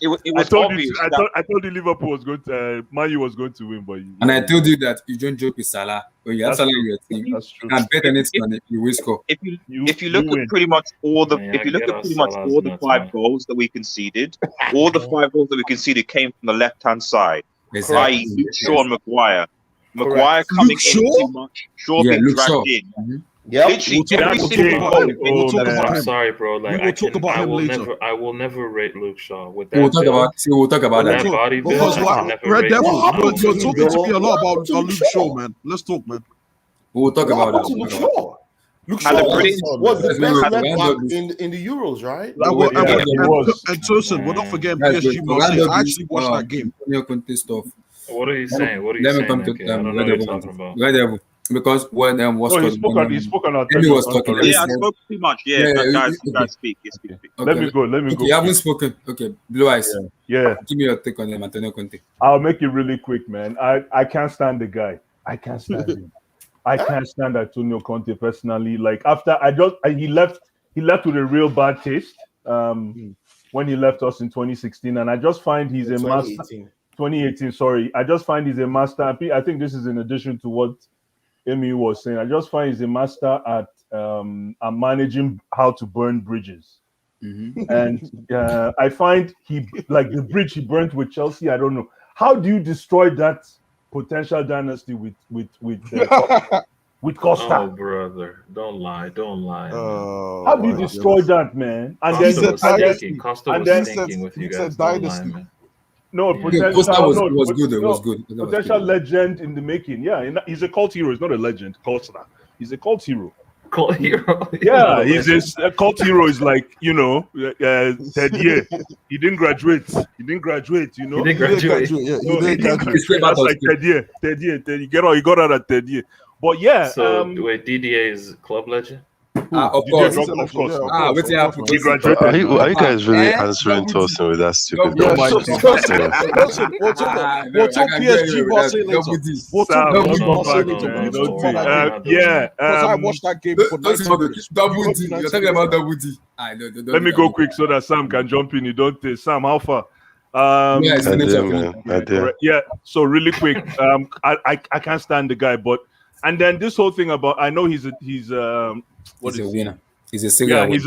It was obvious. I told you Liverpool was going to, Man U was going to win, but and I told you that you don't joke with Salah. When you have Salah in your team, that's true. And bet anything on it, you will score. If you look at pretty much all the 5 goals that we conceded, all the 5 goals that we conceded came from the left-hand side. Exactly. Luke Shaw and Maguire. Maguire coming in too much. Shaw being dragged in. Yeah, I'm sorry, bro. Like I will never rate Luke Shaw with that. We'll talk about that. Body because Red Devil, you're talking to me a lot about Luke Shaw, man. Let's talk, man. We'll talk about that. Luke Shaw was the best left back in the Euros, right? And Tosin, we're not forgetting PSG Marseille. I actually watched that game. What are you saying? Let me come to Red Devil. Because when he spoke on our was talking. I spoke too much. Guys, speak. Okay. Let me go. You haven't spoken. Okay, Blue Eyes. Yeah. Give me your take on him, Antonio Conte. I'll make it really quick, man. I can't stand the guy. I can't stand him. I can't stand Antonio Conte personally. Like after he left with a real bad taste when he left us in 2016, and I just find he's a master. 2018. Sorry, I just find he's a master. I think this is in addition to what Emi was saying. I just find he's a master at I'm managing how to burn bridges. Mhm. And I find he like the bridge he burnt with Chelsea. I don't know how do you destroy that potential dynasty with Costa? Oh, brother, don't lie, man. How do you my destroy goodness. that, man? And Costa then was dynasty. stinking. Costa and was then- stinking with you he said guys. Don't lie, dynasty. man. no Yeah. potential. Costa was no, good. It no, was good. Costa was potential good. legend in the making. Yeah, he's a cult hero. He's not a legend. Costa. He's a cult hero. Cult hero. Yeah, he's a cult hero. Is like third year. He didn't graduate. He didn't He graduate. didn't graduate. Yeah, No, he didn't graduate. He's That's out like of third year. He got out at third year. But yeah, So wait, DDA is club legend. Of DJ course. Drogba, of course. What's happened? He graduated. Are you guys really Eh? answering Double Tosin with that stupid Double Yeah, D. dumb so, shit? listen, we'll talk PSG Barcelona later. We'll talk Sam, PSG don't no, come back, Barcelona later. man. We'll Don't talk do about it. that game. Yeah. Because I watched that game for 90 minutes. Double You D. got You're 90 talking about minutes. double D. I know. Let me go quick so that Sam can jump in. You don't Sam, how far? Yeah, it's I in the did, chat. man. I did. Correct. Yeah. So really quick, I can't stand the guy, but and then this whole thing about I know he's what He's is a he? winner. He's a serial Yeah, winner. he's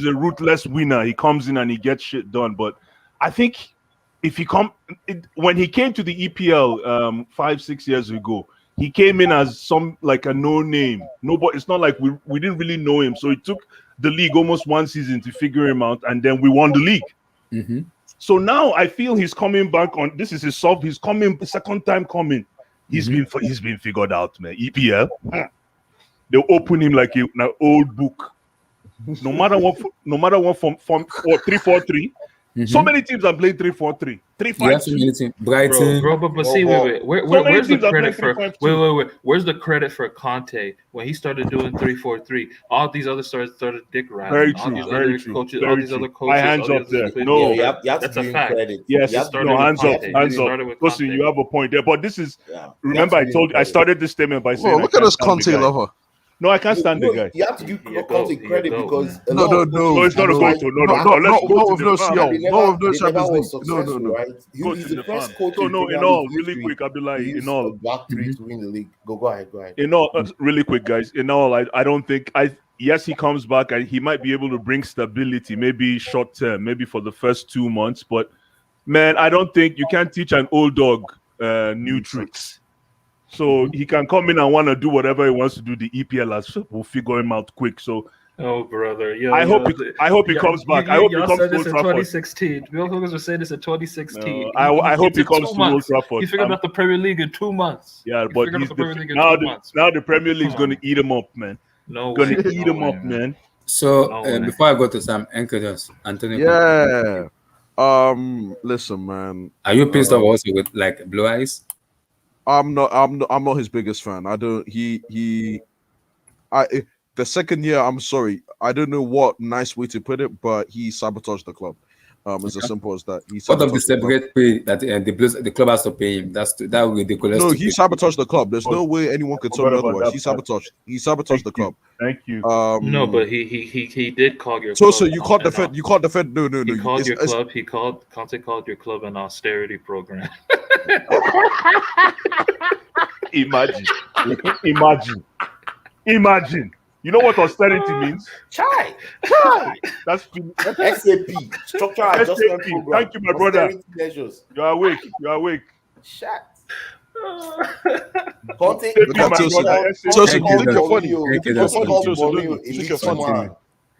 a ruthless winner. He comes in and he gets shit done. But I think if he when he came to the EPL 5-6 years ago, he came in as some like a no name. Nobody. It's not like we didn't really know him. So it took the league almost one season to figure him out, and then we won the league. Mm-hmm. So now I feel he's coming back on. This is his soft. He's coming second time coming. He's been figured out, man. EPL. They'll open him like an old book. No matter what from 3-4-3. So many teams are playing 3-4-3. 3-5-2. Brighton. Bro, but see, wait. Where's the credit for? Wait. Where's the credit for Conte when he started doing 3-4-3? All these other stars started dick riding. Very all true. these Very other true. coaches. Very All these true. other coaches. My hands all up these there. other- No. you have that's to a give him fact. credit. Yes, You have to started no, with hands up, Conte. hands He up. started with Listen, Conte. you have a point there, but this is. Yeah. Remember, You have to I give him started this statement by saying, Whoa, look I at this can't stand the Conte guy. lover. No, I can't stand the guy. You have to give Here you Conte go, credit here you go, because man. a No, lot no, of no. No, it's not a coaches- go to. No. Let's No, go of to no the farm. CL. They No, of no never Champions was League. No, successful, no. right? Go He's to the the first farm. coach So in no, in Premier all, League really history quick, Abdullah, to in use all, a back three to win the league. Go ahead. in all, really quick, guys. In all, I don't think yes, he comes back and he might be able to bring stability, maybe short term, maybe for the first 2 months. But man, I don't think you can't teach an old dog new tricks. So he can come in and want to do whatever he wants to do. The EPL will figure him out quick. So Oh, brother. I hope he comes back. I hope he y'all comes said to this Old in Trafford. 2016. Real Hookers were saying this in 2016. I hope he took comes 2 to Old months. Trafford. He figured out the Premier League in 2 months. Yeah, He but figured out he's the Premier League in now 2 months. the Premier League's Come going on. to eat him up, man. No Going way. to eat him up, man. So No way. before I go to Sam, Encodos, Antonio. Yeah. Listen, man. Are you pissed off also with like blue eyes? I'm not his biggest fan. I don't. The second year, I'm sorry. I don't know what nice way to put it, but he sabotaged the club. It's as simple as that. He What of the sabotaged the club. separate pay that the club has to pay him? That's ridiculous. No, to he pay. sabotaged the club. There's no way anyone could tell me Forgot about otherwise. that He part. sabotaged. He sabotaged the club. Thank you. No, but he did call your So club. you can't defend. You can't defend. No. He called It's- your it's- club. Conte called your club an austerity program. Imagine. You know what austerity means? Chai. That's SAP. Structural Adjustment SAP. Program. Thank you, my brother. Austerity measures. You're awake. Shut. Conte. Look at my Chelsea. brother. Chelsea, Thank you you, think you're Dad. funny? Thank you, You're Dad. funny, Called Chelsea. Mourinho You a think you're little funny? man.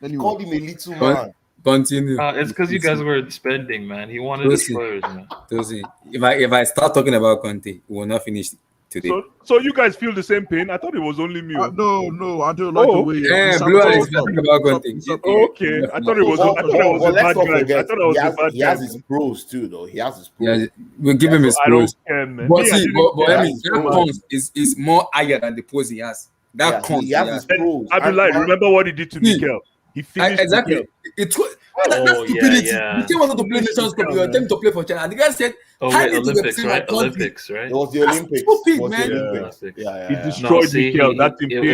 Anyway. Called him a little man. Continue. It's because you guys were spending, man. He wanted his players, man. Tosi, if I start talking about Conte, we will not finish today. So you guys feel the same pain? I thought it was only me. No, I don't like the way. Blue eyes talking about Conte. Okay, I thought it was a But let's bad not guy. I forget, thought I was a bad he has guy. his pros too, though. He has his pros. Yeah, we give him his I don't pros. care, man. But Me, I see, didn't but care. I mean, that cons is more higher than the pros he has. That Yeah, cons he has his pros. Abdullah, remember what he did to See, Mikel? He finished exactly. Mikel. That's stupidity. yeah. You wanted to play Nations Cup. You were attempting to play for China. And the guy said, Oh "How wait, did you Olympics, represent right? my country?" Olympics, right? It was the That's Olympics. stupid, It was the man. Olympics. Olympics. Yeah. He destroyed Mikel. That thing paid me.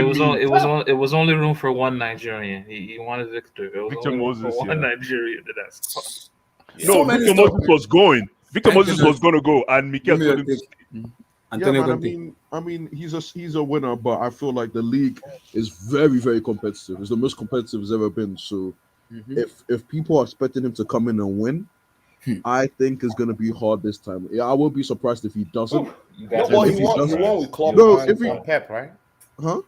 It was only room for one Nigerian. He wanted Victor. It was Victor only room for Moses, one yeah. Nigerian. That's No, So many Victor stuff, Moses man. was going. Victor Thank Moses you, was going to go, and Mikel Give me told your him to take. stay. Antonio man. Conte. I mean, he's a winner, but I feel like the league is very, very competitive. It's the most competitive it's ever been. So if people are expecting him to come in and win, I think it's gonna be hard this time. Yeah, I won't be surprised if he doesn't. You No, guys but are If he he won. He doesn't, won with Klopp no, and, if he, and Pep, right? huh?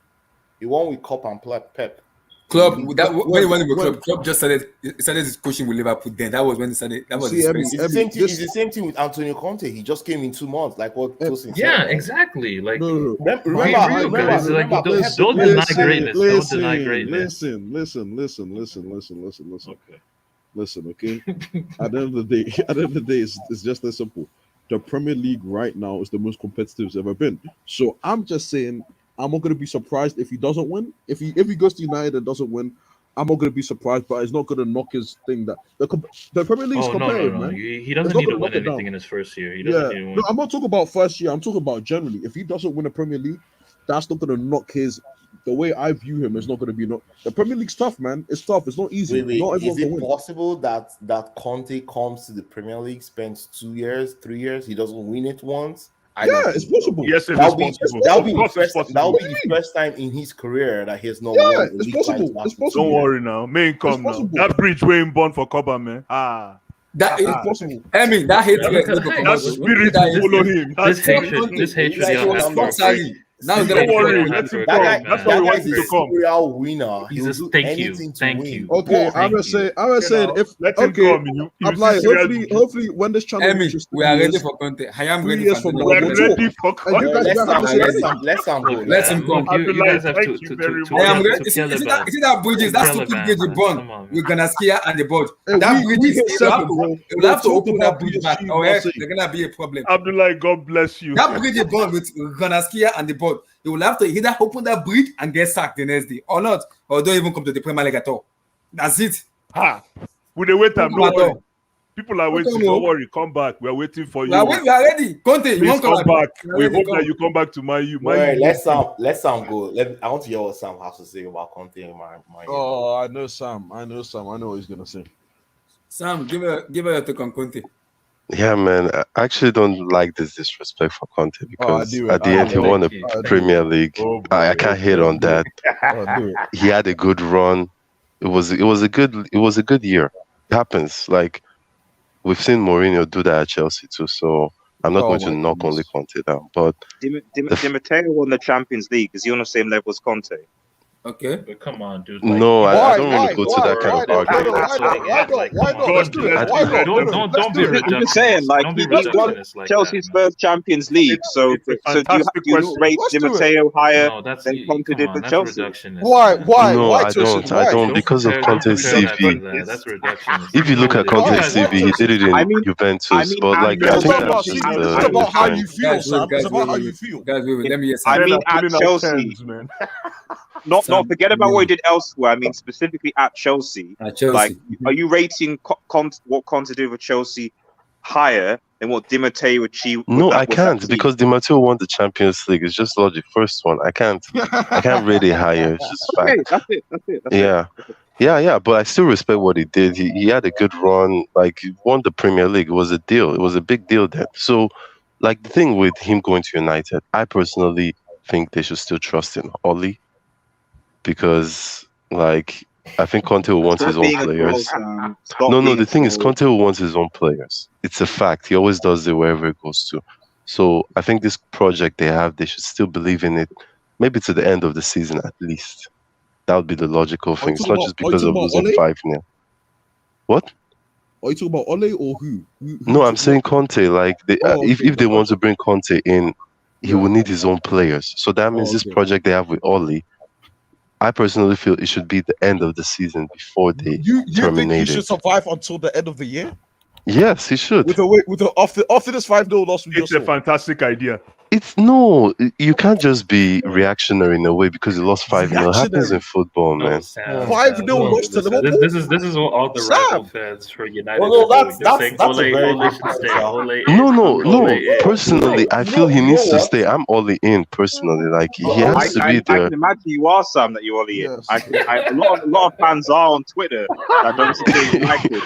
He won with Klopp and Pep. Klopp, that, when he won with when- Klopp, Klopp just started his coaching with Liverpool. Then that was when he started. That was See, his Emmy, first. It's the Emmy, same thing. this- It's the same thing with Antonio Conte. He just came in 2 months, like what Tosin said. Yeah, right? exactly. Like, no. Remember, Be real, guys. Like, Pep- don't deny greatness. Don't deny greatness. Listen. Okay. Listen, okay. At the end of the day, it's just that simple. The Premier League right now is the most competitive it's ever been. So I'm just saying, I'm not gonna be surprised if he doesn't win. If he goes to United and doesn't win, I'm not gonna be surprised. But it's not gonna knock his thing that the Premier League is Oh, no. competitive, man. He It's doesn't not need to gonna win knock it anything down. in his first year. He doesn't need to win. No, I'm not talking about first year. I'm talking about generally. If he doesn't win a Premier League, that's not gonna knock his. The way I view him is not gonna be not. The Premier League's tough, man. It's tough. It's not easy. Wait, Not is everyone can it win. possible that Conte comes to the Premier League, spends 2 years, 3 years, he doesn't win it once? I don't Yeah, think it's so. possible. Yes, it is That'll be possible. that'll be Of the course it's first that'll possible. be the first time in his career that he has not Yeah, won a it's league possible. title It's after possible. 2 Don't years. worry now. Main come now. possible. That bridge we ain't born for cover, man. That is It's possible. I mean, that hate Yeah, rate because, no go hey, come That out. spirit That will is- follow him. This That's hatred, this hatred You y'all guys have know for what I'm Sorry. Now he's This gonna Don't hatred worry, y'all let have him for That come. guy, great, That's man. why we that want guy's him a to come. serial winner. He's He'll a do thank you, anything to thank win. you. Okay, But I'm gonna Thank you. say if Let him okay, come. You I'm see like serious- hopefully when this channel Emmy, reaches we 3 are ready years, for Conte. I am 3 ready years for from Antonio now, we're we'll Conte. talk. ready for And you guys let's don't have to say Sam, anything. let Sam go. Look, Let him come. look, you guys have Thank you very much. I am to ready. kill the Is band. that bridges? That Kill the stupid band, bridge you man. burn Come on, man. with Ganaskia and the board. Hey, That we bridge hit is seven, bro. you'll have to Talk open about that bridge PSG, back, or else Marseille. there's gonna be a problem. Abdullah, God bless you. That bridge you burn with Ganaskia and the board, you will have to either open that bridge and get sacked the next day, or not, or don't even come to the Premier League at all. That's it. Ha! With the wait time, Come no at worry. all. People are waiting. Come Don't on. worry. Come back. We're waiting for We are you. ready. Conte, you Please won't come come back. We are We ready, hope come. that you come back to my you. All right, let Sam go. I want to hear what Sam has to say about Conte and my Oh, I know Sam. I know what he's gonna say. Sam, give her your take on Conte. Yeah, man. I actually don't like this disrespect for Conte because do it. at the I end he do it. won a Thank you. Premier League. Oh, I can't hate on that. Do it. He had a good run. It was a good year. It happens. Like we've seen Mourinho do that at Chelsea too. So I'm not Oh going to my knock goodness. only Conte down. But Di Matteo won the Champions League. Is he on the same level as Conte? Okay. But come on, dude. no, I don't Why? want to go to that kind of argument. Why not? Let's do it. Why not? Don't be reductionist. I'm just saying, like, Don't be he won reductionist like Chelsea's that, man. first Champions League. So it's a do you fantastic not question. rate Let's Di do it. Matteo higher No, that's than Conte come did on, with that's Chelsea? reductionist. Why? man. Why? No, Why, I don't. Tosin? I Why? don't because of Don't Conte's compare that CV. to that. That's reductionist. If you look know at what it Conte's is. Why, CV, he did it in Tosin? Juventus. I mean, but at like I It's think not Chelsea, about that's see, just I- this is I- about how different. you feel, Sam. It's about how you feel. Guys, wait. Let me hear I Sam. mean, at Pulling out Chelsea, pens, man. not Sam, forget about what he did elsewhere. I mean, specifically at Chelsea. At Chelsea. Like, are you rating what Conte did with Chelsea higher than what Di Matteo achieved? No, with I that can't team? because Di Matteo won the Champions League. It's just logic. First one, I can't rate it higher. It's just Okay, fact. that's it. That's it. Yeah. But I still respect what he did. He had a good run. Like he won the Premier League. It was a deal. It was a big deal then. So, like the thing with him going to United, I personally think they should still trust in Ole because, like, I think Conte will want his Stop own being a troll, players. Sam. Stop No. being The a thing is, troll. Conte will want his own players. It's a fact. He always does it wherever he goes to. So I think this project they have, they should still believe in it. Maybe to the end of the season at least. That would be the logical thing. It's talking not just about- are you because of talking about losing Ole? 5-0. What? Are you talking about Ole or who? No, I'm saying Conte. Like, if they want to bring Conte in, he will need his own players. So that means this project they have with Ole, I personally feel it should be the end of the season before they You think he terminate should it. survive until the end of the year? Yes, he should. After this 5-0 loss, we It's just a fantastic idea. You can't just be reactionary in a way because you lost 5-0. It happens in football, man. 5-0 loss to Liverpool. This is what all the rival fans for United. Well, no, are doing. They're saying that's a Ole very should stay. Ole No. in. Personally, I feel he needs to stay. I'm Ole in personally. Like he has to be I there. can imagine you are Sam that you only in. Yes. A lot of fans are on Twitter that don't say United.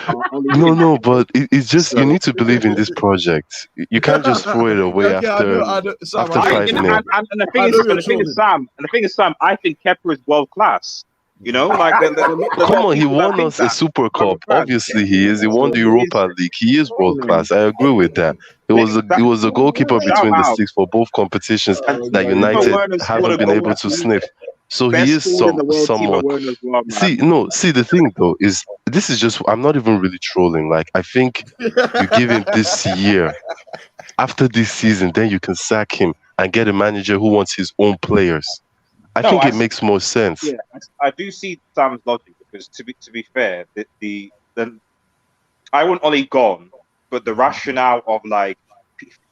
No, but it's just you need to believe in this project. You can't just throw it away after. Sam, After I know 5 you're nil. And the I know you're thing trolling. is, Sam, I think Kepa is world class. You know, like Come on, he won us a Super Cup. Obviously, he is. He won the Europa League. He is world class. I agree with that. He was the goalkeeper between the sticks for both competitions that United haven't been able to sniff. So he is somewhat. See, the thing though is this is just. I'm not even really trolling. Like I think you give him this year. After this season, then you can sack him and get a manager who wants his own players. I think it makes more sense. Yeah, I do see Sam's logic because to be fair, the I want Ole gone, but the rationale of like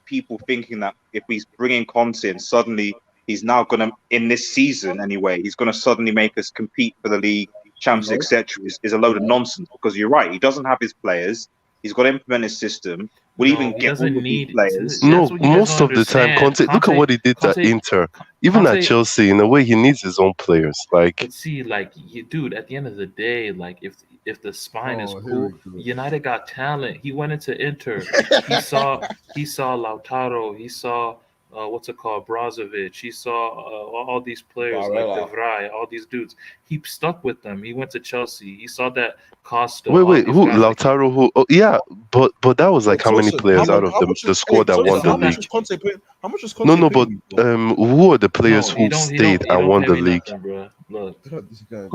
people thinking that if he's bringing Conte in, suddenly he's now gonna in this season anyway, he's gonna suddenly make us compete for the league, champions, etc. Is a load of nonsense because you're right, he doesn't have his players. He's got to implement his system. Will even he get doesn't all of these need players. No, most of the time, Conte. Look at what he did at Inter. Even at Chelsea, in a way, he needs his own players. Like, But see, like, dude, at the end of the day, like, if the spine is Oh, here cool, we go. United got talent. He went into Inter. he saw Lautaro. He saw what's it called, Brozovic. He saw all these players Barella. like De Vrij, all these dudes. He stuck with them. He went to Chelsea. He saw that Costa. wait, all who? these guys, like, Lautaro? Who? Oh, yeah, but that was like how many Tosin, players out of how the much is- squad that Tosin, won the how much league? is Conte paying? How much is Conte No, but paying you for? who are the players he who don't stayed and won pay the me league? nothing, bro. Look, This guy.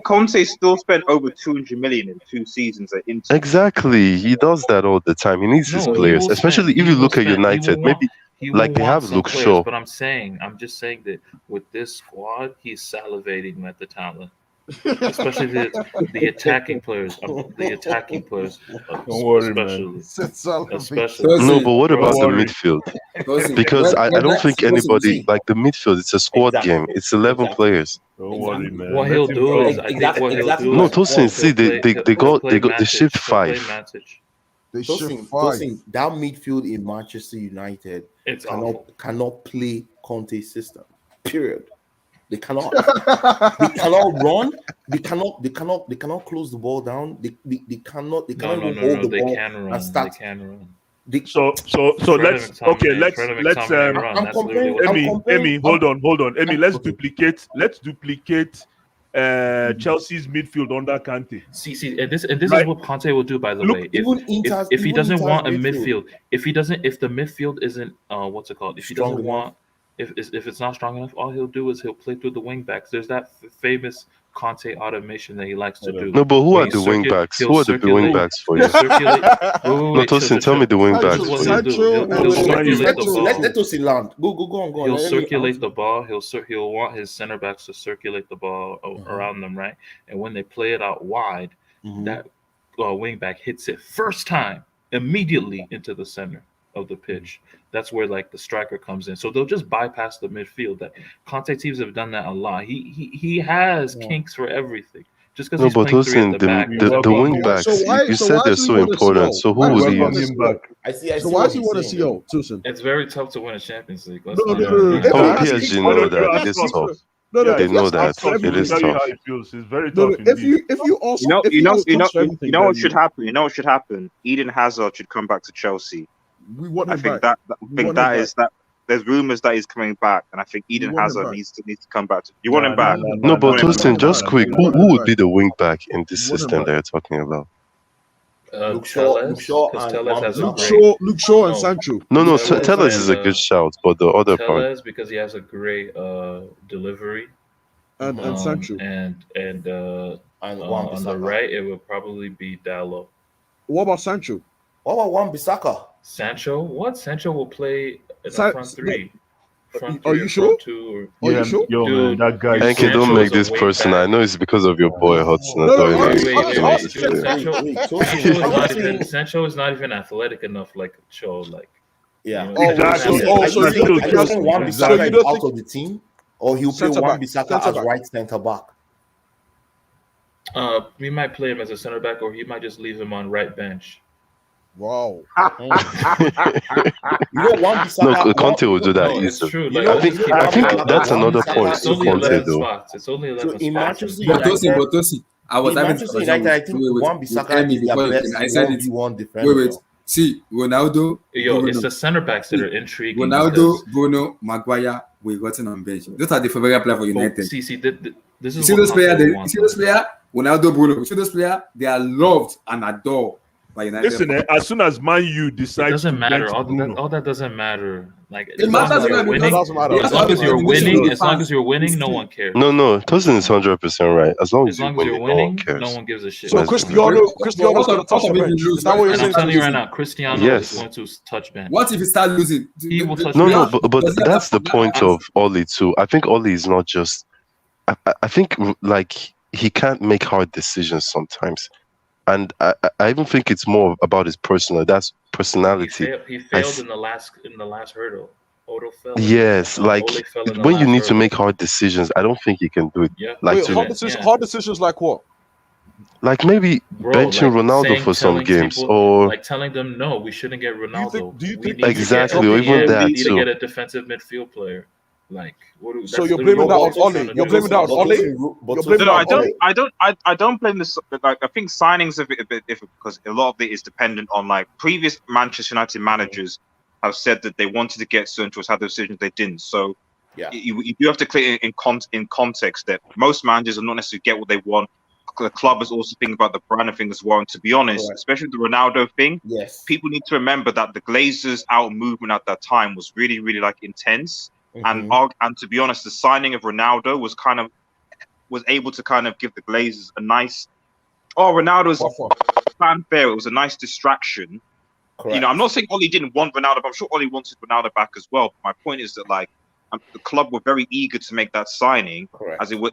Conte still spent over 200 million in 2 seasons at Inter. Exactly, he does that all the time. He needs his No, he players, will especially spend- if he you will look at spend- he will United. want- Maybe He like will they want have some Luke players, Shaw. but I'm just saying that with this squad, he's salivating at the talent, especially the attacking players. The attacking players, Don't worry, man. especially. No, but what Don't about the worry. midfield? Because I don't think anybody like the midfield. It's a squad game. It's 11 players. Don't worry, man. What Let he'll him do go. is, I think what he'll do No, is Tosin, see, they shift He'll play 5. Matic. They shift Tosin, five. that midfield in Manchester United It's awful. cannot play Conte's system. Period. They cannot. They cannot run. They cannot close the ball down. They cannot even hold the They ball can run. and start. They can run. So Fred let's McTominay- let's Fred let's McTominay run. I'm That's literally what comparing- he Emmy, did. hold on. Emmy, let's duplicate Chelsea's midfield under Kante. See, and this is Right. what Conte will do. By the Look, way, even if he doesn't Inter's want a midfield. midfield, if the midfield isn't what's it called? If he Strong doesn't enough. want, if it's not strong enough, all he'll do is he'll play through the wing backs. There's that famous Conte automation that he likes to do. No, but who Where are he the wing backs? he'll Who are the wing circulate- backs for he'll you? circulate. No, Tosin, tell me the wing backs What for he'll you. do, Sancho he'll and- circulate the ball. Let us land. Go on. He'll circulate the ball. He'll want his center backs to circulate the ball around them, right? And when they play it out wide, that wing back hits it first time immediately into the center of the pitch. That's where like the striker comes in. So they'll just bypass the midfield. That Conte teams have done that a lot. He has kinks for everything. Just because No, he's but playing three Tosin, at the back. the wing backs, So why- you so said why they're do so you wanna important. see So who Why would do he you wanna use? see- I see. So why does he want to see yo, Tosin? It's very tough to win a Champions League. No. If Oh, I ask PSG you- know that. It is No, tough. No, Yeah, They if know you that. ask for It Let me is tell you tough. how it feels. It's very No, tough if indeed. you also if You know what should should happen. You know what should happen. Eden Hazard should come back to Chelsea. We want I him think back. that We want him back. there's rumors that he's coming back, and I think Eden want him Hazard back. needs to come back. You want him back? No, but no, Tosin, no, just quick, no, who no, would no. be the wing back in this You want him system back. that you're talking about? Luke Shaw because and Tellez has a Wan-Bissaka. great. Luke Shaw and No. Sancho. No, Tellez Tellez is a and, good shout, but the other part. Tellez because he has a great delivery. And Sancho. And And on the Wan-Bissaka. right, it would probably be Dallo. What about Sancho? What about Wan-Bissaka? Sancho? What? Sancho will play in Sa- the front three. Front Are three you or sure? front two Are you sure? Yo, man, Dude, that guy. you is Enke, so don't Sancho make is a this wing personal. back. I know it's because of your boy Hudson. No, Don't no, make wait, it- wait, don't wait. make it fair. Sancho is not even athletic enough like Cho. Like Yeah. you know, Oh, Exactly. so you So you don't think think- Wan-Bissaka so you is don't out think- of the team, or he'll play Centre back. Wan-Bissaka Centre as back. right centre back? we might play him as a center back, or he might just leave him on right bench. Wow. You know, Wan-Bissaka. No, Conte will do that No, it's easily. true. You Like, know, I think that's another Wan-Bissaka point It's to only Conte 11 though. spots. It's only 11 So in spots. Manchester But United, Tosin, I was in having Manchester discussion United, I think with Wan-Bissaka is Emmy their before best I said it. 1v1 defender. Wait. See, Ronaldo, Yo, it's Bruno, the center backs that are intriguing Ronaldo, because Bruno, Maguire, we gotten on bench. Those are the favorite players for United. this You is see what those players? Conte You wants. see those players? Ronaldo, Bruno. You see those players? They are loved and adored by United. Listen, as soon as Man U It decides to doesn't matter. bench Bruno, All that doesn't matter. Like It matters you're when winning, it doesn't matter. as long as you're winning, Doesn't as long matter. as you're winning, no one cares. No, Tosin is 100% right. As long as As long you as you're win, no one winning, cares. no one gives a shit. So That's Cristiano's gonna touch the what if bench. he lose? Is that what you're And saying? I'm telling you right losing? now, Cristiano Yes. is going to touch bench. What if he start losing? He will touch No, bench. but Does he have that's the that- point of Oli too. I think Oli is not just. I think like he can't make hard decisions sometimes, and I even think it's more about his personal. That's personality. He failed in the last hurdle. Odo fell. Yes, like Ole fell in the when you last need to hurdle. make hard decisions, I don't think he can do it. Yeah. Like Wait, to- hard decisions like what? Like maybe Bro, benching like Ronaldo for some telling games, people, or like telling them no, we shouldn't get Ronaldo. do you We think- need to Exactly, get, or even that we need to too. get a defensive midfield player. Like, So you're blaming that on Ole? You're blaming that on Ole? You're blaming No, that on Ole? I don't blame this. Like, I think signings are a bit different because a lot of it is dependent on like previous Manchester United managers have said that they wanted to get certain towards had those decisions they didn't. So Yeah. you do have to clear in context that most managers are not necessarily get what they want. The club is also thinking about the brand thing as well. And to be honest, Correct. especially the Ronaldo thing, Yes. people need to remember that the Glazers out movement at that time was really, really like intense. Mhm. And to be honest, the signing of Ronaldo was able to kind of give the Glazers a nice. Oh, Ronaldo's fanfare. It was a nice distraction. Correct. You know, I'm not saying Oli didn't want Ronaldo, but I'm sure Oli wanted Ronaldo back as well. But my point is that like the club were very eager to make that signing, Correct. as it was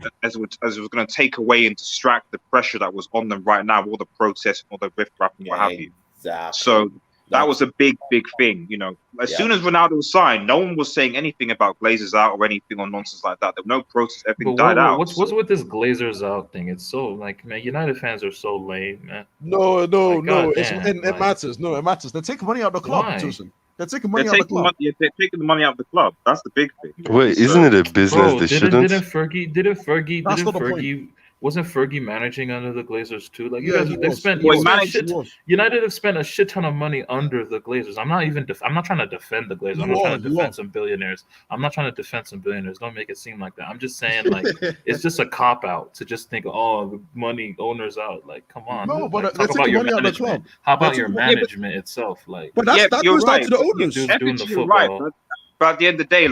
going to take away and distract the pressure that was on them right now, all the protests, all the riff-raff and what have you. Exactly. So that was a big thing, you know. As soon as Ronaldo was signed, no one was saying anything about Glazers out or anything or nonsense like that. There were no protests, everything died out. What's with this Glazers out thing? It's so like, man, United fans are so lame, man. No. Like, goddamn, It like- matters. No, it matters. They're taking money out of the club, Why? Tosin. They're taking They're money out of the taking, club. they're taking the money out of the club. That's the big thing. wait, So- isn't it a business Bro, they didn't shouldn't? Fergie That's not the point. wasn't Fergie managing under the Glazers too? Like, you Yeah, guys, he they was. spent He was. managed- United have spent a shit ton of money under the Glazers. I'm not trying to defend the Glazers. I'm not trying to defend some billionaires. I'm not trying to defend some billionaires. Don't make it seem like that. I'm just saying, like, it's just a cop out to just think, oh, the money owners out. Like, come on. No, but like, they're talk about taking your money out of the management. club. How about They're your taking money- management itself? Like, But Yeah, that you're goes down right. to the you owners. do- doing the You're right, football. but at the end of the day,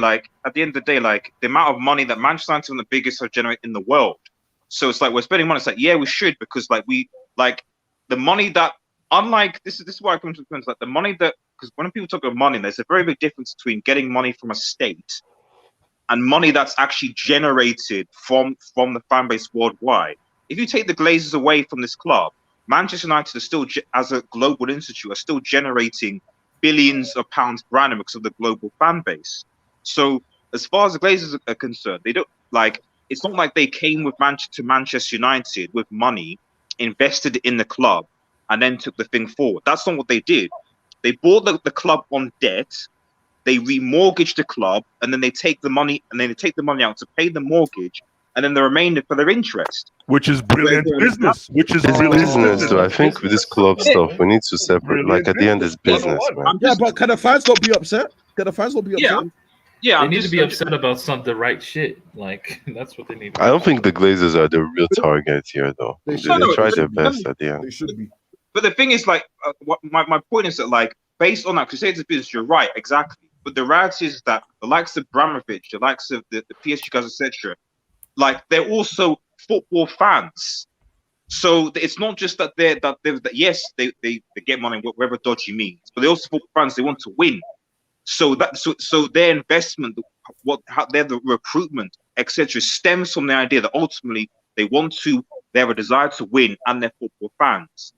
the amount of money that Manchester United are the biggest are generating in the world. So it's like we're spending money. It's like, yeah, we should, because like the money that, unlike this is why I come to the point, like the money that, because when people talk about money, there's a very big difference between getting money from a state and money that's actually generated from the fan base worldwide. If you take the Glazers away from this club, Manchester United are still, as a global institute, are still generating billions of pounds per annum because of the global fan base. So as far as the Glazers are concerned, they don't like. It's not like they came with Manchester United with money, invested in the club, and then took the thing forward. That's not what they did. They bought the club on debt. They remortgaged the club, and then they take the money out to pay the mortgage, and then the remainder for their interest. which is brilliant business. Which is It's brilliant business, though. I think with this club stuff, we need to separate. Like at the end, it's business, man. Yeah, but can the fans not be upset? Can the fans not be upset? Yeah, they I'm need just to be upset about the right shit. Like, that's what they need. I don't think the Glazers are the real target here, though. They They should. try their best at the end. They should be. But the thing is, like, my point is that, like, based on that, because it's a business, you're right, exactly. But the reality is that the likes of Abramovich, the likes of the PSG guys, etc., like, they're also football fans. So it's not just that yes, they get money, whatever dodgy means, but they also football fans. They want to win. So their investment, the recruitment, etc., stems from the idea that ultimately they have a desire to win, and they're football fans.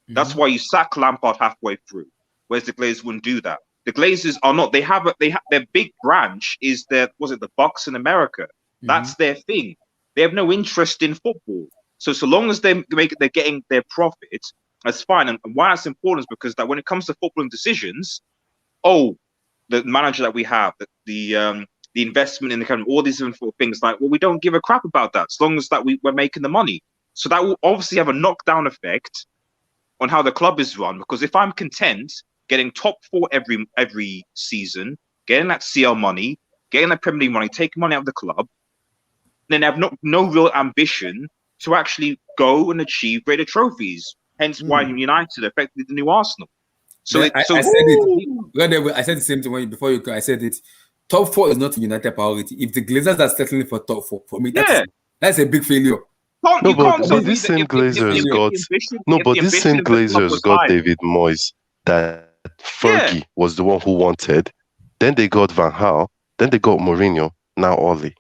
That's why you sack Lampard halfway through, whereas the Glazers wouldn't do that. The Glazers are not. They have their big branch is the Bucks in America. That's their thing. They have no interest in football. So long as they're getting their profit, that's fine. And why that's important is because that when it comes to footballing decisions, the manager that we have, the investment in the kind of all these different things, like, well, we don't give a crap about that as long as that we're making the money. So that will obviously have a knockdown effect on how the club is run. Because if I'm content getting top 4 every season, getting that CL money, getting that Premier League money, taking money out of the club, then they have no real ambition to actually go and achieve greater trophies. Hence why United are effectively the new Arsenal. So, I said it. I said the same thing before you. I said it. Top 4 is not a United priority. If the Glazers are settling for top 4, for me, that's a big failure. But these same Glazers got David Moyes that Fergie was the one who wanted. Then they got Van Gaal. Then they got Mourinho. Now Ole.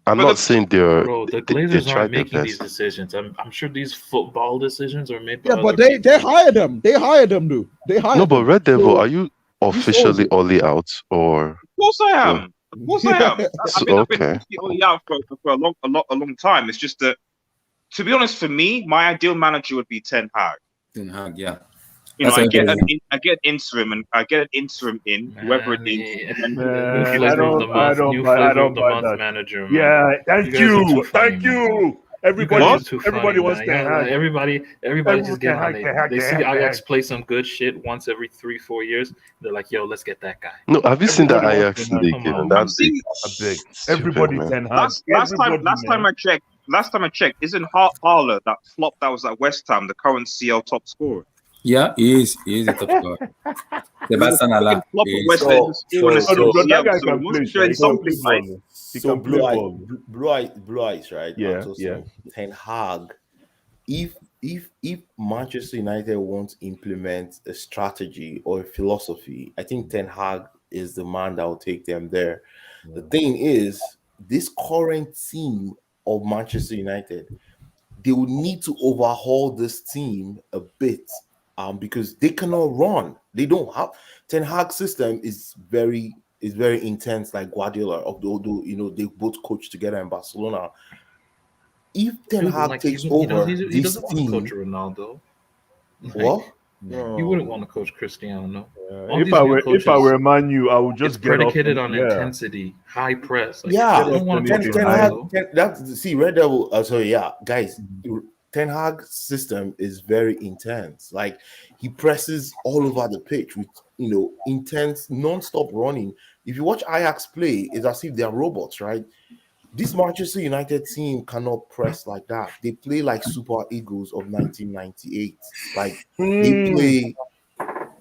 I'm not saying they're. Bro, the Glazers aren't making these decisions. I'm sure these football decisions are made by but they hired them. They hired them, dude. No, but Red Devil, are you officially Ole out or? Of course I am. Of course I am. I've been Ole out for a long time. It's just that, to be honest, for me, my ideal manager would be Ten Hag. Ten Hag, yeah. You know, I get an interim in whoever it is. I don't buy that manager. Man. Yeah, thank you. Everybody wants Ten Hag. Everybody just get on it. They see Ajax play some good shit once every 3-4 years. They're like, yo, let's get that guy. No, have you seen that Ajax league? Big. Everybody Ten Hag. Last time I checked, isn't Harler that flop that was at West Ham the current CL top scorer? Yeah, he is a top scorer. Sebastian Alah. So blue eyes, right? Yeah. Ten Hag. If Manchester United won't implement a strategy or a philosophy, I think Ten Hag is the man that will take them there. Yeah. The thing is, this current team of Manchester United, they will need to overhaul this team a bit. Because they cannot run. They don't have Ten Hag's system is very intense, like Guardiola. Although they both coach together in Barcelona. If Ten Hag takes over, he doesn't want to coach Ronaldo. What? No. You wouldn't want to coach Cristiano. If I were Man U, I would just get predicated on intensity, high press. Like, I don't want to coach Red Devil. Guys. Ten Hag's system is very intense. Like, he presses all over the pitch with intense, non-stop running. If you watch Ajax play, it's as if they're robots, right? This Manchester United team cannot press like that. They play like Super Eagles of 1998. Like,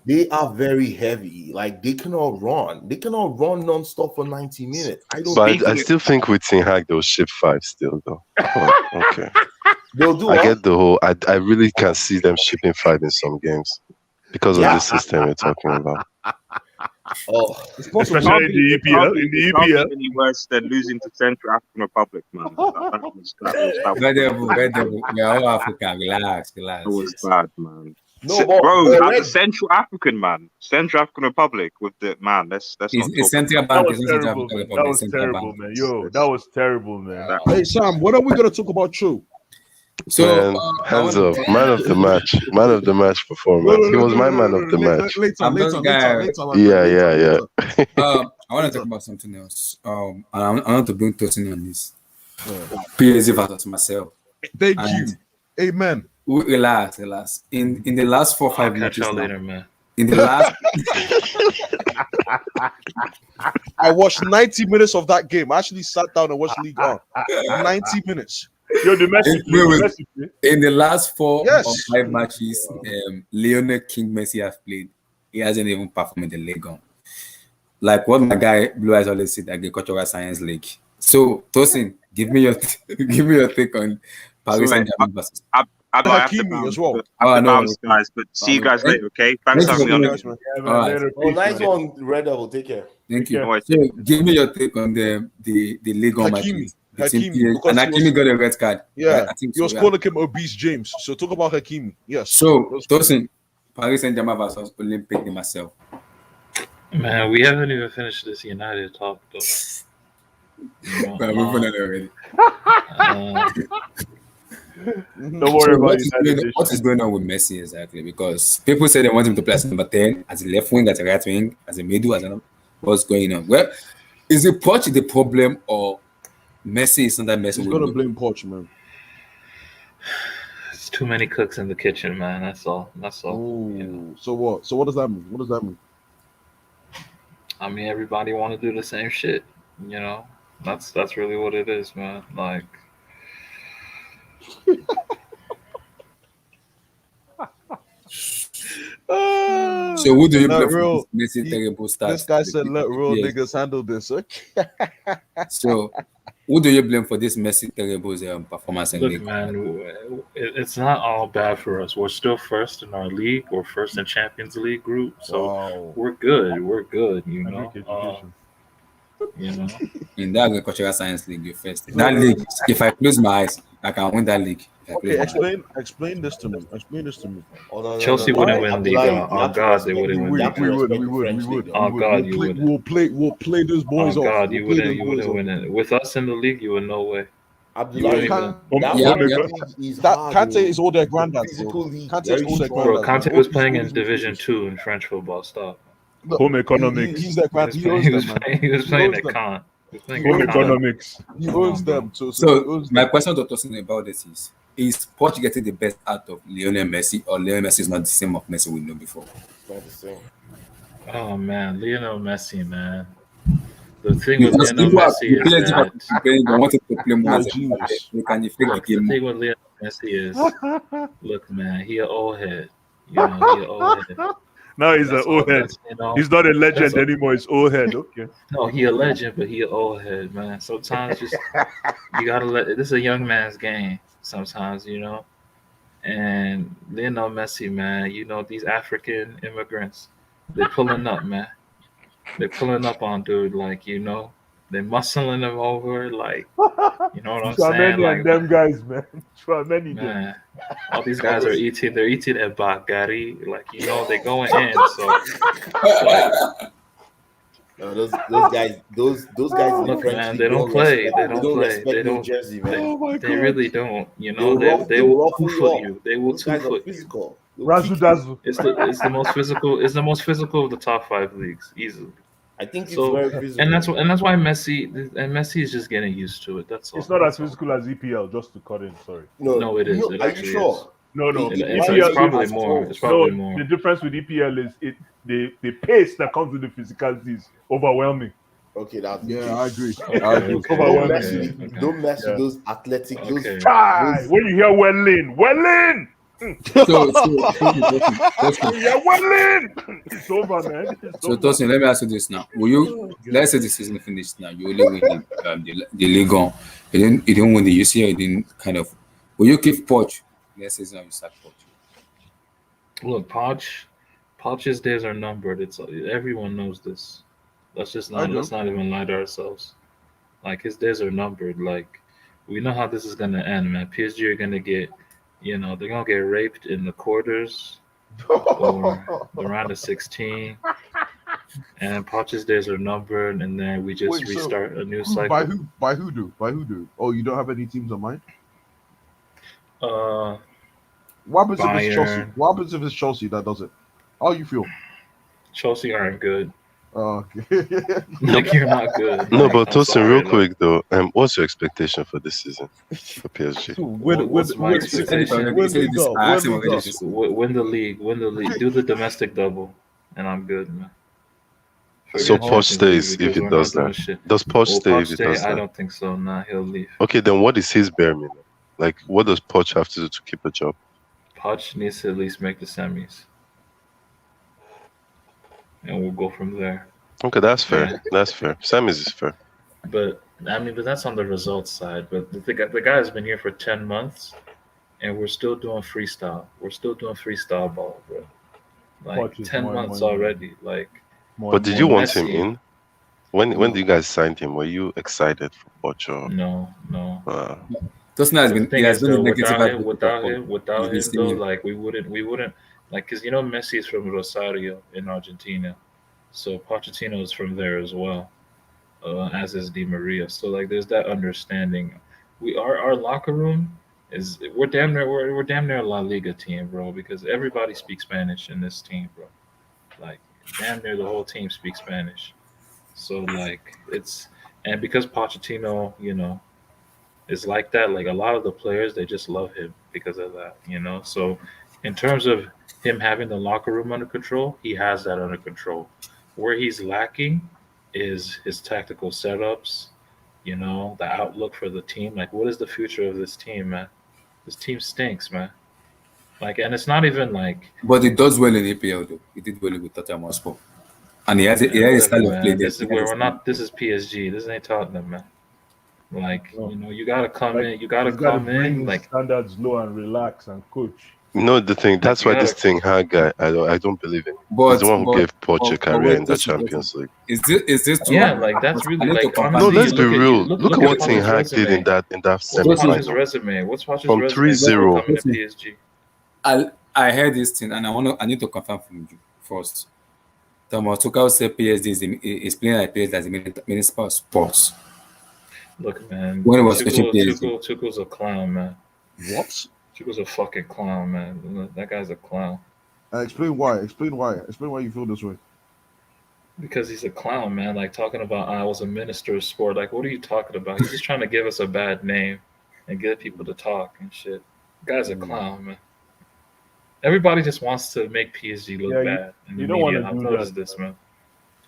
they are very heavy. Like, they cannot run. They cannot run non-stop for 90 minutes. I still think with Ten Hag they'll ship 5 still though. Okay. They'll do. I get the whole. I really can see them shipping 5 in some games because of this system you're talking about. Especially in the EPL. In the EPL, any worse than losing to Central African Republic, man. Red Devil, we are all African. Relax. That was bad, man. Bro, that's a Central African, man. Central African Republic with the man. That's it's Central Bank. That was terrible, man. Yo, that was terrible, man. Hey Sam, what are we gonna talk about, True? So hands up, man of the match performance. He was my man of the match. Later. Yeah. I want to talk about something else. I want to bring Tosin on this. PSG versus Marcel. Thank you. Amen. Relax. In the last 4 or 5 matches. Catch y'all later, man. In the last, I watched 90 minutes of that game. I actually sat down and watched League 1. 90 minutes. Yo, in the last 4 or 5 matches, Lionel King Messi has played. He hasn't even performed in the league. Like what my guy Blue Eyes always said, Agricultural Science League. So Tosin, give me your take on Paris Saint-Germain versus. I have to bounce, as well. Guys, but see you guys later, okay? Thanks for having me on. Nice one, Red Devil. Take care. Thank you. So, give me your take on the league on matches. Hakimi got a red card. Yeah, I think he was calling him obese James. So talk about Hakimi. Yes. So Tosin, Paris Saint-Germain versus Olympique de Marseille. Man, we haven't even finished this United talk though. We're moving on already. Don't worry about United. What is going on with Messi exactly? Because people say they want him to play as number 10, as a left wing, as a right wing, as a middle, what's going on? Well, is it Poch the problem or Messi is not that Messi? He's gonna blame Poch, man. It's too many cooks in the kitchen, man. That's all. That's all. You know? Ooh. So what? So what does that mean? What does that mean? I mean, everybody want to do the same shit. You know, that's really what it is, man. Like, So who do you Let blame for real. this Messi He, terrible start? this guy to said, the "Let real EPL? niggas handle this." Okay. So who do you blame for this Messi terrible performance in look, league? man, it's not all bad for us. We're still first in our league. We're first in Champions League group, so Wow. we're good. We're good. You I know. make education. You know. In that agricultural science league, you first. So, That league, if I close my eyes, I can win that league. If I close okay, my eyes. explain this to me. Explain this to me. Oh no, no, no, Chelsea no. wouldn't Why? win Liga. Abdullahi, you On have to God, they respect. wouldn't win You have to Liga. respect the French We would. league. On God, you would. We'll play those boys On off. God, We'll you play wouldn't. those You boys wouldn't off. win it. With us in the league, you would no way. Abdullahi, You wouldn't Kante, that Yeah, French yeah. league is that hard. Kante Oh. is all their granddads, Physical bro. league, Kante is very all their strong. Bro, granddads. Conte All was these- playing all in these Division midfielders. 2 in French football. Stop. Look, Home economics. he's their He grand. was He playing. owns He them, was man. playing. He was He playing owns at them. Caen. He was playing He at Home owns them. Caen. economics. He Come owns on, bro. them. So he So owns my them. question to Tosin about this is Poch getting the best out of Lionel Messi, or Lionel Messi is not the same of Messi we know before? It's not the same. Oh man, Lionel Messi, man. The thing with Because Lionel people are Messi the is players have that been complaining they wanted to play more You're a as a player. genius. They can affect look, the the game more. thing with Lionel Messi is, look, man, he an old head. You know, he an old head. Now he's an That's old all. head. That's you know. He's not a That's legend all. anymore. He's old head. Okay. No, he a legend, but he an old head, man. Sometimes just you gotta let. This is a young man's game. Sometimes you know. And Lionel Messi, man, you know these African immigrants, they pulling up, man. They pulling up on dude, like you know, they muscling him over, like you know what I'm saying, Trameni and like them guys, man. Trameni them. man. All these guys are eating. They're eating at Bagari, like you know, they're going in. So it's like, No, those guys, those guys in the look, French man, league they don't don't play. respect. They They don't don't play. respect They New don't. Jersey, man. Oh my They god. really don't. You know, They'll they they'll will ruffle two you foot up. you. They will Those two guys are foot you. physical. They'll Razu kick you. Dazu. It's the most physical. It's the most physical of the top 5 leagues, easily. I think it's So very and physical. that's why Messi is just getting used to it. That's all. It's not as That's all. physical as EPL, just to cut in. Sorry. No, it is. No, It are you actually is. sure? No, no. It's Why it's is it EPL probably as more. It's close? probably No, more. the difference with EPL is the pace that comes with the physicality is overwhelming. Okay, that's Yeah, I agree. Okay, I agree. okay, Don't Overwhelming. mess okay, with okay, don't mess with Yeah. those athletic, okay. Chai! When you hear Wellin! So When you hear Wellin! It's over, man. It's So over. Tosin, let me ask you this now. Will you let's say the season finished now, you only win the league on. You didn't win the UCL, you didn't kind of will you keep Poch next season or you start Poch? Look, Poch's days are numbered. It's everyone knows this. I do. Let's not even lie to ourselves. Like his days are numbered. Like we know how this is gonna end, man. PSG are gonna get, you know, they're gonna get raped in the quarters or the round of 16, and Poch's days are numbered, and then we just Wait, so restart a new who, cycle. by who do? By who do? Oh, you don't have any teams on mind? Uh, What happens if it's Chelsea? Bayern, What happens if it's Chelsea that does it? How you feel? Chelsea aren't good. Okay. Like you're not good. No, Like, but I'm Tosin, sorry. real Like, quick though, what's your expectation for this season for PSG? what's my expectation? When we go, I when asked him we already go. this season. Win the league. Win the league. Do the domestic double, and I'm good, man. So Forget Poch Champions League stays if because he we're does not doing that. shit. Does Poch Will stay Poch if he stay? does I that? don't think so. Nah, he'll leave. Okay, then what is his bare minimum? Like, what does Poch have to do to keep a job? Poch needs to at least make the semis, and we'll go from there. Okay, that's fair. Yeah. That's fair. Sammy's is fair. But I mean, but that's on the results side. But the guy has been here for 10 months, and we're still doing freestyle. We're still doing freestyle ball, bro. Like Poch is 10 more and months more. already. Like More But and did more. you want him Messi. in? When you guys signed him, were you excited for Poch or? no. Tosin But the he thing has is, been a though, negative without this him, though, season. like we wouldn't, like, cause you know Messi is from Rosario in Argentina, so Pochettino is from there as well, as is Di Maria. So like, there's that understanding. Our locker room is we're damn near a La Liga team, bro, because everybody speaks Spanish in this team, bro. Like, damn near the whole team speaks Spanish. So like, it's and because Pochettino, you know, is like that. Like a lot of the players, they just love him because of that, you know. So, in terms of him having the locker room under control, he has that under control. Where he's lacking is his tactical setups, you know, the outlook for the team. Like, what is the future of this team, man? This team stinks, man. Like, and it's not even like, But he does well in APL though. He did well with Tottenham Hotspur, and he man, has a whatever, style of play man. there. This is where we're not. This is PSG. This ain't Tottenham, man. Like, No. you know, you gotta come Like, in. You gotta he's got to come bring in. his Like, standards low and relax and coach. You know the thing. That's you why this gotta. thing hard guy. I don't believe in. He's But the one who but gave Poch a career wait, in that Tosin, Champions League. is this too Yeah, hard? like that's I really need to like confirm No, honestly. let's this. be real. Look Look at at what Ten Poch's Hag did resume. in that What's Tosin, Poch's semi-final resume? What's Poch's from resume before 3-0. coming to Tosin, PSG? I heard this thing, and I need to confirm from you first. Thomas Tuchel said PSG is playing like PSG as a municipal sports Look, man, when he was coaching PSG. Tuchel's a clown, man. What? Tuchel's a fucking clown, man. That guy's a clown Explain why. Explain why. Explain why you feel this way. because he's a clown, man. Like talking about I was a minister of sport. Like, what are you talking about? He's just trying to give us a bad name and get people to talk and shit. The guy's a clown, man. Everybody just wants to make PSG look Yeah, bad in the you don't want media. to I've do noticed that. this, man.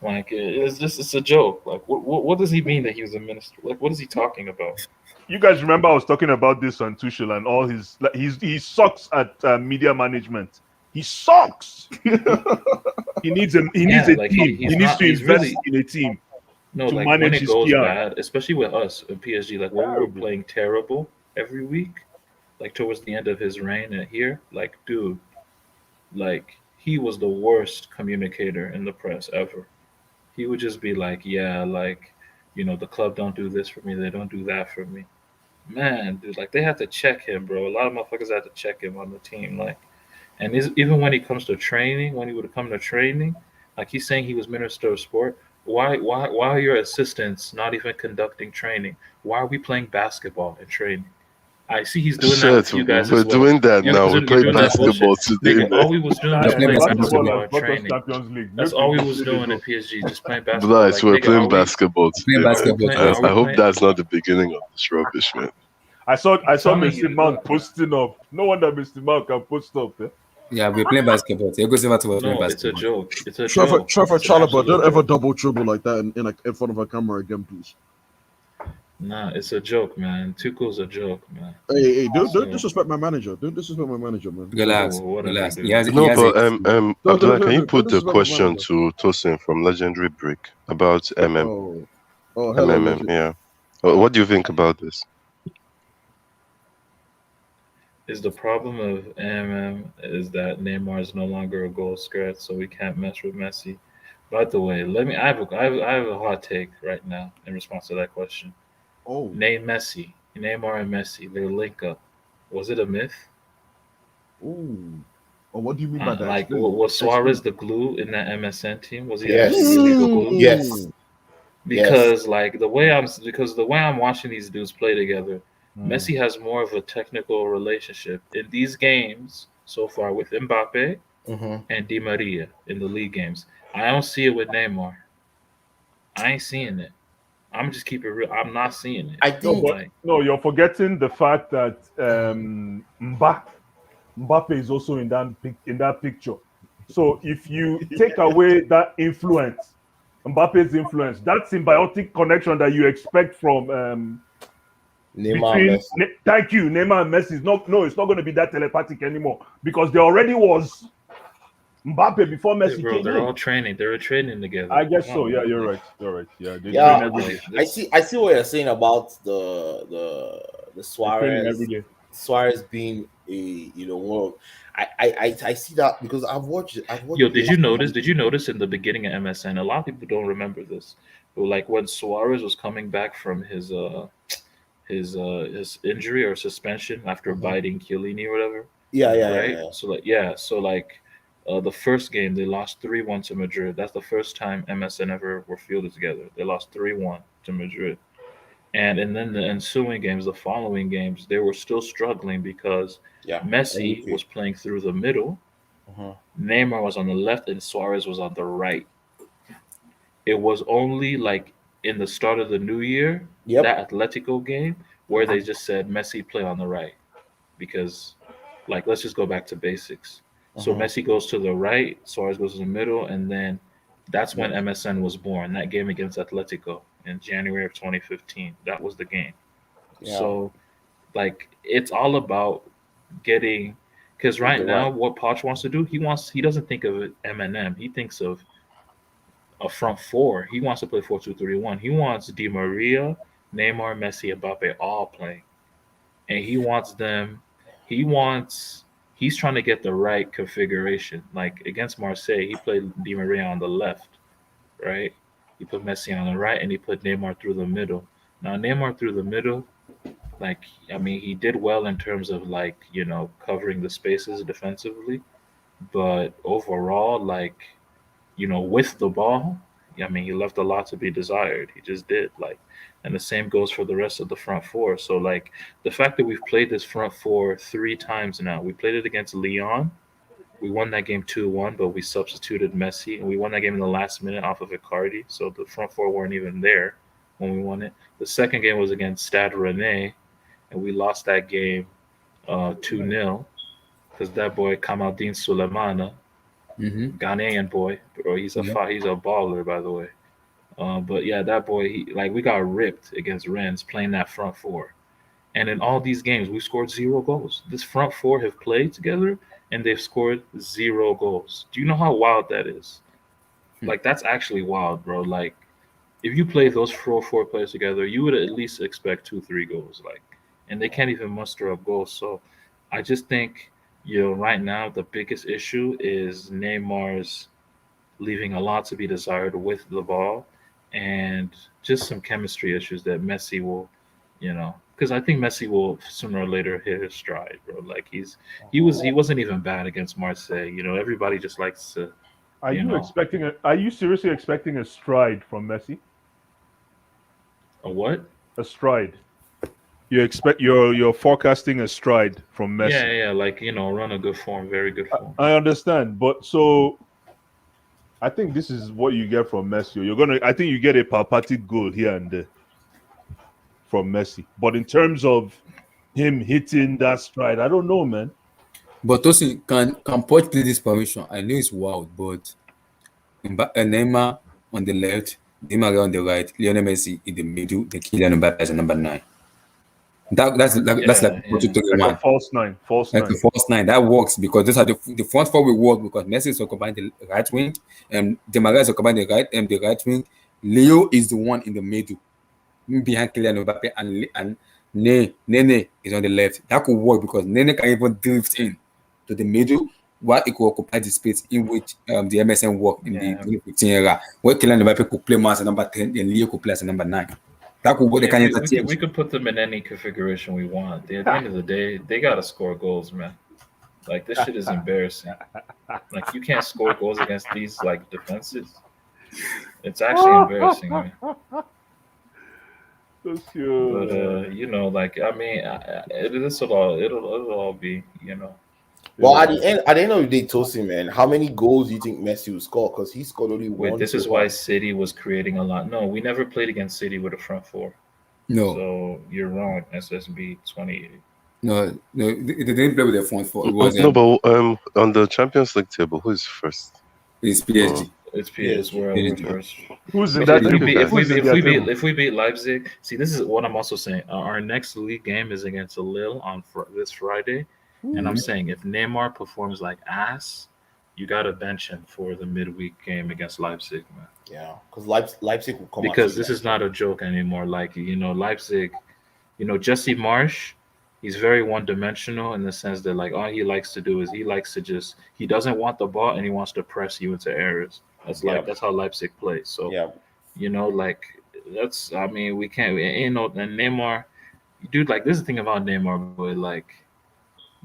Like it's a joke. Like what does he mean that he was a minister? Like what is he talking about? You guys remember I was talking about this on Tuchel and all his. Like, he sucks at media management. He sucks. He needs a Like team. he's He needs not. to He's invest really in a team no. to Like when manage it his goes PR. bad, especially with us at PSG. Like when we were playing terrible every week, like towards the end of his reign at here, like dude, like he was the worst communicator in the press ever. He would just be like, yeah, like, you know, the club don't do this for me, they don't do that for me. Man, dude, like they had to check him, bro. A lot of motherfuckers had to check him on the team, like, and even when he comes to training, when he would come to training, like he's saying he was minister of sport. Why are your assistants not even conducting training? Why are we playing basketball and training? I see he's doing that Shit, with you guys we're as well. doing that You now. guys We're you're playing doing that bullshit. basketball today, Nigga, all man. we was doing Nah, was We're playing playing basketball basketball has and brought us training. Champions League. That's Look all we at was this doing in result. PSG, just playing basketball. Bless, Like, we're nigga, playing basketball Playing today, man. basketball playing? today. Are we I hope playing? that's not the beginning of this rubbish, man. I saw telling Messi you, Mount posting up. No wonder Messi Mount can post up. Eh? Yeah, we're playing basketball today. Go Silva was playing No, it's a basketball. joke. It's a Trevor joke. Trevor It's an Chalobah, absolute don't ever joke. double dribble like that in front of a camera again, please. Nah, it's a joke, man. Tuchel's a joke, man. Hey, don't So, disrespect my manager. Don't disrespect my manager, man. Relax, whatever, relax. dude. He has No, but Don't Abdullah, can you put the disrespect my question manager. to Tosin from Legendary Brick about Oh, hello, MMM? legend. Yeah. What do you think about this? Is the problem of AMM is that Neymar is no longer a goal threat, so we can't mess with Messi. By the way, I have a hot take right now in response to that question. Oh, Neymar and Messi, their link up. Was it a myth? ooh. Oh, what do you mean by that? Like, Explain. was Suarez the glue in that MSN team? Was he Yes. actually really the glue? Yes. Because like the way I'm watching these dudes play together, Messi has more of a technical relationship in these games so far with Mbappe Mhm. and Di Maria in the league games. I don't see it with Neymar. I ain't seeing it. I'm just keeping it real. I'm not seeing it. I No, think but no, you're forgetting the fact that Mbappe is also in that picture. So if you take away that influence, Mbappe's influence, that symbiotic connection that you expect from Neymar between Messi. thank you, Neymar and Messi is it's not going to be that telepathic anymore because there already was Mbappe before Hey, Messi bro, came they're in. all training. They were training together. I guess Come so. on, Yeah, man. you're right. You're right. Yeah, they Yeah, train every day. Like, I see what you're saying about the They're training every day. Suarez being a well, I see that because I've watched Yo, did you notice? Did you notice in the beginning of MSN? A lot of people don't remember this, but like when Suarez was coming back from his injury or suspension after biting Chiellini or whatever, right? Yeah. So the first game they lost 3-1 to Madrid. That's the first time MSN ever were fielded together. They lost 3-1 to Madrid. And then the ensuing games, the following games, they were still struggling because Messi was playing through the middle, Neymar was on the left, and Suarez was on the right. It was only like in the start of the new year, that Atletico game, where they just said Messi play on the right because, like, let's just go back to basics. So Messi goes to the right, Suarez goes to the middle, and then that's when MSN was born. That game against Atletico in January of 2015. That was the game. Yeah. So, like, it's all about getting. Because right now, what Poch wants to do, he doesn't think of it M&M. He thinks of a front four. He wants to play 4-2-3-1. He wants Di Maria, Neymar, Messi, Mbappe all playing, and he wants them. He wants. He's trying to get the right configuration. Like against Marseille, he played Di Maria on the left, right? He put Messi on the right, and he put Neymar through the middle. Now Neymar through the middle, like I mean, he did well in terms of like covering the spaces defensively, but overall, like with the ball, I mean, he left a lot to be desired. He just did. Like, and the same goes for the rest of the front four. So, like, the fact that we've played this front four 3 times now, we played it against Lyon. We won that game 2-1, but we substituted Messi, and we won that game in the last minute off of Icardi. So the front four weren't even there when we won it. The second game was against Stade Rennais, and we lost that game 2-0 because that boy Kamaldeen Sulemana, Ghanaian boy, bro. He's a baller, by the way. But yeah, that boy, we got ripped against Rennes playing that front four, and in all these games we scored 0 goals. This front four have played together and they've scored 0 goals. Do you know how wild that is? Like that's actually wild, bro. Like if you play those four players together, you would at least expect 2-3 goals. Like, and they can't even muster up goals. So I just think right now the biggest issue is Neymar's leaving a lot to be desired with the ball, and just some chemistry issues that Messi will, because I think Messi will sooner or later hit his stride, bro. Like he wasn't even bad against Marseille. Everybody just likes to. Are you seriously expecting a stride from Messi? A what? A stride. You're forecasting a stride from Messi. Yeah, like run a good form, very good form. I understand, but so I think this is what you get from Messi. I think you get a palpatic goal here and there from Messi. But in terms of him hitting that stride, I don't know, man. But Tosin, can Poch play this position? I know it's wild, but Neymar on the left, Di Maria on the right, Lionel Messi in the middle, the Kylian Mbappe as a number 9. That's like a false nine. Like a false 9. That works because those are the front four will work because Messi is occupying the right wing, and Di Maria is occupying the right wing. Leo is the one in the middle, behind Kylian Mbappe, and Nene is on the left. That could work because Nene can even drift in to the middle while it could occupy the space in which the MSN worked in the 2015 era, where Kylian Mbappe could play more as a number 10 and Leo could play as a number 9. That could work. We could put them in any configuration we want. At the end of the day, they gotta score goals, man. Like this shit is embarrassing. Like you can't score goals against these like defenses. It's actually embarrassing, man. But like I mean, it'll all be, Well, at the end of the day, Tosin, man, how many goals do you think Messi will score? Because he scored only one. This is why City was creating a lot. No, we never played against City with a front four. No. So you're wrong, SSB 28. No, they didn't play with the front four. But on the Champions League table, who is first? It's PSG. It's PSG. We're first. Who's in that? If we beat Leipzig, see, this is what I'm also saying. Our next league game is against Lille on this Friday. And I'm saying if Neymar performs like ass, you got to bench him for the midweek game against Leipzig, man. Yeah, because Leipzig will come because this is not a joke anymore. Like, Leipzig, Jesse Marsch, he's very one-dimensional in the sense that, like, all he likes to do is he doesn't want the ball and he wants to press you into errors. That's how Leipzig plays. So, we can't, and Neymar, dude, like, this is the thing about Neymar, boy, like,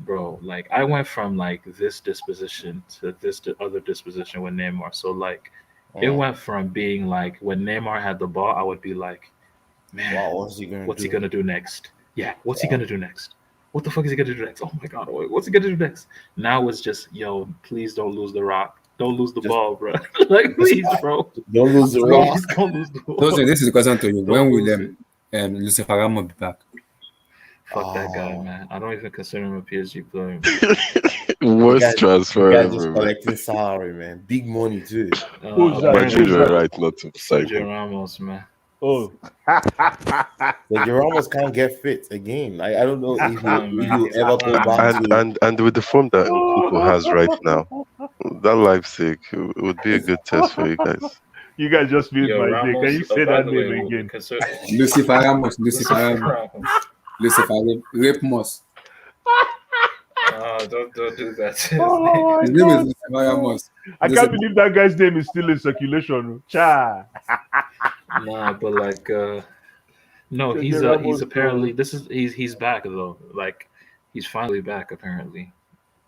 bro, like I went from like this disposition to this other disposition with Neymar. So like it went from being like when Neymar had the ball, I would be like, man, what's he gonna do next? Yeah, what's he gonna do next? What the fuck is he gonna do next? Oh my god, what's he gonna do next? Now it's just, yo, please don't lose the rock. Don't lose the ball, bro. Like, please, bro. Don't lose the rock. Don't lose the ball. This is the question to you. When will Lucifer Ramos be back? Fuck that guy, Oh. man. I don't even consider him a PSG player. Worst transfer The guy just ever, man. collecting salary, man. Big money too. Who's that? My Apparently, children are right not to sign Sergio him. Ramos, man. Oh, The Ramos can't get fit again. I don't know if Come on, he man. will ever go back And to. with the form that Nkunku has right now, that Leipzig would be a good test for you guys. you guys just made Yo, my day. Ramos. Can you say by that the name way, again? Lucifer Ramos, Ramos. Lucifer Rape Moss. Don't do that. Oh His my name is god! Lucifer Ramos. I can't believe that guy's name is still in circulation. Cha. Nah, but like, no, Sergio he's Ramos, apparently he's back though. Like, he's finally back apparently.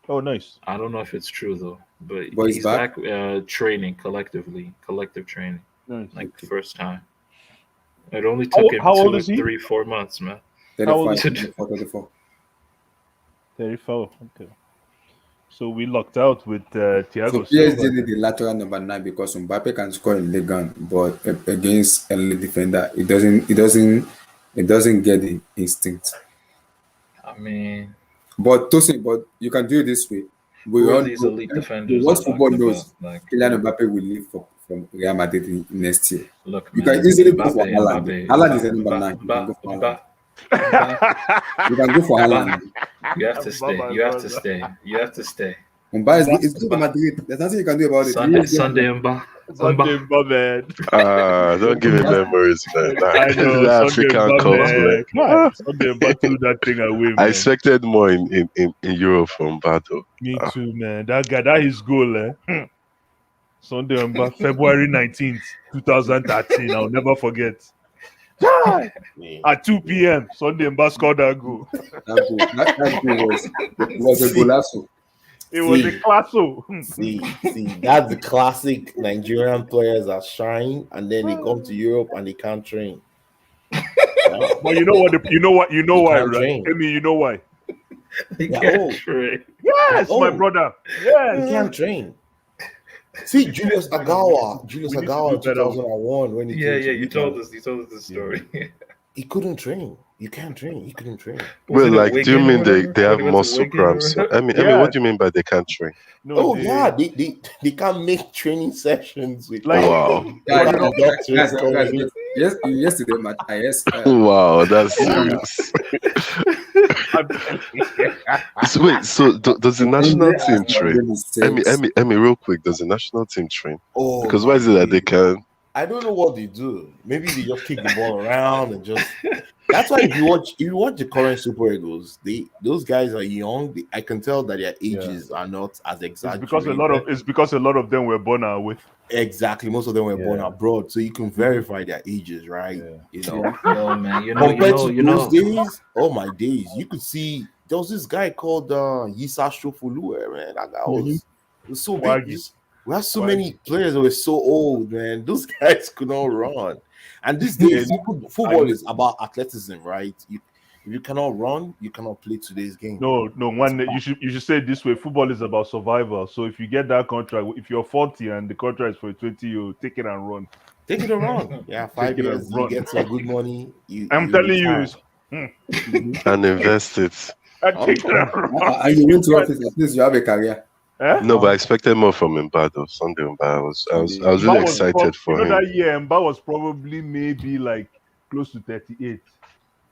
Oh, nice. I don't know if it's true though, but he's he's back? training collective training, Nice. like the first time. It only took him How old is he? 3-4 months, man. 35, is it? 34. 34. Okay. So we locked out with So Thiago PSG Silva. need the lateral number 9 because Mbappe can score in Ligue 1, but against a defender, it doesn't get the instinct. I mean, But you can do it this way. who are these elite defenders? What I'm football talking knows, about? Like, Kylian Mbappe will leave from Real Madrid next year. look, You man, can easily go for Mbappe, Haaland. Mbappe, Haaland is the number Mbappe, 9. You can go for Haaland. Mbappe. You can go for Haaland. You have to stay. You have to stay. You have to stay. Mbappe is good for Madrid. There's nothing you can do about it. Sunday, Mbappe. Sunday, man. Don't give me memories, man. I know. The Sunday, African Cup, man. Come on. Sunday, but threw that thing away, man. I expected more in Europe from Bato. Me too, man. That guy, that is goal, eh? Sunday, February 19th, 2013. I'll never forget. At 2 p.m., Sunday Mba scored that goal. That goal was a golazo. It was a classo. See, that's the classic Nigerian players that shine, and then they come to Europe and they can't train. But you know what? You know why, can't right? train. I mean, you know why? Yes, Yes, my brother. he Yes. can't train. See, Julius Agawa in We need to do better. 2001 when he Yeah, came to you Italy, told us the story. he couldn't train. You can't train. He couldn't train. Well, like, do you mean they have more muscle cramps? I mean, what do you mean by they can't train? No, Oh yeah, they can't make training sessions with Like- Wow. Yesterday, Wow, that's serious. So wait, so does the national team train? Emmy, real quick, does the national team train? Oh, Because why is it that they can? I don't know what they do. Maybe they just kick the ball around and just. That's why if you watch the current Super Eagles, those guys are young. I can tell that their ages are not as exaggerated. it's because a lot of them were born out with. Exactly, most of them were born abroad, so you can verify their ages, right? You know, Oh man, compared to those days, oh my days, you could see there was this guy called Yisa Shofulue, man. That guy was so big. We have so many players that were so old, man. Those guys could not run. And these days, football is about athleticism, right? If you cannot run, you cannot play today's game. No, you should say it this way: football is about survival. So if you get that contract, if you're 40 and the contract is for 20, you take it and run. Take it and run. Yeah, 5 Take it years, and you run. get some good money. I'm telling you, And invest it. and take it and run. And you went to office, at least you have a career. Eh? No, but I expected more from Mbado. Sunday Mba. I was really Mba was excited for him. that year, Mba was probably maybe like close to 38.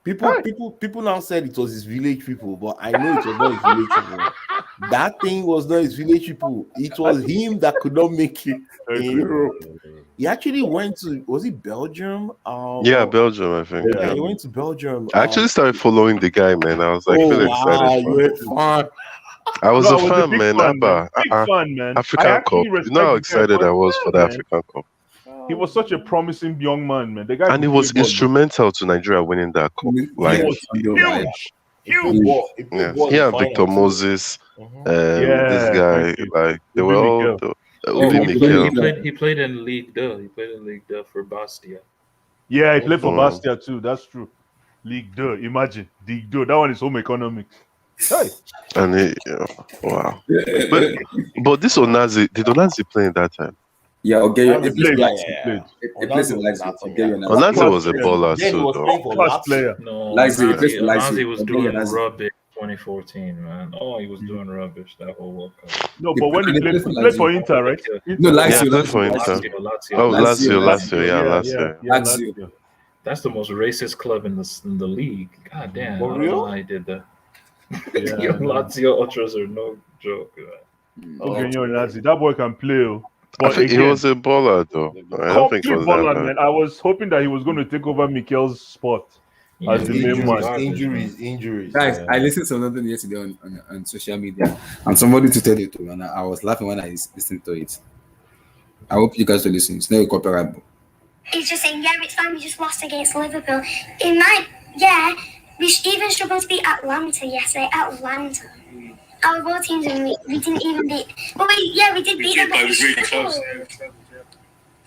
People now said it was his village people, but I know it was not his village people. That thing was not his village people. It was him that could not make it in Europe. He actually went to, was it Belgium? Yeah, Belgium, I think. Yeah, he went to Belgium. I actually started following the guy, man. I was like, feeling excited. You were fun. I was No, a fan, big man. fan, Abba. Big fan, man. I African actually Cup. You respect know how the guy excited I was for the man. African Cup. He was such a promising young man, man. The guy And he was instrumental to Nigeria winning that cup. Like, huge. yeah. He and Victor Moses, this guy, like, they were all. He played in League 2. He played in League 2 for Bastia. Yeah, he played for Bastia too. That's true. League 2. Imagine League 2. That one is home economics. Hey. And he, wow. But this Onazi, did Onazi play in that time? Yeah, I'll get you. He It played. plays He played. it plays in Lazio. I'll get you. Onati was a player. baller Then he too, was though. playing for Class Lazio. No, player. Lazio, he plays for Onati Lazio. was I'll get you doing Lazio. rubbish 2014, man. Oh, he was doing rubbish that whole World Cup. No, He but when play- he they play played, for he played for Lazio. Inter, right? No, Inter. Yeah, Lazio, he played for Lazio, Inter. Lazio. Oh, Lazio, Lazio. Yeah, Yeah, Lazio. Lazio. That's the most racist club in the league. God damn, For I don't real? know how he did that. Yeah, Yo, I know. Lazio ultras are no joke. Okay, you're Nazi. That boy can play. Oh. I But think he again, was a baller, though. I don't think complete it was that baller, bad. man. I was hoping that he was going to take over Mikel's spot as the main man. Injuries. Guys, I listened to something yesterday on social media, and somebody tweeted it too, and I was laughing when I listened to it. I hope you guys will listen. It's not copyright. He's just saying, yeah, it's fine. We just lost against Liverpool. We even struggled to beat Atlanta yesterday. Atlanta. Our raw teams, and we didn't even beat. Well, we did beat them. But it was really close.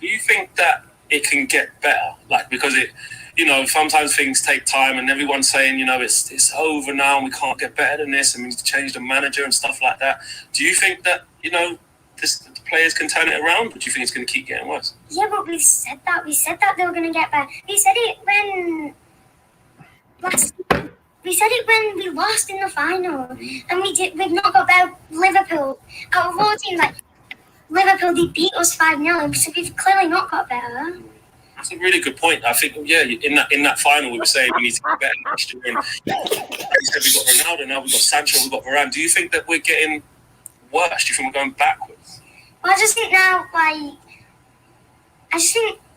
Do you think that it can get better? Like, because sometimes things take time, and everyone's saying, it's over now, and we can't get better than this, and we need to change the manager and stuff like that. Do you think that, the players can turn it around, or do you think it's going to keep getting worse? Yeah, but we said that. We said that they were going to get better. We said it when we lost in the final, and we've not got better. Liverpool, out of all teams, like Liverpool, they beat us 5-0, so we've clearly not got better. That's a really good point. I think, in that final, we were saying we need to get better next year. And we said we got Ronaldo, now we've got Sancho, we've got Varane. Do you think that we're getting worse? Do you think we're going backwards? Well, I just think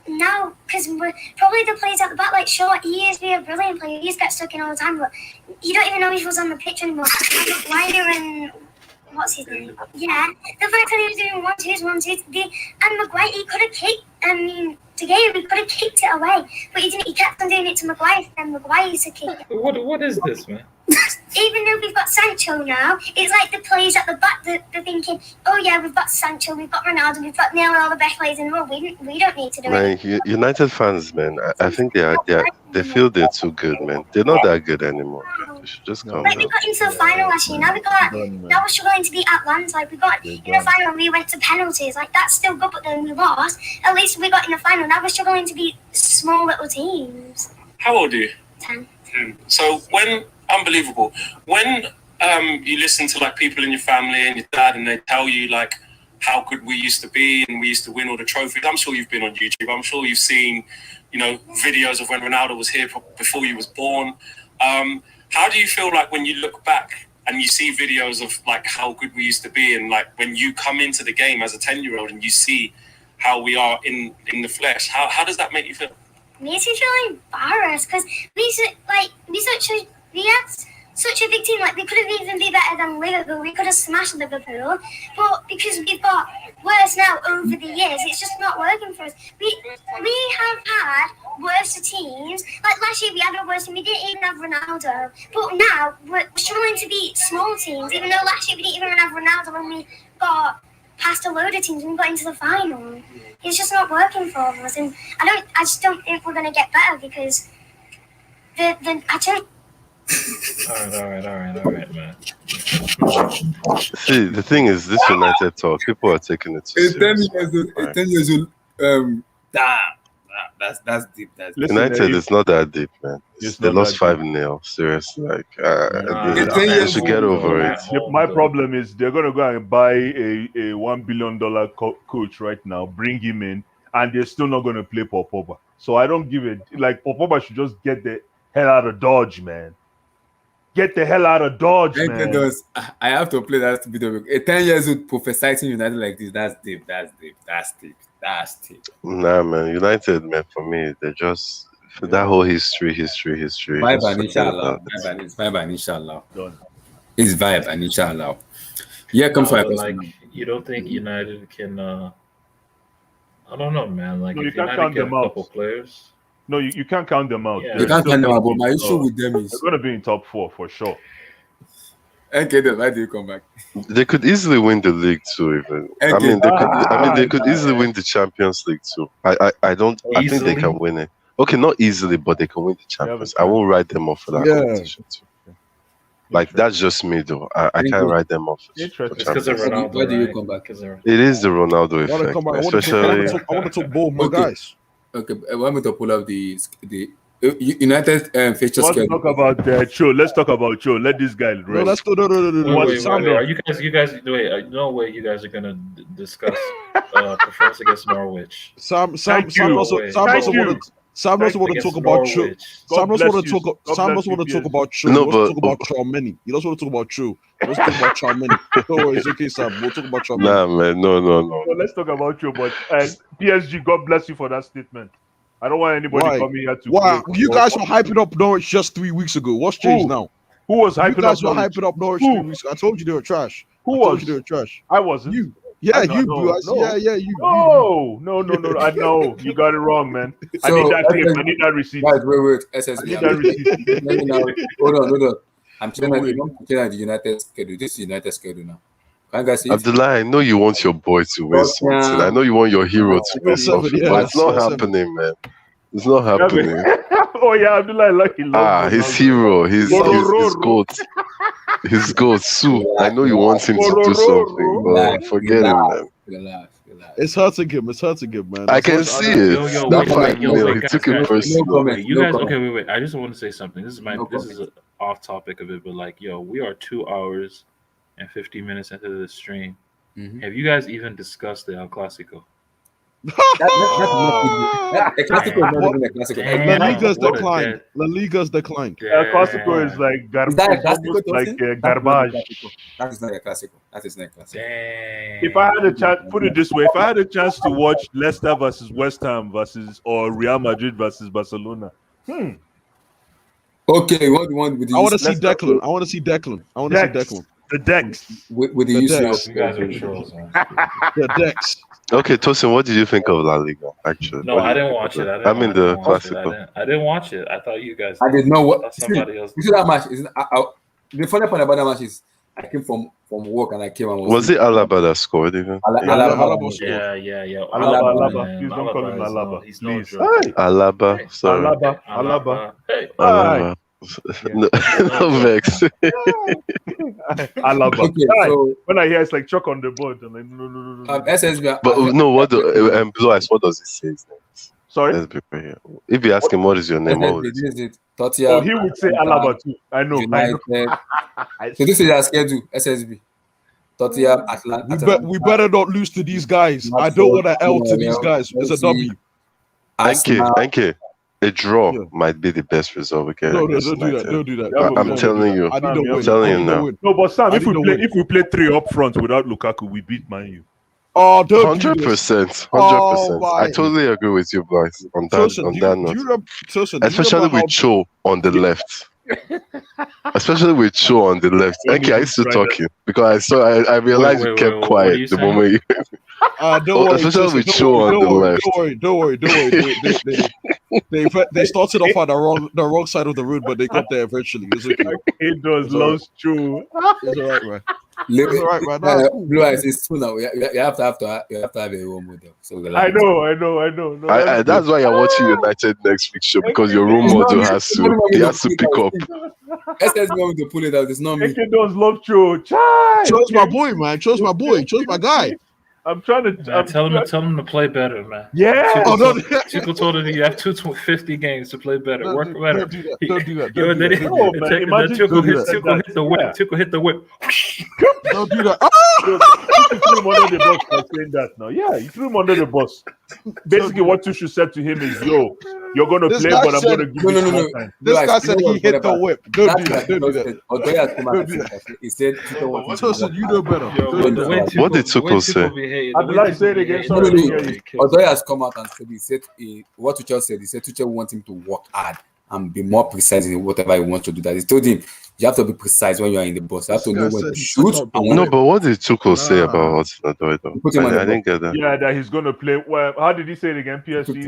now, because we're probably the players at the back, like, sure, he is a brilliant player, he gets stuck in all the time, but you don't even know if he was on the pitch anymore. Wider and what's his name? Yeah, the fact that he was doing 1-2s, and Maguire, he could have kicked, De Gea, we could have kicked it away, but he didn't. He kept on doing it to Maguire, and Maguire used to kick it. What is this, man? Even though we've got Sancho now, it's like the players at the back, they're thinking, oh yeah, we've got Sancho, we've got Ronaldo, we've got nearly all the best players in the world. We don't need to do it. Man, United fans, man, I think they feel they're too good, man. They're not that good anymore. They should just calm Like, down. we got into the final last year. Now we're struggling to beat Atlanta. Like, we got in the final and we went to penalties. Like, that's still good, but then we lost. At least we got in the final. Now we're struggling to beat small little teams. How old are you? 10. So unbelievable. When you listen to like people in your family and your dad, and they tell you like how good we used to be and we used to win all the trophies. I'm sure you've been on YouTube. I'm sure you've seen, videos of when Ronaldo was here before you was born. How do you feel like when you look back and you see videos of like how good we used to be, and like when you come into the game as a 10-year-old and you see how we are in the flesh? How does that make you feel? Makes me feel embarrassed because we had such a big team. Like, we could have even been better than Liverpool. We could have smashed Liverpool, but because we've got worse now over the years, it's just not working for us. We have had worse teams. Like last year, we had a worse team. We didn't even have Ronaldo, but now we're struggling to beat small teams. Even though last year we didn't even have Ronaldo when we got past a load of teams and we got into the final. It's just not working for us, and I just don't think we're going to get better because I don't. All right, man. See, the thing is, this United talk, people are taking it too serious. 10 years old, that's deep. That's deep. United is not that deep, man. They lost 5-0. Seriously, like they should get over it. My problem is they're gonna go and buy a $1 billion coach right now, bring him in, and they're still not gonna play Paul Pogba. So I don't give it. Like, Paul Pogba should just get the hell out of Dodge, man. Get the hell out of Dodge, man. I have to play that video. A 10 years old prophesying United like this, that's deep. Nah, man. United, man, for me, they're just that whole history. Vibe and inshallah. It's vibe and inshallah. Yeah, come for like, you don't think United can? I don't know, man. Like, No, you if can't United count get a them out. couple players. No, you can't count them out. Yeah. You can't count them out, but my issue with them They're is gonna be in top 4 for sure. okay. Then why do you come back? They could easily win the league too. Even they could easily win the Champions League too. I think they Easily? can win it. Okay, not easily, but they can win the Champions. I won't write them off for that competition too. Like that's just me though. I can't write them off. Interesting. It's because of Ronaldo. Why do you right? come back? 'Cause of- It is the Ronaldo I want to effect, come back. especially. I want to talk both my Okay. guys. Okay, I want me to pull up the United fixture Let's schedule. talk about Cho. Let's talk about Cho. Let this guy rest. No, let's go. No. Wait, Sound wait, off. are you guys? Wait, no way. You guys are gonna discuss performance against Norwich. Sam Thank you. also Thank want you. to. Sam doesn't want to Against talk about Cho. Norwich. Sam God doesn't bless want to you. talk. God Sam bless doesn't you, want to talk PSG. about Cho. No, He wants to but- talk about Chalmany. He doesn't want to talk about Cho. He wants to talk about Chalmany. Don't worry, it's okay, Sam. We'll talk about Chalmany. Nah, man, no. So let's talk about Cho. But PSG, God bless you for that statement. I don't want anybody Why? coming here to. Why? gloat. You guys were hyping up Norwich just 3 weeks ago. What's changed now? Who was You hyping guys up were Norwich? hyping up Norwich Who? 3 weeks ago. I told you they were trash. Who I told was? you they were trash. I wasn't. You. Yeah, I know, you, Blue. no. Yeah, you. No. I know you got it wrong, man. I So, need that clip. SSB I need that receipt. Guys, wait, I SSB. need that receipt. Let me now. Hold on. I'm checking No out way. the United schedule. This is United schedule now. Can you guys see it? Abdullah, I know you want your boy to win something. I know you want your hero to win something, but it's not happening, man. It's not happening. Oh yeah, Abdullah, lucky. His hero, his goat. His goat, Sue. I know you want him to do something, but forget him, man. Relax. It's hurting him, man. I can see it. That 5 mil, he took it personally. You guys, okay, wait. I just want to say something. This is an off topic of it, but like, we are 2 hours and 50 minutes into the stream. Mm-hmm. Have you guys even discussed the El Clasico? The Clasico is not even a Clasico. La Liga's declined. El Clasico is like Is that a Clasico? garbage. That is not a Clasico. If I had a chance, put it this way: if I had a chance to watch Leicester versus West Ham or Real Madrid versus Barcelona, Okay, what do you want with the I want to see Declan. I want to see Declan. The decks. With the UCL. You guys are trolls, man. The decks. Okay, Tosin, what did you think of La Liga? Actually, No, I didn't watch it. I mean the Clasico. I didn't watch it. I thought you guys. I did not watch. Somebody else. You see that match? The funny part about that match is I came from work and I came and was it Alaba that scored even? Alaba scored. Yeah. Alaba. Please don't call him Alaba. He's no joke. Alaba, sorry. Alaba. Hey. Alaba. No vex. Alaba. Okay, so When I hear it's like chalk on the board, I'm like, no. SSB. But no, what Blue Eyes, what does it say? his name? Sorry? Let's be fair here. If you ask him what is your name, what would it say? This is it. Tottenham, Oh, he would say Alaba too. I know. United. So this is our schedule. SSB. Tottenham, Atlanta. We better not lose to these guys. I don't want to L to these guys. It's a W. Thank you. A draw might be the best result we can. No, don't do that. I'm telling you. I need to win. I'm telling you now. No, but Sam, I if need to we play 3 up front without Lukaku, we beat Man U. Oh, don't do this. 100%. Oh, my. I totally agree with you guys on that. Tosin, On do that you note, remember- Tosin, do you especially remember with Cho on the left. Especially with Cho on the left. Thank you. I used to talking because I realized you kept quiet the moment. Don't worry, especially with Tosin, Cho on the left. Don't worry. They started off on the wrong side of the road, but they got there eventually. It's okay. It does lost Cho. It's all right, man. It's all right, man. That's cool. Blue Eyes is true now. You have to have a role model. So I know. No, That's why you're watching United next week show, because your role model has to pick up. SS going to pull it out. It's not me. It does love Cho. Chose my boy, man. Chose my boy. Chose my guy. I'm trying to tell him to play better, man. Yeah. Tuchel told him you have 50 games to play better. Work better. Don't do that. Tuchel hit the whip. Tuchel hit the whip. Don't do that. You threw him under the bus by saying that now. Yeah, you threw him under the bus. Basically, what Tuchel said to him is, "Yo, you're gonna play, but I'm gonna give you some time." This guy said he hit the whip. Don't do that. He said, Tosin, you know better. What did Tuchel say? Abdullah, say it again. Sorry. Odoye has come out and said what Tuchel said. He said Tuchel wants him to work hard and be more precise in whatever he wants to do. That he told him you have to be precise when you are in the box. You have to know when to shoot. No, but what did Tuchel say about Odoye though? I didn't get that. Yeah, that he's gonna play. Well, how did he say it again? PSG.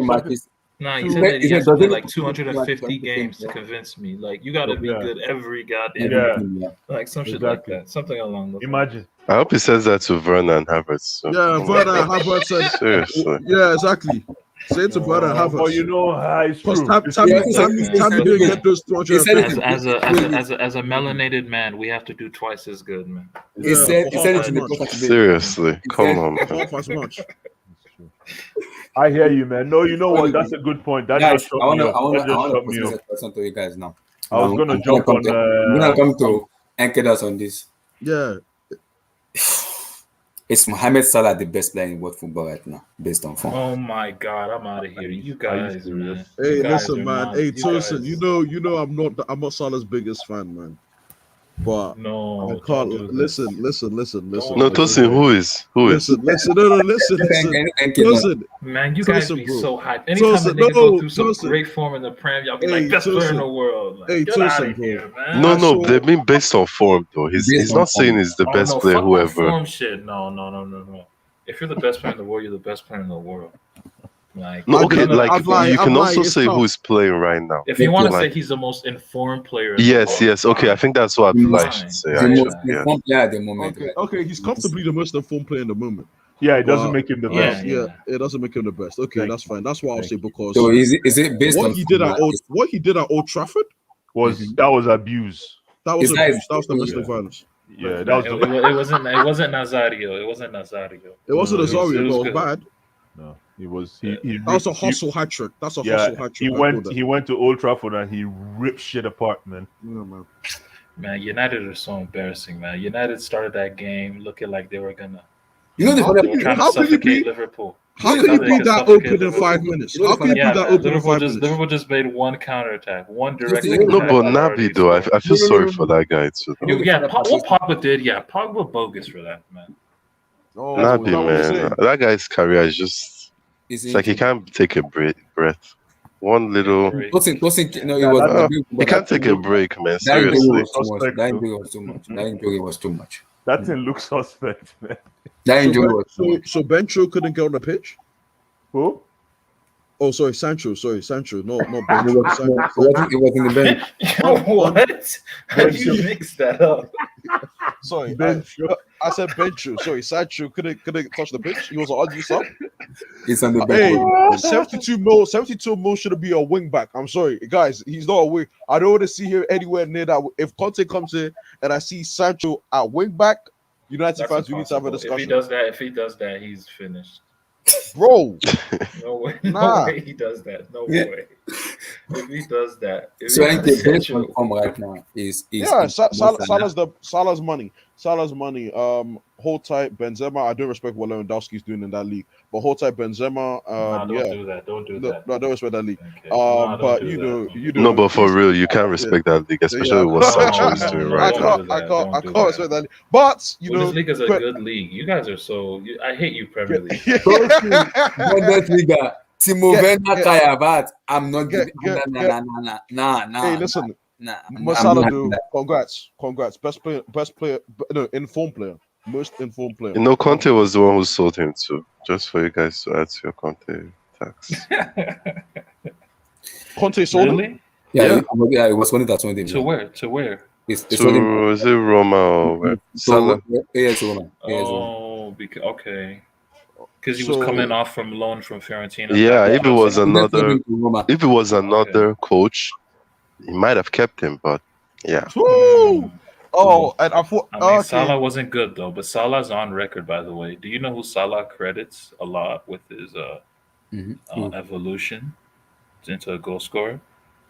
Nah, he said that he has to play like 250 games to convince me. Like, you got to be good every goddamn game. Like some shit like that. Something along those lines. Imagine. I hope he says that to Werner and Havertz. So. Yeah, Werner and Havertz said. Seriously. Yeah, exactly. Say it to brother But Havertz. you know, it's Because true. Tammy didn't get those 200. As a melanated man, we have to do twice as good, man. He said for half it as in the much. podcast today. Seriously, come on, man. Half as much. I hear you, man. No, you know what? That's a good point. That Guys, just shut I want me to up. That just shut pose me this up. question to you guys now. I was gonna jump on. I'm gonna come to anchor us on this. Yeah. Is Mohamed Salah the best player in world football right now, based on form? Oh my God, I'm out of here. You guys, man. Hey, You guys listen, are man. not- Hey, you Tosin, guys- you know, I'm not Salah's biggest fan, man. But No, I don't can't do this. listen. No, Tosin, who is? Listen. Listen. Man, you guys Tosin, be bro. so hyped. Anytime Tosin, a nigga go through some Tosin. great form in the Prem, y'all be Hey, like, best player in Tosin. the world. Like, Hey, get out Tosin, of bro. here, man. No, they mean based on form, though. He's not saying he's the best player, fuck that whoever. form shit. No. If you're the best player in the world, you're the best player in the world. Like, No, okay, none of- like you can also it's say tough. who's playing right now. if you want to Like- say he's the most informed player, in the Yes, world, okay, I think that's what I feel I Fine. should say. The Actually, most yeah. informed player at the moment. Okay, he's comfortably the most informed player in the moment. Yeah, it doesn't But- make him the Yeah, best. Yeah, it doesn't make him the best. Okay, Thank that's fine. That's what I'll say because So is it based what on he did at form? Old Trafford, That was abuse. that was Is that- abuse. That was domestic violence. Yeah, that was it wasn't Nazario. It wasn't Nazario. It wasn't a It was Zario, but it was good. bad. no. He was. He That was a ripped- hustle hat trick. That's a Yeah, hustle hat trick. he I call went. that. He went to Old Trafford and he ripped shit apart, man. Yeah, man. Man, United are so embarrassing, man. United started that game looking like they were gonna. You know the How funny They were trying to How can you suffocate be- Liverpool. How can They you thought be they could that suffocate open in Liverpool. 5 minutes? How can you be Yeah, that man. open in 5 minutes? Liverpool just made one counterattack, one direct No, attack. No, but and Naby already though, I scored. feel sorry for that guy too. though. What Pogba did, Pogba bogus for that, man. Oh, Naby, is that what you're man, saying? that guy's career is just. It's like he can't take a breath. One little. Break. Tosin, no, it Yeah, was. He can't take a break, man. That injury Seriously. was too much. Suspect, That though. injury was too much. That injury was too much. That thing looks suspect, man. That injury was too much. So Bencho couldn't get on the pitch? Who? Oh, sorry, Sancho. No, not It Bencho. was, it was in the bench. Yo, what? How do you mix that up? Sorry, Bencho. I said Bencho. Sorry, Sancho couldn't touch the pitch. He was an ugly sub. It's on the Hey, bench. 72 mil should be a wing back. I'm sorry, guys. He's not a wing. I don't want to see him anywhere near that. If Conte comes in and I see Sancho at wing back, United That's fans, we need to have a impossible. discussion. If he does that, he's finished. Bro, No way. Nah. No way he does that. No Yeah. way. If he does that, if So I he think does the bench that, form right now is yeah, is Salah's money. Hold tight, Benzema. I don't respect what Lewandowski's doing in that league, but hold tight, Benzema. Nah, don't Yeah, do that. Don't do no, that. I don't respect that league. Okay. Nah, don't But do you that. know, No, but for real, you can't respect that league, especially Yeah. what Sancho is doing No, right don't now. do that. I Don't can't do that. respect that league. But you know, Bundesliga is a but- good league. You guys are so. I hate you, Premier League. Bundesliga. Timo Get- Werner, get- Kaya Bat. I'm not get- giving. get- Nah. Hey, listen, Nah. Masala, dude. Congrats. Best player, no, informed player, most informed player. You know, Conte was the one who sold him too. Just for you guys to add to your Conte tax. Conte sold him. Really? Yeah, it was Conte that sold him. To where? To where? It's sold him. To is it Roma or where? Salah? Yeah, it's Roma. Oh, because okay. Because he was So- coming off from loan from Fiorentina. Yeah, if it was They sold another, him to Roma. if it was another coach, he might have kept him. But yeah, Woo! Oh, and I thought, I mean, okay. Salah wasn't good though, but Salah's on record, by the way. Do you know who Salah credits a lot with his evolution into a goal scorer?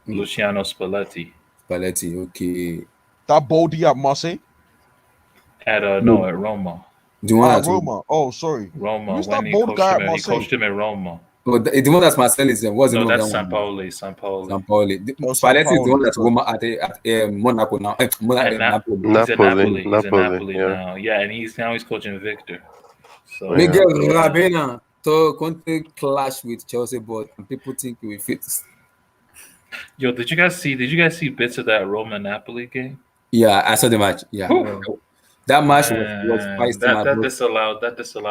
Mhm. Luciano Spalletti Spalletti, okay. That Boldy at Marseille, at No. at Roma. The one at that Roma. Oh, sorry. Roma. Who's When that he bold coached guy him, at he Marseille? coached him in Roma. Oh, the one that's Marcel is what's the No, name of that's that one? Sampaoli. Sampaoli. Sampaoli. Oh, Spalletti is the Sampaoli. one that's Roma at Monaco now. At Napoli. He's at Napoli. He's at Napoli, Napoli yeah. now. Yeah, and he's coaching Victor. So Yeah. Miguel Rabena. So Conte clash with Chelsea, but people think we fit. Yo, did you guys see bits of that Roma Napoli game? Yeah, I saw the match. Yeah, Whew. that match was Man, feisty. that disallowed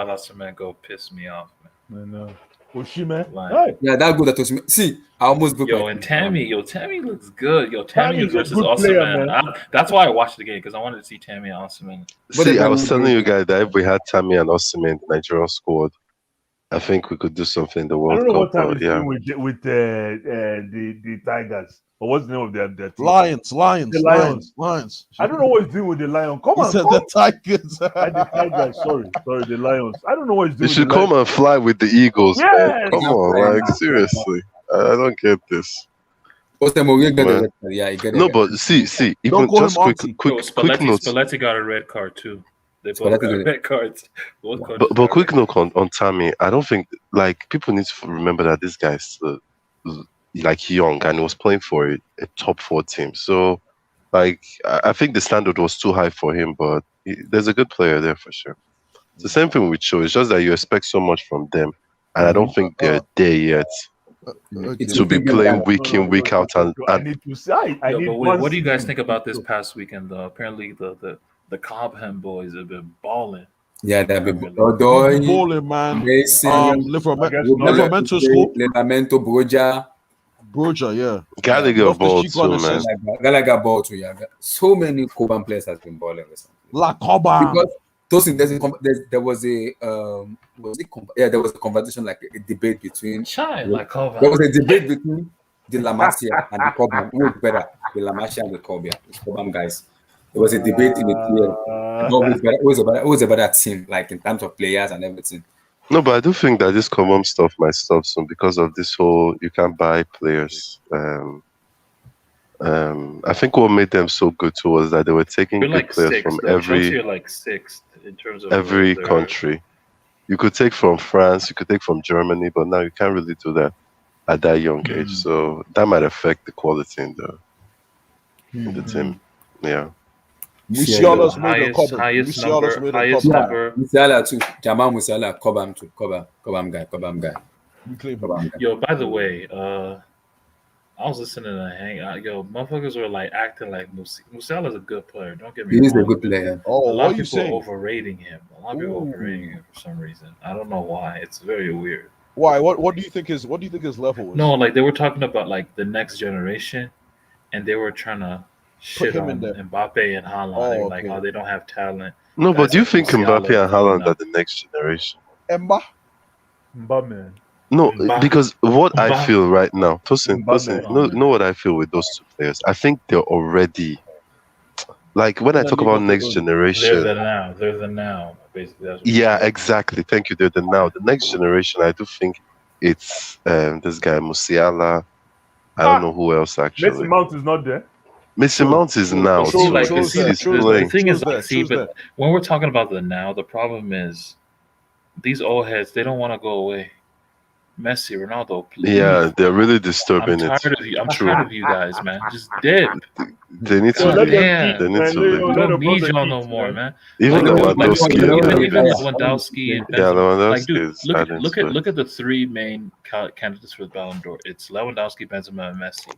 Osimhen pissed me off, man. I know. Osimhen. Like, Hey, Yeah, that good. That was see. I almost booked. Yo, and Tammy looks good. Yo, Tammy Tammy's a versus good player, Osimhen. That's why I watched the game, because I wanted to see Tammy and Osimhen. But see, the I was problem telling is- you guys that if we had Tammy and Osimhen in the Nigerian squad, I think we could do something in the I World don't know Cup. what time But he's yeah, doing with the Tigers. Or what's the name of their team? Lions. The Lions. I don't know what he's doing with the Lions. Come He on, said come. the Tigers. The Tigers. Sorry, the Lions. I don't know what he's they doing. should with the come Lions. and fly with the Eagles, man. Yes! Come on, like seriously. I don't get this. Man. Yeah, you get No, it. but see, even Don't call just him quick auntie. Yo, quick notes. Spalletti got a red card too. They both Spalletti got did it. red cards. Both coaches But got quick red note on Tammy. I don't think like people need to remember that this guy's like young and he was playing for a top 4 team. So like I think the standard was too high for him, but there's a good player there for sure. It's the same thing with Cho. It's just that you expect so much from them, and I don't think they're there yet to be playing week in week out. I And need to say. I Yo, need but one wait, what do you guys season. think about this past weekend? Though apparently the Cobham boys have been balling. Yeah, they've been Balling, man. Mason, Livermento scored. Livermento, Broja, Broja, yeah. Gallagher ball Loftus-Cheek got too, an man. assist. Gallagher ball too. Yeah, so many Cuban players has been balling recently. La Coba. Because there was a there was a conversation, like a debate between Chai, like Cobham. there was a debate between the La Masia and the Cobham. Who was better, the La Masia and the Cobham guys? There was a debate in the TL. Who was a better team, like in terms of players and everything. No, but I do think that this common stuff might stop soon because of this whole you can't buy players. I think what made them so good too was that they were taking You're good like players sixth. from Though. every Chelsea are like sixth in terms of every their- country. You could take from France, you could take from Germany, but now you can't really do that at that young age. So that might affect the quality in the team. Yeah. Musiala's made a highest Cobham. highest Musiala's number made a highest Cobham. number. Musiala too. Jamal Musiala, Cobham too. Cobham guy. You claim him. Cobham guy. Yo, by the way, I was listening to hang out. Yo, motherfuckers were like acting like Musiala's a good player. Don't get me He wrong. is a good player. A Oh, lot what of are you people are saying? overrating him. A lot of people are overrating him for some reason. I don't know why. It's very weird. Why? What do you think his level is? No, like they were talking about like the next generation, and they were trying to shit him on in there. Mbappe and Haaland. Oh, They were like, okay. oh, they don't have talent. No, Guys but do you like think Musiala Mbappe and are Haaland doing are the next generation? Emba? But man, No, Mbappe. because what I Mbappe. feel right now, Tosin, Mbappe. know what I feel with those two players. I think they're already like when I talk about next They're generation. the now. They're the now. Basically, that's what Yeah, exactly. Thank you. They're the now. The next generation, I do think it's this guy Musiala. I don't know who else Messi actually. Mount is not there. Mason Mount is now. See, too. like, Choose see, that, He's choose playing. the thing is, Choose like, that, see, choose but that. when we're talking about the now, the problem is these old heads. They don't want to go away. Messi, Ronaldo, please. Yeah, they're really I'm disturbing it. tired of you. I'm True. tired of you guys, man. Just dip. They need So to let leave. them They eat, need man. to Let leave. We the don't need brother y'all eat, no more, man. man. Even Like, Lewandowski. even Yeah. Lewandowski and Yeah, Benzema. Lewandowski Like, dude, is look adding to it. look at the three main candidates for the Ballon d'Or. It's Lewandowski, Benzema, and Messi.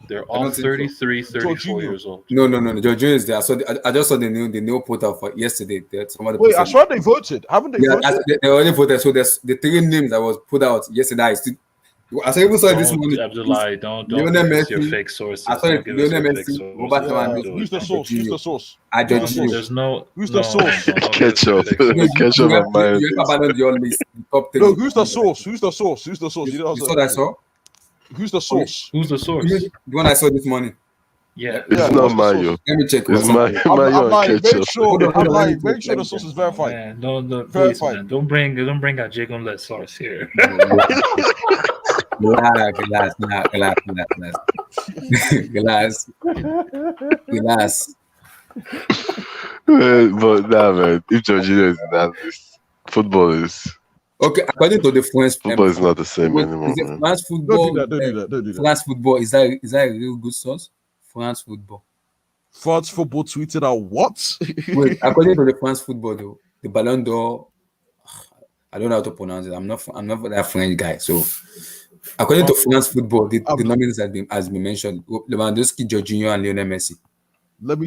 They're all don't think so. 33, 34 Jorginho. years old. No. Jorginho is there. I just saw the new portal for yesterday. Somebody Wait, posted I swear they voted. Haven't they Yeah, voted? they already voted. So there's the 3 names that was put out yesterday. I even saw it this Don't, morning. Abdullah, don't Lionel give us your Messi. fake sources. I saw Don't it. give us Lionel your fake Messi, sources. Roberto Don't Lewandowski. do Who's the it. source? Who's the source? I No, judge you. there's no. Who's no, the source? don't give us Ketchup. your fake sources. Ketchup and mayonnaise. You abandoned your list. The top 3. No, who's the source? Who's the source? Who's the source? You know what saw I'm that I saying? saw? Who's the source? Who's the You source? mean the one I saw this morning. Yeah. It's Yeah, not what's the Mayo. source? Let me check. It's what's Mayo up. I'm and like, make ketchup. sure. Hold on, I'm hold on, let me like, make check, sure let the me source check. is verified. Man, don't please, Verified. man. Don't bring a Jiggle source here. Glass. But nah, man. If Jorginho is in that list, football is According to the French football is not the same anymore, is it man. France Don't football? do that. Don't do that. Don't do that. France football is that a real good source? France football. France football tweeted out what? Wait, according to the France football, though, the Ballon d'Or, I don't know how to pronounce it. I'm not that French guy. So, according to France football, the nominees has been mentioned: Lewandowski, Jorginho, and Lionel Messi. Let me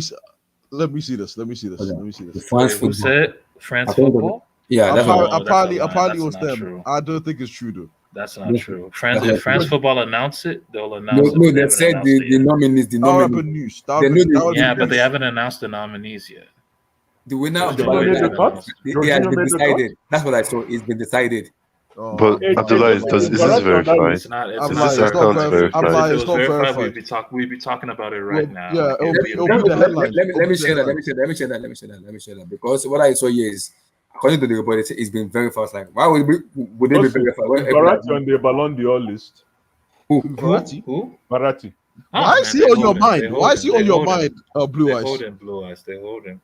see this. Let me see this. Okay. Let me see The this. France Wait, who football. said France According to football? Yeah, that's what. Apparently, that's apparently it was not them. true. I don't think it's true though. That's not true. France, That's if France not football announce it, they'll announce it. No, but they haven't said announced it the yet. nominees. The That would have nominees. been news. They knew the- Yeah, but they haven't announced the nominees yet. The winner of the Jorginho Ballon made d'Or. the cut? It has Jorginho been made the decided. That's what I saw. It's been decided. But Abdullah, is this verified? It's not. I'm It's like, not it's not account verified. I'm verified? like, If it it's was not verified, verified. we'd be talking about it right now. Yeah, Like, it'll it'd be a the report. headlines. Let me share that. Let me share that. Because what I saw here is, according to the report, it's been verified. Like, why would it be verified? Is Verratti on the Ballon d'Or list? Verratti? Who? Verratti. Why is he on your mind? Why is he on your mind, Blue They Eyes? hold him, Blue Eyes. They hold him.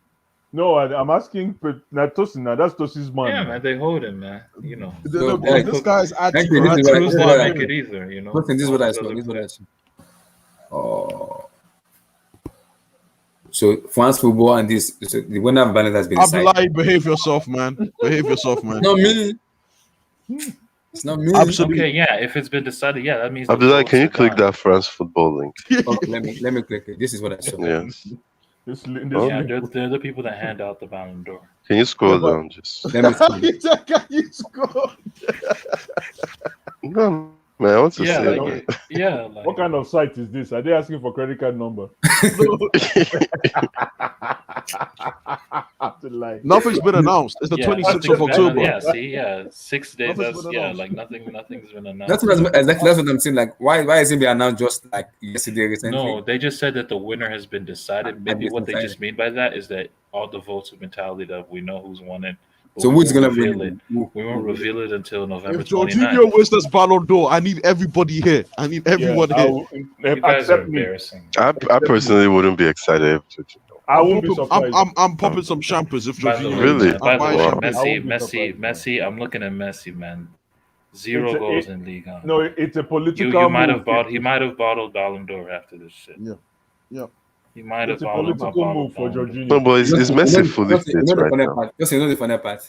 No, I'm asking Tosin. Now that's Tosin's man. Yeah, man, they hold him, man. You know. So, This guy's thank you. attitude. This is what I- Cruz this is didn't what I- make it either, you know. This is what I saw. Other This is what I players. saw. Oh. So France football and this, so the winner of Ballon has been decided. Abdullah, behave yourself, man. Behave yourself, man. Not me. It's not me. Absolutely. Okay, yeah. If it's been decided, yeah, that means. the Abdullah, votes can you are click done. that France football link? Okay, let me click it. This is what I saw. Yes. Yeah, they're the people that hand out the Ballon d'Or. Can you scroll down just? Let me see. You scored. No, man, I want to Yeah, see like, it. yeah, like, What kind of site is this? Are they asking for credit card number? Like, Nothing's been announced. It's the yeah, 26th nothing's of been- October. Yeah, see, yeah, 6 days. Nothing's That's been yeah, announced. like nothing's been announced. That's what I'm saying. Like, why isn't it announced just like yesterday recently? No, they just said that the winner has been decided. Maybe been what they decided. just mean by that is that all the votes have been tallied up. We know who's won it. but So we who's won't gonna reveal win? it? We won't reveal it until November If 29th. Jorginho wins this Ballon d'Or, I need everybody here. I need everyone here. You guys are accept me. embarrassing. I personally wouldn't be excited. I won't be surprised. I'm popping some champers if By the Jorginho way, Really? wins. by the I'm way, buying Wow. champagne. Messi. I'm looking at Messi, man. 0 It's a- goals it- in Ligue 1. No, it's a political. You might have move. bought. He might have bottled Ballon d'Or after this shit. Yeah. He might have It's a bottled political move for Ballon d'Or. Jorginho. No, but is Messi fully fit the right funny now? part. Just the funny part.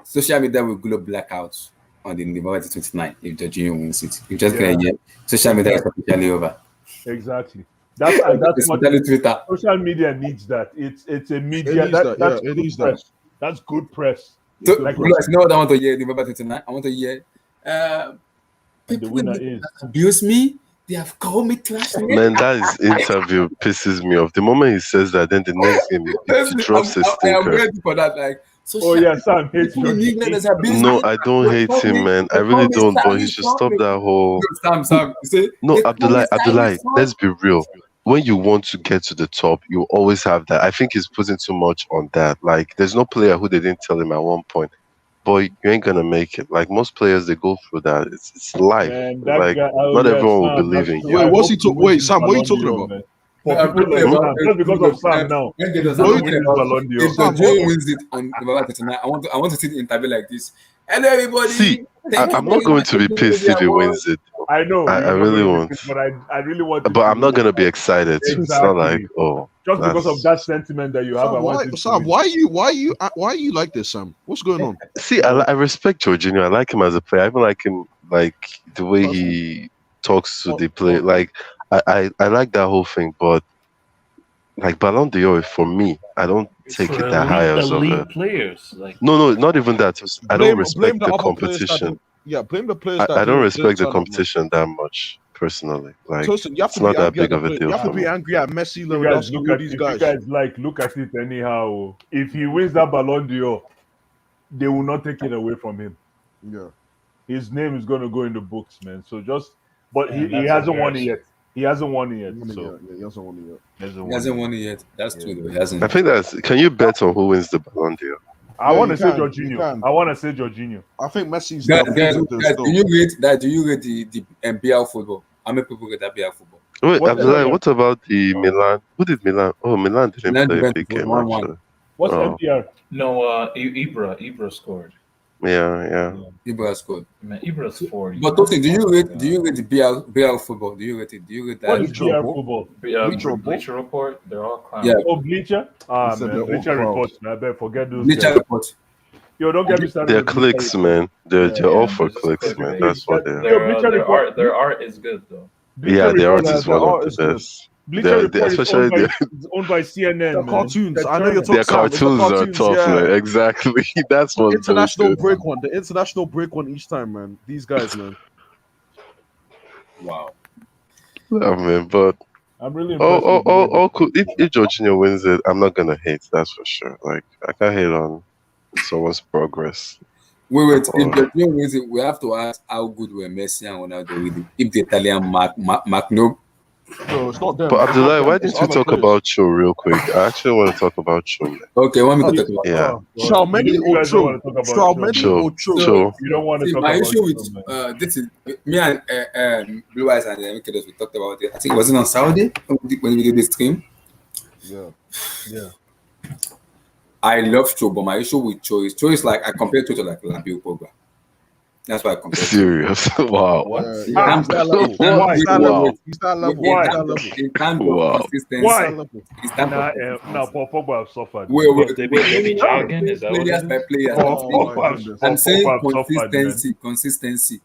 Social media will glow blackouts on the November 29th if Jorginho wins it. You just get a year. Social media is officially over. Exactly. That's what Especially Twitter. social media needs. That it's a media. It needs that, That's yeah, it good needs that. press. That's good press. So, Like, you guys know what I want to hear November 29th? I want to hear the people winner that is. abuse me. They have called me trash. Man, that is interview pisses me off. The moment he says that, then the next game he drops a I am stinker. ready for that. Like, Oh yeah, Sam hates people in England has abused No, me. I don't They hate call him, me- man. they I really call me don't. But Stanley he should Trump. stop that whole. Sam, you say No, they call me Abdullah, Stanley Trump. let's be real. When you want to get to the top, you always have that. I think he's putting too much on that. Like, there's no player who they didn't tell him at one point, boy, you ain't gonna make it. Like most players, they go through that. It's life. Man, that Like guy, not everyone will believe in you. Wait, what's he talk? Wait, Sam, what are you talking about? For people like Sam, just because of Sam now. When they does Sam not win win this Ballon d'Or. if Jorginho wins it on November 29th, I want to see the interview like this. Hello, everybody. See, Thank you I'm very not going much to be for pissed giving if me he the award. wins it, I know. I you're not really gonna won't. win it, But I really want. but I'm not gonna be excited. It's not like oh, just because of that's- that sentiment that you have. I want it to Sam, win. why are you like this, Sam? What's going on? See, I respect Jorginho. I like him as a player. I even like him, like the way he talks to the play. Like I like that whole thing. But like Ballon d'Or for me, I don't take For it that high as of elite a. players, like No, not even that. I don't Blame respect the the other players that competition. don't- Yeah, blame the players. I that don't didn't respect the turn up, man. competition that much personally. Like Tosin, you have it's to be not that angry at big the of a play- deal You have for to be me. angry at Messi, You guys Lewandowski, look all at these if guys. you guys look at it anyhow. If he wins that Ballon d'Or, they will not take it away from him. Yeah. His name is going to go in the books, man. So but Man, he that's hasn't won it embarrassing. yet. He hasn't won it yet. Yeah, So he hasn't won it yet. He hasn't won it yet. That's true, though. He hasn't. I think that's. Can you bet on who wins the Ballon d'Or? I Yeah, want to you say can, you Jorginho. can. I want to say Jorginho. I think Messi's Guys, the guys, favorite guys, still. do you rate that? Do you rate the BL football? How many people rate that BL football? Wait, What's Abdullah, the- what about the Milan? Who did Milan? Oh, Milan didn't Milan play a Juventus big was game 1-1. actually. What's Oh. MPR? no, Ibra scored. Yeah. Ibra scored. Man, Ibra's 40. But Tosin, do you rate the BL football? Do you rate it? Do you rate that? What is Bleacher BR Report? football? Bleacher Report, they're all clowns. Yeah. Oh, Bleacher? Ah, He said man. they're all Bleacher crowds. reports. Man. I bet forget those Bleacher guys. report. Yo, don't get me started. They're with Bleacher clicks, Report. man. They're all for They're just clicks, clickbait. man. That's what they're. Their art is good though. Bleacher Yeah, their Report art is- is one their of art the is good. best. Bleacher They're- Report is especially it's owned by CNN. The man. cartoons. They're I know you're terrible. Their talking. Sam, it's the cartoons are tough, yeah. man. Exactly. That's The what international break one. The international break one each time, man. These guys, man. Wow. Yeah, man. But I'm really impressed. oh, cool. If Jorginho wins it, I'm not gonna hate. That's for sure. Like I can't hate on someone's progress. Wait. If there's no reason, we have to ask how good were Messi and Ronaldo with it. If the Italian Mark no. So it's not them. But It's not Abdullah, them, why it's didn't you other talk players. about Cho real quick? I actually want to talk about Cho, man. Okay, want me to talk about Yeah. You Chalmany or guys don't Cho? want to talk about Chalmany Cho. or Cho? Cho. You don't want to See, talk my about issue with Cho, man. this is me and Blue Eyes and MKDOS, we talked about it. I think it wasn't on Saturday when we did this stream. Yeah. I love Cho, but my issue with Cho is like I compare Cho to like Labio Pogba. That's why I compare. Serious? Wow. Yeah, he's that level. Why? He's that Wow. level. He's that level. Why? He's that level. In terms Wow. of consistency, Why? He's that level. in terms of Now, Paul Pogba have suffered. wait, They be jogging? Is that what it players is? by players. Paul Oh, Pogba my have- goodness. Paul I'm saying Pogba have suffered, man. consistency.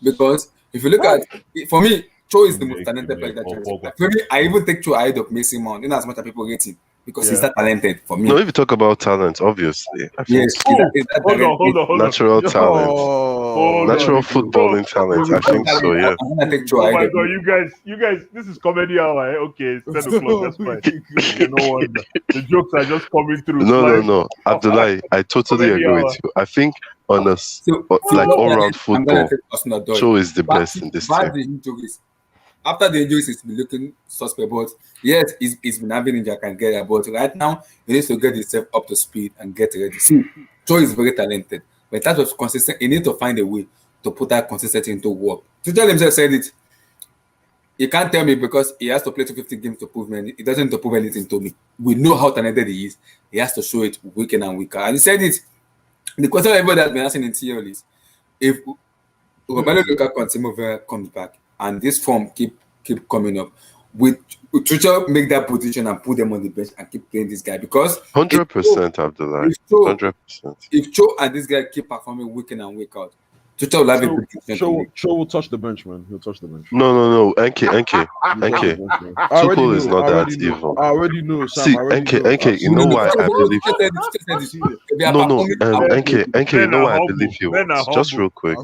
Because if you look at for me, Cho is the most talented player that Paul there is. Pogba. For me, I even take Cho ahead of Mason Mount, in as much as people rate him, because he's Yeah. that talented for me. No, if you talk about talent, obviously, I think Yes, he's that Hold on. natural talent, Hold natural on. footballing talent. I think so. Yeah. I'm gonna take Cho Oh ahead my of god, Mason. you guys, this is comedy hour. Eh? Okay, it's 10 o'clock. That's fine. No wonder. The jokes are just coming through. No. Abdullah, I totally Comedy agree hour. with you. I think on a like all-round I'm gonna football, take Arsenal Dodge. Cho is the best in this Bad team. the injuries. After the injuries, he's been looking suspect. But yes, he's been having injury. I can get that. But right now, he needs to get himself up to speed and get ready. See, Joe is very talented. But that was consistent. He needs to find a way to put that consistency into work. To tell himself said it. He can't tell me because he has to play 250 games to prove me. He doesn't need to prove anything to me. We know how talented he is. He has to show it week in and week out. And he said it. The question everybody has been asking in TL is if Romelu Lukaku comes back and this form keep coming up, with Tuchel make that position and put them on the bench and keep playing this guy, because 100%, Abdullah. 100%. if Cho and this guy keep performing week in and week out, Tuchel will have a good position. Cho will touch the bench, man. He'll touch the bench. No. NK. Tuchel is not that evil. I already know, Sam. See, I already know. NK, you know why I believe. No, NK, you know why I believe he was. Just real quick,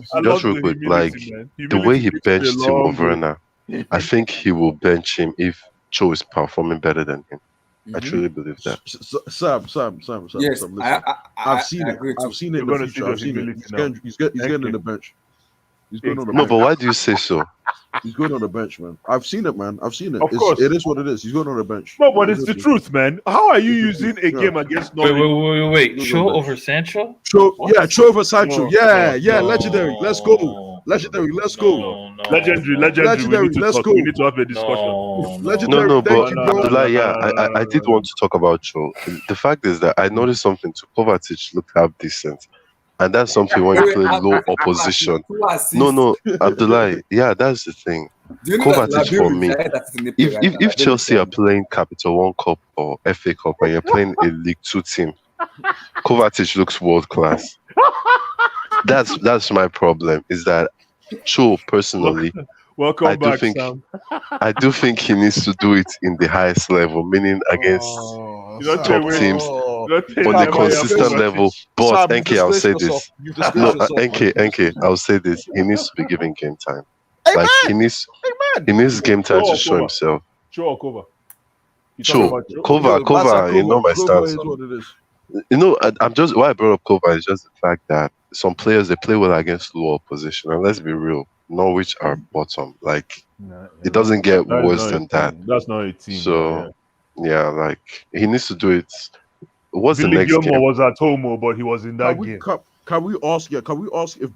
like the way he benched him over now, I think he will bench him if Cho is performing better than him. I truly believe that. Sam. Yes, Sam, listen. I've seen it. I've seen it in You're the gonna see future. the I've seen it. humility He's getting on the bench. He's going on the No, bench. but why do you say so? He's going on the bench, man. I've seen it, man. I've seen it. Of course. It is what it is. He's going on the bench. No, but it's the truth, man. How are you using a game against Norwich? Wait. Cho over Sancho? Cho over Sancho. No, Yeah, no, legendary. Let's go. Legendary. Let's go. Legendary. Legendary, We need to let's talk. go. We need to have a discussion. Legendary. No, Thank but you, bro. Abdullah, I did want to talk about Cho. The fact is that I noticed something too. Kovacic looked half decent. And that's something when you play low opposition. No, Abdullah, yeah, that's the thing. Kovacic for me. If Chelsea are playing Capital One Cup or FA Cup and you're playing a League Two team, Kovacic looks world class. That's my problem. Is that Cho personally? Welcome back, Sam. I do think he needs to do it in the highest level, meaning against top teams on a consistent level. But Sam, NK, I'll say this. No, NK, I'll say this. He needs to be given game time. Like he needs game time to show himself. Cho or Kova? Kova, you know my stance. Is what it is. You know, I'm just why I brought up Kova is just the fact that some players they play well against low opposition, and let's be real, Norwich are bottom. Like it doesn't get worse than that. That's not a team. So yeah, like he needs to do it. What's the Billy next Gilmore game? was at home, but he was in that game. Can we ask if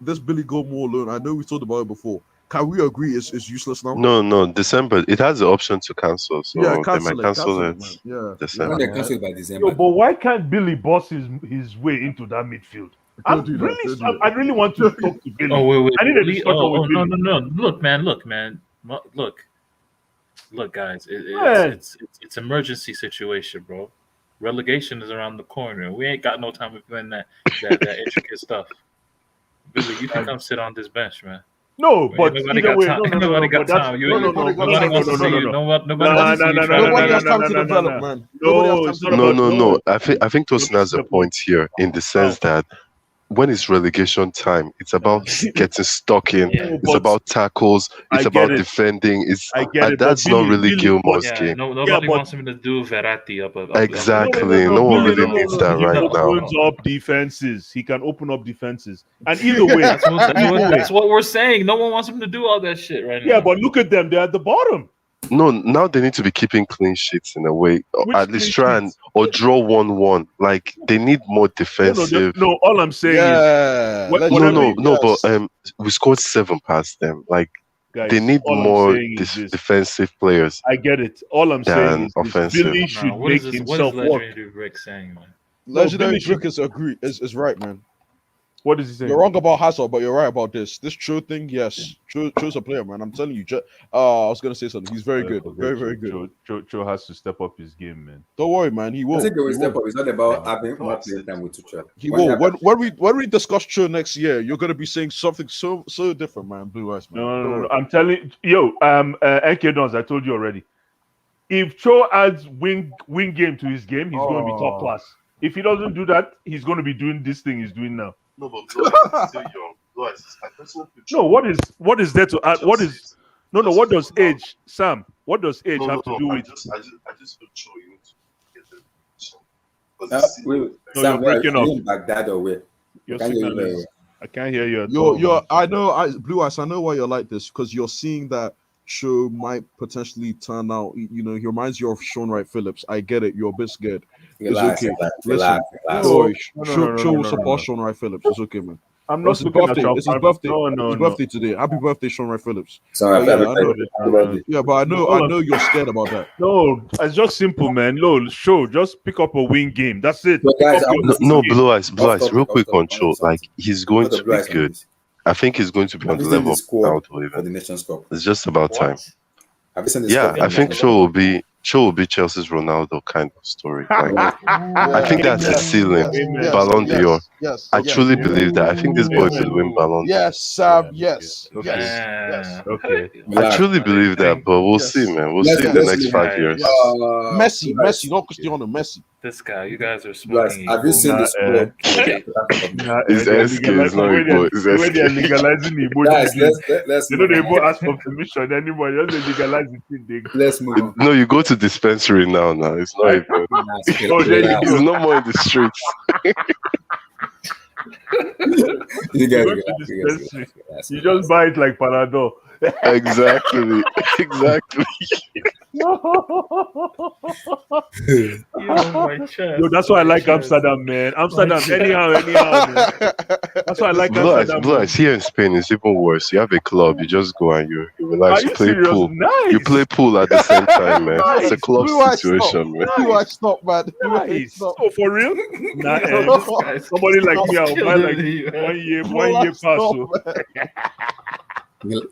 this Billy Gilmore loan? I know we talked about it before. Can we agree it's useless now? No, December. It has the option to cancel, so Yeah, they cancel might it, cancel cancel it. it, man. Yeah. December. When they cancel it by December. Yo, but why can't Billy boss his way into that midfield? I really want to talk to Billy. Oh wait. I need a Billy? discussion with Billy. No. Look, man. Look, guys. It's emergency situation, bro. Relegation is around the corner. We ain't got no time to plan that intricate stuff. Billy, you can come sit on this bench, man. No, but nobody got time. Nobody got time. Nobody wants to see you. Nobody has time to develop, man. No. I think Tosin has a point here in the sense that when it's relegation time, it's about getting stuck in. Yeah. It's about tackles. I It's get about it. defending. I get it, but That's not Billy, really Billy, Gilmore's Yeah, game. nobody but- wants him to do Verratti up. Exactly. No, No one Billy, really needs that He right now. opens up defenses. He can open up defenses. And either way, That's what we're saying. No one wants him to do all that shit right now. yeah, but look at them. They're at the bottom. No, now they need to be keeping clean sheets in a way. Or Which at least clean try and sheets? or draw 1-1. Like they need more No, defensive. all I'm saying is Yeah. What- let's whatever No, you- but we scored 7 past them. Like guys, they need all I'm more saying is this. defensive players. I get it. All I'm saying is this. offensive. Billy Nah, should what make is himself What is work. Legendary Rick saying, man? Legendary Billy should- Brick is right, man. What is he saying? You're wrong about Hazard, but you're right about this. This Cho thing, yes. Cho's a player, man. I'm telling you. I was gonna say something. He's very good. Very, very good. Cho has to step up his game, man. Don't worry, man. He will. I think He it was step will. up. It's not about having more playing time with Tuchel. He will. When we discuss Cho next year, you're gonna be saying something so different, man. Blue eyes, man. Don't No. worry. I'm telling NK Dons, I told you already. If Cho adds wing game to his game, he's going to be top class. If he doesn't do that, he's going to be doing this thing he's doing now. No, but Blue still young. No, what is there to add? What is what does age, Sam? What does age have to do with? I just feel Cho, you need to get the Wait, No, Sam, you're breaking are up. you in Baghdad or where? Your Can you signal hear is- me? I can't hear you. At all, You're. man. I know. Blue eyes. I know why you're like this because you're seeing that Cho might potentially turn out. You know, he reminds you of Sean Wright Phillips. I get it. You're a bit scared. Relax, okay. relax. Don't worry. No, Cho will no. support Sean Wright Phillips. It's okay, man. I'm not It's his looking at birthday. your It's his private- birthday. No, It's his birthday today. Happy birthday, Sean Wright Phillips. Sorry, Yeah, I happy know. birthday. Yeah, but I know you're scared about that. No, it's just simple, man. No, show. Just pick up a win game. That's it. But guys, Pick up I your want to win No, game. Blue eyes, Off real topic, quick off on topic, Cho. off Like topic. he's going Not the to Blue be Eyes on good. this. I think he's going to be on Have the you seen level the of squad Aldo for the even. Nations Cup? It's just about time. Have you seen the Yeah, squad? I think Cho will be Chelsea's Ronaldo kind of story. Like, I think that's his ceiling. Amen. Ballon d'Or. Yes. I truly believe that. I think this boy Amen. could win Ballon d'Or. Yes, Sam. Yes. Okay. Yes. Okay. I truly believe that, but we'll Yes. see, man. We'll Let's- see in the let's next move 5 on. years. Messi, not Cristiano. Messi. This guy, you guys are Guys, smoking. have you seen the squad? It's SK, it's not Igbo, it's When SK. they're legalizing Igbo Guys, drinking, let's they know move they on. won't ask for permission anymore. Just they legalize the thing. Let's move on. No, you go to dispensary now. It's not even. Oh, there you It's go. no more in the streets. You guys, Go to relax, you guys, dispensary. relax. You just buy it like Panadol. Exactly. Exactly. my chest. Yo, that's why I like Amsterdam, man. Amsterdam, anyhow, man. That's why I like Amsterdam. Blue eyes here in Spain is even worse. You have a club, you just go and you relax, Are you you play serious? pool. Nice. You play pool at the same time, man. It's a Nice. club Blue eyes, situation, man. Blue eyes, stop, man. Blue eyes, Nice. stop. Oh, for real? Nah, somebody like me, I'll buy like 1 year pass. So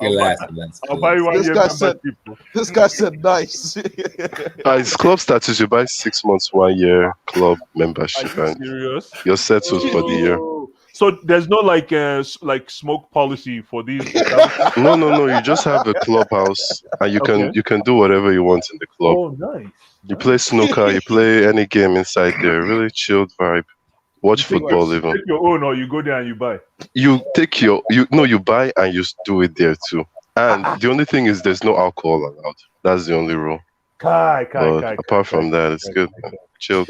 Relax. I'll buy you 1 This year guy said- membership. This guy said nice. It's club status. You buy 6 months, 1 year club Are membership, you and serious? you're settled for the year. So there's no like smoke policy for these. No. You just have a clubhouse, and you Okay. can do whatever you want in the club. Oh, nice. You play snooker, you play any game inside there. Really chilled vibe. Watch football even. Take your own, or you go there and you buy. You take you buy and you do it there too. And the only thing is there's no alcohol allowed. That's the only rule. But apart from that, it's good. Chilled.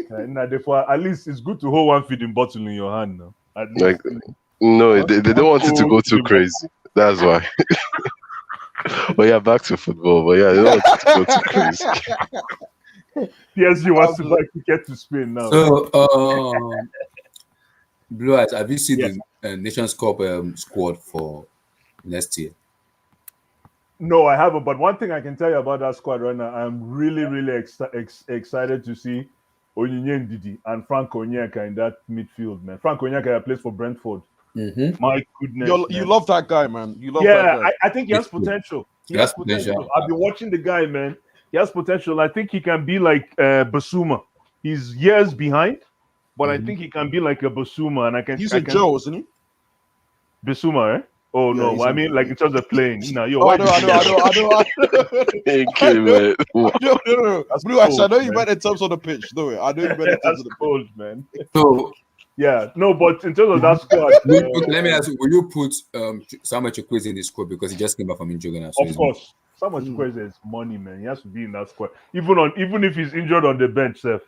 Nah, therefore, at least it's good to hold one feeding bottle in your hand now. At least. Like no, they don't want it to go too crazy. That's why. But yeah, back to football. But yeah, they don't want it to go too crazy. PSG wants to buy ticket to Spain now. So, Blue Eyes, have you seen the Nations Cup squad for next year? No, I haven't. But one thing I can tell you about that squad right now, I'm really, really excited to see Onyinye Ndidi and Frank Onyeka in that midfield, man. Frank Onyeka plays for Brentford. Mm-hmm. My goodness. You man. love that guy, man. You love that Yeah, guy. I think he has potential. He has potential. I've been watching the guy, man. He has potential. I think he can be like Basuma. He's years behind, but I think he can be like a Basuma. And I can. He's a Joe, isn't he? Basuma, eh? Oh Yeah, no, he's I a- mean like in terms of playing. Nah, yo, Oh, why I know. Okay, man. No. Blue eyes, I know you man. meant in terms of the pitch. No, I know you meant in terms That's of the pitch. cold, man. So, Yeah, no, but in terms of that squad, Okay, let me ask you: will you put Samuel Chukwueze in the squad because he just came back from injury now? So of course, Samuel Chukwueze is money, man. He has to be in that squad, even if he's injured on the bench, Seth.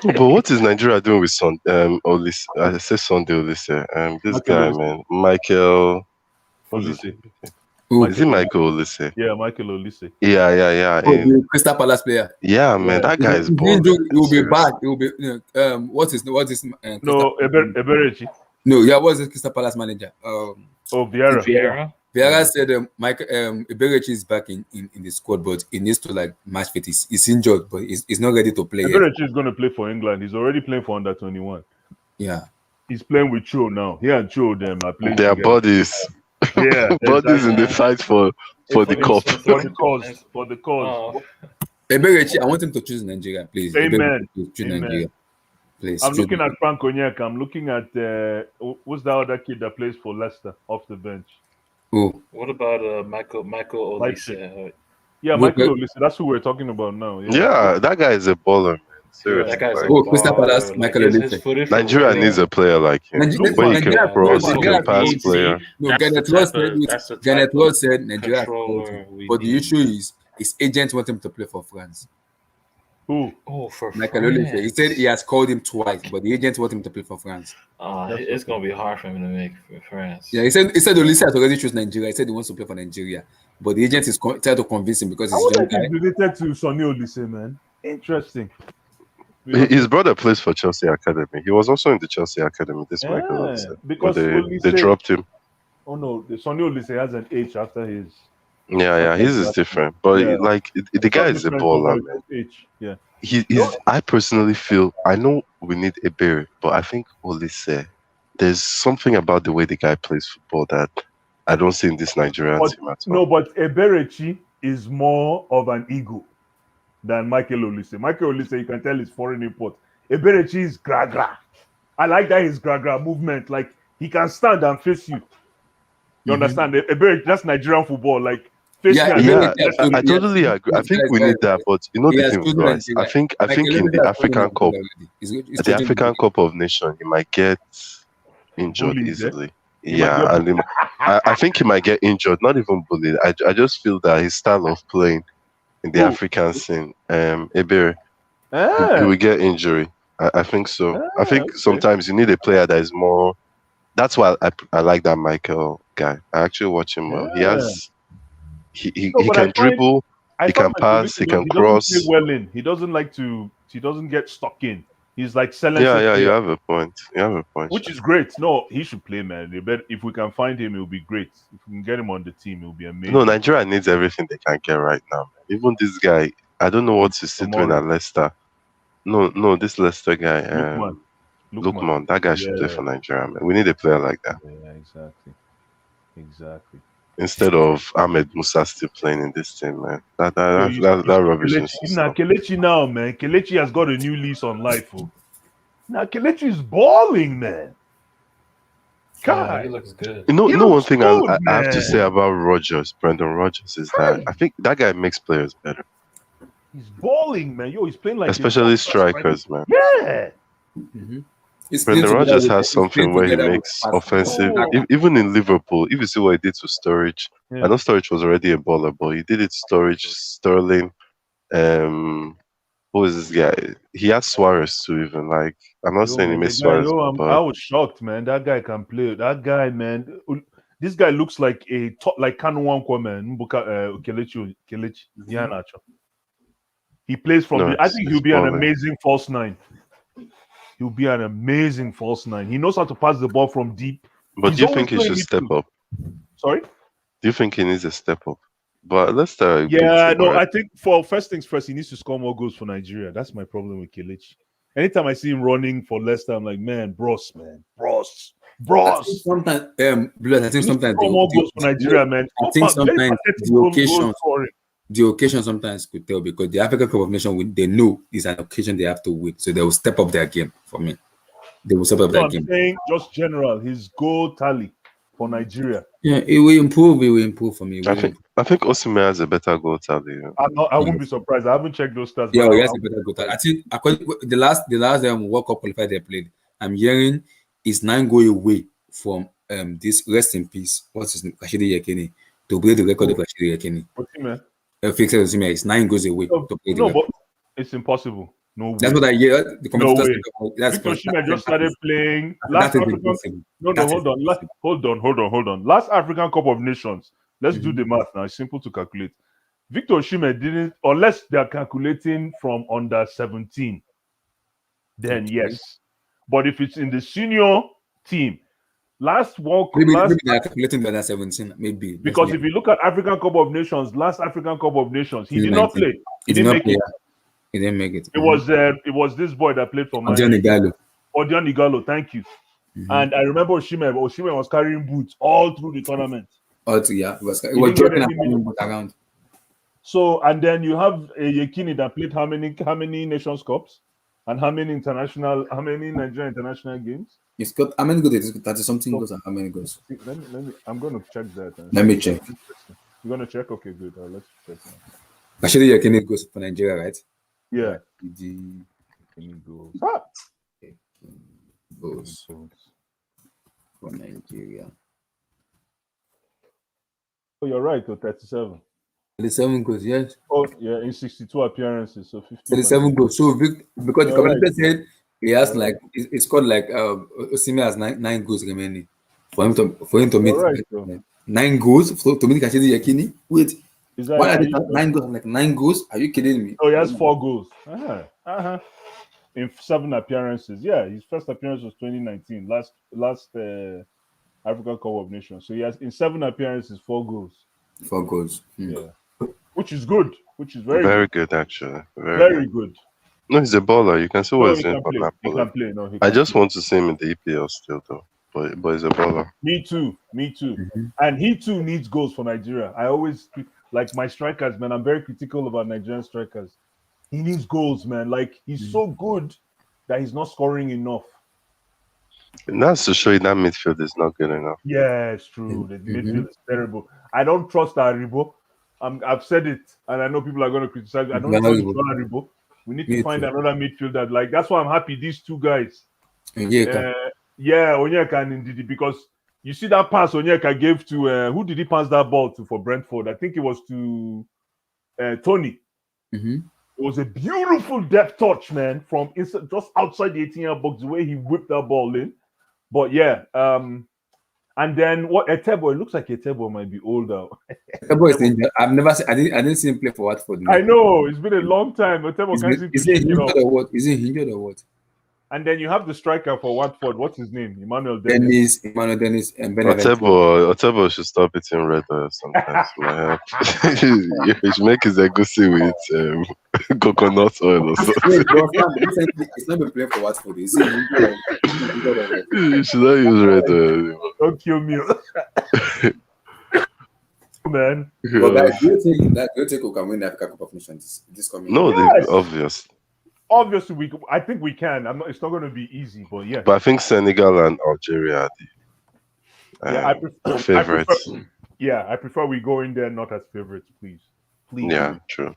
But what is Nigeria doing with Olise? I say Sunday Olise. This Michael guy, Olise. man, Michael. What's his Olise. name? Who? Is it Michael Olise? Yeah, Michael Olise. Yeah. Oh, the Crystal Palace player. Yeah, man, that guy is He's balling. injured, he will be Seriously. back. He will be. What's his? No, Eberechi. No, yeah, what's the Crystal Palace manager? Vieira. Vieira said Eberechi is back in the squad, but he needs to like match fit. He's injured, but he's not ready to play yet. Eberechi is going to play for England. He's already playing for under 21. Yeah, he's playing with Cho now. He and Cho them are playing. Their together. bodies. Yeah, bodies in the fight for the cup. For the cause. Eberechi, I want him to choose Nigeria, please. Amen. Choose Nigeria, please. I'm looking at Frank Onyeka. I'm looking at who's the other kid that plays for Leicester off the bench? Who? What about Michael Olise? Yeah, Michael Olise. That's who we're talking about now. Yeah, that guy is a baller, man. Seriously. That guy's Crystal Palace, Michael Olise. Nigeria needs a player like him. Where he can cross, he can pass player. No, Gareth Ross said Nigeria has called him. But the issue is his agent want him to play for France. Who? Oh, for Michael France. Olise. He said he has called him twice, but the agent want him to play for France. It's gonna be hard for him to make for France. Yeah, he said Olise has already chosen Nigeria. He said he wants to play for Nigeria, but the agent is trying to convince him because he's young guy. Related to Sonny Olise, man. Interesting. His brother plays for Chelsea Academy. He was also in the Chelsea Academy. This Michael Olise, because they dropped him. Oh no, the Sonny Olise has an H after his. Yeah, his is different, but like the guy is a baller, man. H. Yeah. I personally feel I know we need a bear, but I think Olise, there's something about the way the guy plays football that I don't see in this Nigerian team at all. No, but Eberechi is more of an ego than Michael Olise. Michael Olise, you can tell is foreign import. Eberechi is gra. I like that his gra movement. Like he can stand and face you. You understand? Eberechi, that's Nigerian football. Like I totally agree. I think we need that, but you know the thing with Rice. I think in the African Cup, the African Cup of Nations, he might get injured easily. Yeah, and I think he might get injured, not even bullied. I just feel that his style of playing in the African scene, Ebere, he will get injury. I think so. I think sometimes you need a player that is more. That's why I like that Michael guy. I actually watch him well. He has. He can dribble, he can pass, he can cross. He doesn't like to. He doesn't get stuck in. He's like selling. Yeah. You have a point. Which is great. No, he should play, man. If we can find him, it'll be great. If we can get him on the team, it'll be amazing. No, Nigeria needs everything they can get right now. Man. Even this guy, I don't know what he's still doing at Leicester. No, this Leicester guy, Lookman. That guy should play for Nigeria, man. We need a player like that. Yeah, exactly. Instead of Ahmed Musa still playing in this team, man. That rubbish. Kelechi now, man. Kelechi has got a new lease on life. Now Kelechi is balling, man. God, he looks good. You know one thing I have to say about Brendan Rodgers, is that I think that guy makes players better. He's balling, man. He's playing like especially strikers, man. Yeah. Brendan Rodgers has something where he makes offensive. Even in Liverpool, if you see what he did to Sturridge, I know Sturridge was already a baller, but he did it to Sturridge, Sterling. Who is this guy? He has Suarez too. Even like I'm not saying he made Suarez. I was shocked, man. That guy can play. That guy, man. This guy looks like Kanu Wankwa, man. Kelechi. He plays from. I think he'll be an amazing false nine. He'll be an amazing false nine. He knows how to pass the ball from deep. But do you think he should step up? Sorry? Do you think he needs a step up? But let's start. I think for first things first, he needs to score more goals for Nigeria. That's my problem with Kelechi. Anytime I see him running for Leicester, I'm like, bros. Sometimes, I think sometimes more goals for Nigeria, man. I think sometimes the occasion sometimes could tell, because the African Cup of Nations, they know it's an occasion they have to win, so they will step up their game. For me, they will step up their game. Saying just general, his goal tally for Nigeria. Yeah, it will improve. It will improve for me. I think Osimhen has a better goal tally. I wouldn't be surprised. I haven't checked those stats. Yeah, he has a better goal tally. I think according the last World Cup qualifier they played, I'm hearing is 9 goals away from this rest in peace. What's his name? Rashidi Yekini to break the record of Rashidi Yekini. Osimhen. Victor Osimhen is 9 goals away No, to break the no, record. but it's impossible. No way. That's what I hear. The No commentators way. that's Victor Osimhen just started playing. that Last is African. impossible. No, That is hold on. impossible. Hold on. Last African Cup of Nations. Let's do the math now. It's simple to calculate. Victor Osimhen didn't, unless they're calculating from under 17. Then yes. But if it's in the senior team, Maybe they're calculating the under 17. Maybe because if you look at African Cup of Nations, last African Cup of Nations, he did not play. He didn't make it. He didn't make it. It was this boy that played for Man Odion Igalo. Odion Igalo, thank you. And I remember Osimhen was carrying boots all through the tournament. It was dropping around. So, and then you have a Yekini that played how many Nations Cups and how many Nigerian international games? He's got how many goals? 30 something goals and how many goals? Let me I'm going to check that. Let me check. You're going to check? Okay, good. Let's check now. Actually, Yekini goes for Nigeria, right? Yeah. Yekini goals for Nigeria. Oh, you're right. 37. 37 goals, yes. Oh, yeah, in 62 appearances, so 50. 37 goals. So because the commentator said he has it's called Osimhen has nine goals remaining for him to meet 9 goals to meet Rashidi Yekini. Wait, why are they 9 goals? I'm like 9 goals? Are you kidding me? Oh, he has 4 goals. In 7 appearances. Yeah, his first appearance was 2019, last African Cup of Nations. So he has in 7 appearances 4 goals. 4 goals. Yeah. Which is good. Which is very good actually. Very good. No, he's a baller. You can see what he's doing for Napoli. He can play. No, I just want to see him in the EPL still though. But he's a baller. Me too. And he too needs goals for Nigeria. I always like my strikers, man. I'm very critical about Nigerian strikers. He needs goals, man. Like he's so good that he's not scoring enough. And that's to show you that midfield is not good enough. Yeah, it's true. The midfield is terrible. I don't trust Aribo. I've said it, and I know people are going to criticize. I don't trust Aribo. We need to find another midfielder. Like that's why I'm happy these 2 guys. Onyeka and Ndidi, because you see that pass Onyeka gave to who did he pass that ball to for Brentford? I think it was to Tony. It was a beautiful depth touch, man, from just outside the 18-yard box, the way he whipped that ball in. But yeah, and then what Etebo? It looks like Etebo might be older. Etebo is injured. I've never seen. I didn't see him play for Watford. I know it's been a long time. Etebo is he injured or what? Is he injured or what? And then you have the striker for Watford. What's his name? Emmanuel Dennis. And Otebo should stop eating red sometimes. You should make his egusi with coconut oil or something. He's not been playing for Watford. Is he injured? You should not use red oil. Don't kill me. Man. But guys, do you think we can win the Africa Cup of Nations this coming year? No, they're obvious. Obviously, I think we can. It's not going to be easy, but yeah. But I think Senegal and Algeria are the favorites. I prefer we go in there not as favorites, please. Yeah, true.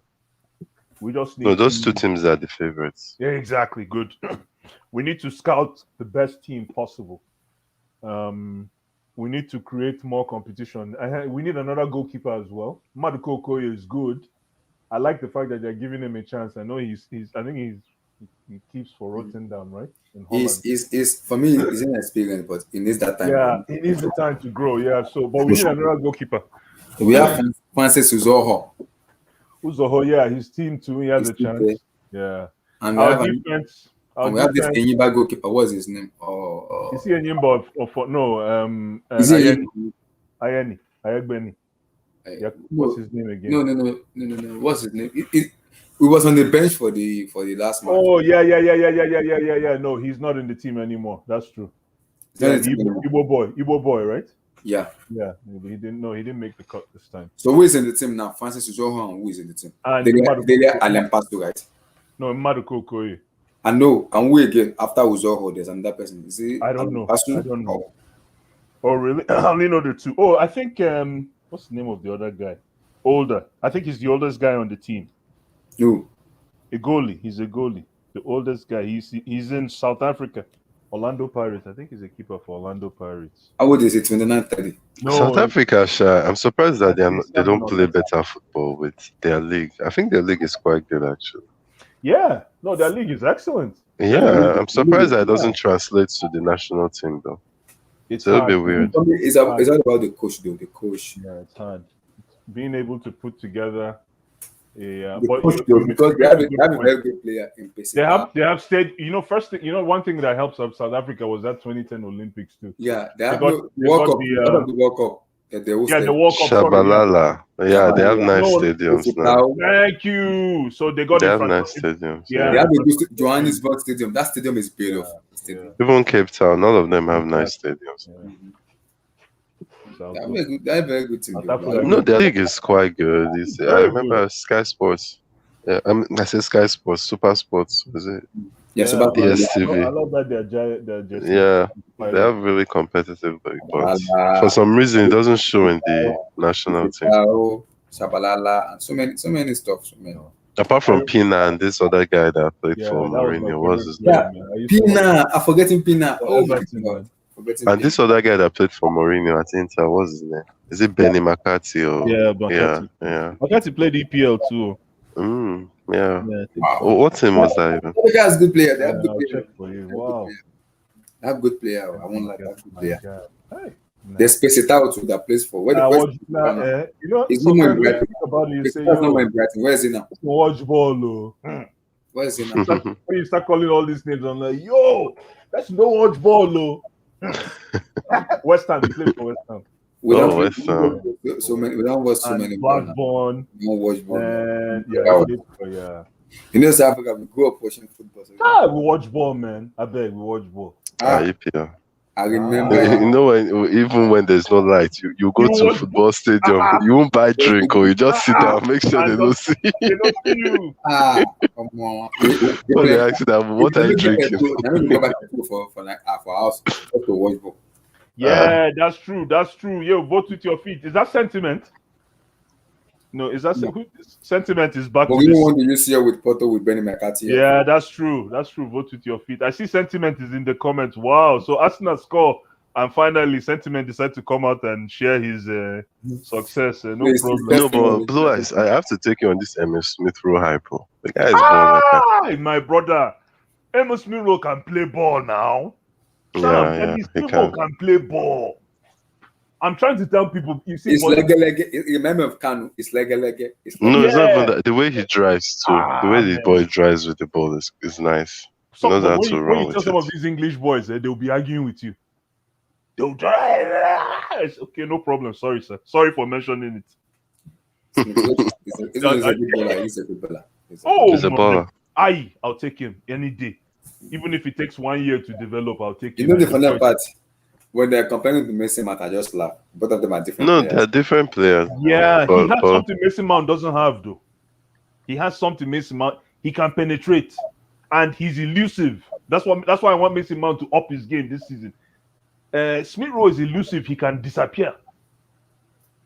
We just need those 2 teams are the favorites. Yeah, exactly. Good. We need to scout the best team possible. We need to create more competition. We need another goalkeeper as well. Maduko Okoye is good. I like the fact that they're giving him a chance. I know he keeps for Rotterdam, right? In Holland. He's for me, he's inexperienced, but he needs that time. Yeah, he needs the time to grow. Yeah, but we need another goalkeeper. We have Francis Uzoho. Yeah, his team too. He has a chance. Yeah. And we have this Enyimba goalkeeper. What's his name? Is he Enyimba is he Ayeni? Ayagbeni. What's his name again? No. What's his name? He was on the bench for the last match. Oh yeah. No, he's not in the team anymore. That's true. Yeah, Igbo boy, right? Yeah. He didn't make the cut this time. So who is in the team now? Francis Uzoho, and who is in the team? Delia Alampasto, right? No, Maduko Okoye. And who again after Uzoho? There's another person. Is it? I don't know. Oh really? I only know the 2. Oh, I think what's the name of the other guy? Older. I think he's the oldest guy on the team. Who? A goalie. He's a goalie. The oldest guy. He's in South Africa. Orlando Pirates. I think he's a keeper for Orlando Pirates. How old is he? 29, 30? No, South Africa, I'm surprised that they don't 37 or play less. better football with their league. I think their league is quite good, actually. Yeah, no, their league is excellent. Yeah, I'm surprised that it doesn't translate to the national team, though. It's So it'll be hard. weird. It's all about the coach, though. The coach. Yeah, it's hard. Being able to put together a The but coach, you- though, you because make they have a a good point. very good player in Pesita. They have stayed. One thing that helps South Africa was that 2010 Olympics too. Yeah, they have got- no they World got Cup. the, Out of the World Cup. That they hosted. Yeah, the World Cup. sorry, yeah. Shabalala. Yeah, they have nice No, stadiums now. Thank you. So they got They have infrastructure. nice stadiums. Yeah. They have a good Johannesburg Stadium. That stadium is beautiful. Stadium. Even Cape Town, all of them have nice stadiums. They have a very good team. South Africa- No, their league is quite good. I remember Sky Sports. Yeah, I said Sky Sports, Super Sports, was it? Yes, Yeah, about DSTV. I love that they're just Yeah, they have really competitive league, but for some reason it doesn't show in the national team. Shabalala, and so many stuff. So many. Apart from Pina and this other guy that played Yeah, for that was my Mourinho, what's favorite his player, name? man. I used to Pina, I'm forgetting Pina. Oh my Everton, God. man. Forgetting And Pina. this other guy that played for Mourinho at Inter, what's his name? Is it Benny McCarthy or Yeah, yeah, McCarthy. yeah. McCarthy played EPL too. Yeah. Yeah, I think Wow. so. What team was that even? The guy's good player. They have Yeah, good I'll player. check for you. Wow. They have good player. I won't like that good My player. God. Hey, They space it out to that place for where the Nah, first. you know, It's no more in sometimes when you Brighton. think about it, you It's say, not more yo, in Brighton. Where is he now? watch ball, oh. Where is he now? When you start calling all these names, I'm like, yo, that's no watch ball, oh. West Ham, he played for West Ham. We Oh, don't West Ham. so many. We don't watch so many. And ball now. Blackburn, We don't watch ball. now. and Yeah. yeah, he played for, yeah. You know, South Africa, we grew up watching football. So We watch ball, man. I beg, we watch ball. EPL. I remember. You know, even when there's no light, you go You to watch- football stadium, you won't buy drink or you just sit down, make sure they don't see. They don't see you. Come on. When they ask you that, what are you drinking? I mean, we go back to school for like for house just to watch ball. Yeah, that's true. That's true. Yo, vote with your feet. Is that sentiment? No, is that sentiment is back But to we this. don't want the UCL with Porto with Benny McCarthy. Yeah, that's true. That's true. Vote with your feet. I see sentiment is in the comments. Wow. So Arsenal score, and finally sentiment decided to come out and share his success. No Yes, problem. No, but Blue Eyes, I have to take you on this MS Smith Rowe hypo. The guy is born like My brother, Amos Miro can play ball now. that. Sam, Yeah, Eddie he Stivo can. can play ball. I'm trying to tell people. You see, It's what- leg. Remember of Kanu? It's leg. It's No, it's not Yeah. even that. The way he drives too. The way the man. boy drives with the ball is nice. So, knows but how when to you, run when you with tell some it. of these English boys, they'll be arguing with you. They'll drive. Okay, no problem. Sorry, sir. Sorry for mentioning it. It's a good baller. He's a good baller. Oh, He's a my baller. God. I'll take him any day. Even if it takes 1 year to develop, I'll take You him. know the any funny day. part? When they're comparing to Messi, Mount, I just laugh. Both of them are different. No, players. they're different players. Yeah, he But- has but- something Mason Mount doesn't have, though. He has something Mason Mount. He can penetrate, and he's elusive. That's why I want Mason Mount to up his game this season. Smith Rowe is elusive. He can disappear.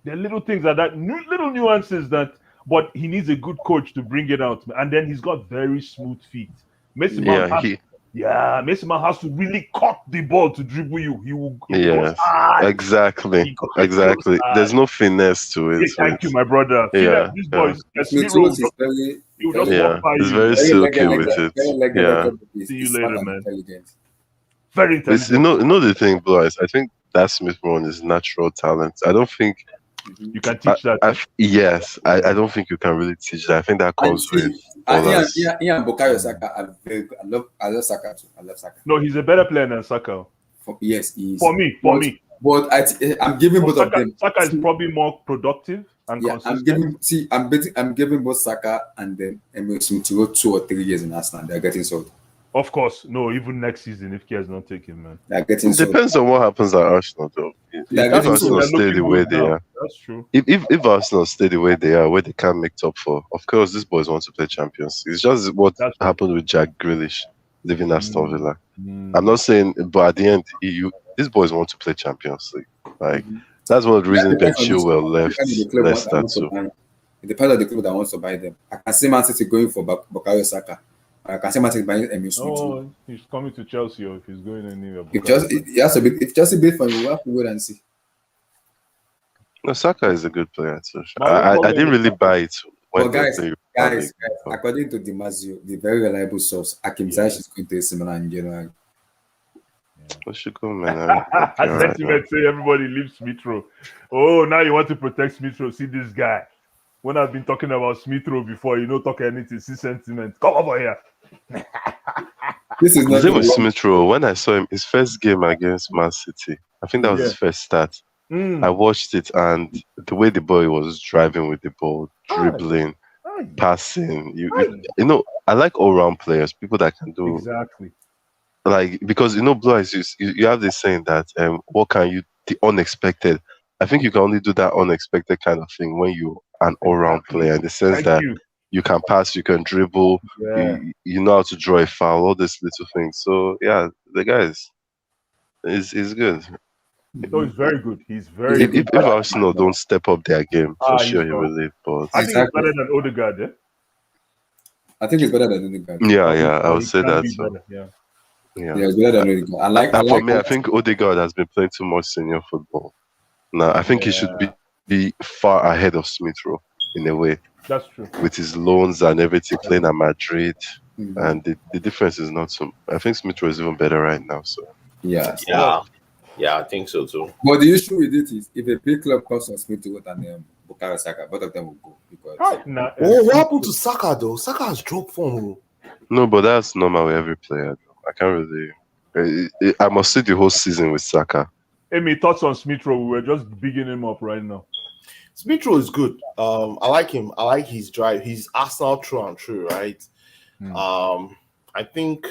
There are little things like that, little nuances that, but he needs a good coach to bring it out. And then he's got very smooth feet. Mason Mount Mason Mount has to really cut the ball to dribble you. He will. He goes Yes, high. exactly, He goes exactly. high. There's no finesse to it. Yes, thank you, my brother. Yeah, This yeah. boy is Smith Smith Rowe. Rowe is very, He will just Yeah, walk by it's you. very silky with Very it. Yeah, See you smart later, and man. intelligent. Very it's, intelligent. you know the thing, Blue Eyes. I think that Smith Rowe is natural talent. I don't think. You can teach that. I don't think you can really teach that. I think that And comes see, with. Ian ballers. and Bukayo Saka are very good. I love Saka too. I love Saka. No, he's a better player than Saka. Yes, he is. For me. But I'm giving both of Saka, them. Saka is probably more productive and Yeah, consistent. I'm giving both Saka and then Smith Rowe 2 or 3 years in Arsenal. They're getting sold. Of course, no. Even next season, if Kia's not taking, man. They're getting It sold. depends on what happens at Arsenal, though. If That's true. Arsenal They're stay looking the way good they now. are, That's true. if Arsenal stay the way they are, where they can't make top four, of course, these boys want to play Champions. It's just what That's true. happened with Jack Grealish leaving Aston Villa. Mm. I'm not saying, but at the end, these boys want to play Champions League. Like that's one of the reasons Ben Chilwell left Leicester too. It depends on the club that wants to buy them. I can see Man City going for Bukayo Saka. can say Martin buying Emil Smith. Oh, he's coming to Chelsea, or if he's going anywhere. If Chelsea bid for him, we'll have to wait and see. No, Saka is a good player too. But I didn't really buy it when But they guys, played guys, Republic. according to Dimasio, the very reliable source, Akim Ziyech is going to AC Milan in January. What should go, man? I Sentiment say everybody leave Smith Rowe. Oh, now you want to protect Smith Rowe. See this guy. When I've been talking about Smith Rowe before, you don't talk anything. See sentiment. Come over here. This is not His name was the Smith Rowe. When I saw him, his first game against Man City, I think that was his first start. I watched it, and the way the boy was driving with the ball, dribbling, passing. You know, I like all-round players, people that can do Exactly. like, because Blue Eyes, you have this saying that what can you the unexpected. I think you can only do that unexpected kind of thing when you're an all-round player, in the sense Thank that you. you can pass, you can dribble, Yeah. you know how to draw a foul, all these little things. So yeah, the guy is good. So he's very good. He's very If good. Arsenal don't step up their game, for sure he's he not. will leave. But I think he's better than Odegaard. Eh? I think it's better than Odegaard. yeah, I would He say can that be too. better, yeah. Yeah. Yeah, it's better than Odegaard. I And for like me, I think Odegaard has been playing too much senior football. Now, I think he should be far ahead of Smith Rowe in a way, That's true. with his loans and everything, playing at Madrid. And the difference is not so. I think Smith Rowe is even better right now. So Yeah, I think so too. But the issue with it is, if a big club comes on Smith Rowe and Bukayo Saka, both of them will go because. What happened to Saka though? Saka has dropped form. no, but that's normal with every player. I can't really. I must see the whole season with Saka. Amy, thoughts on Smith Rowe? We're just bigging him up right now. Smith Rowe is good. I like him. I like his drive. He's Arsenal true and true, right? I think.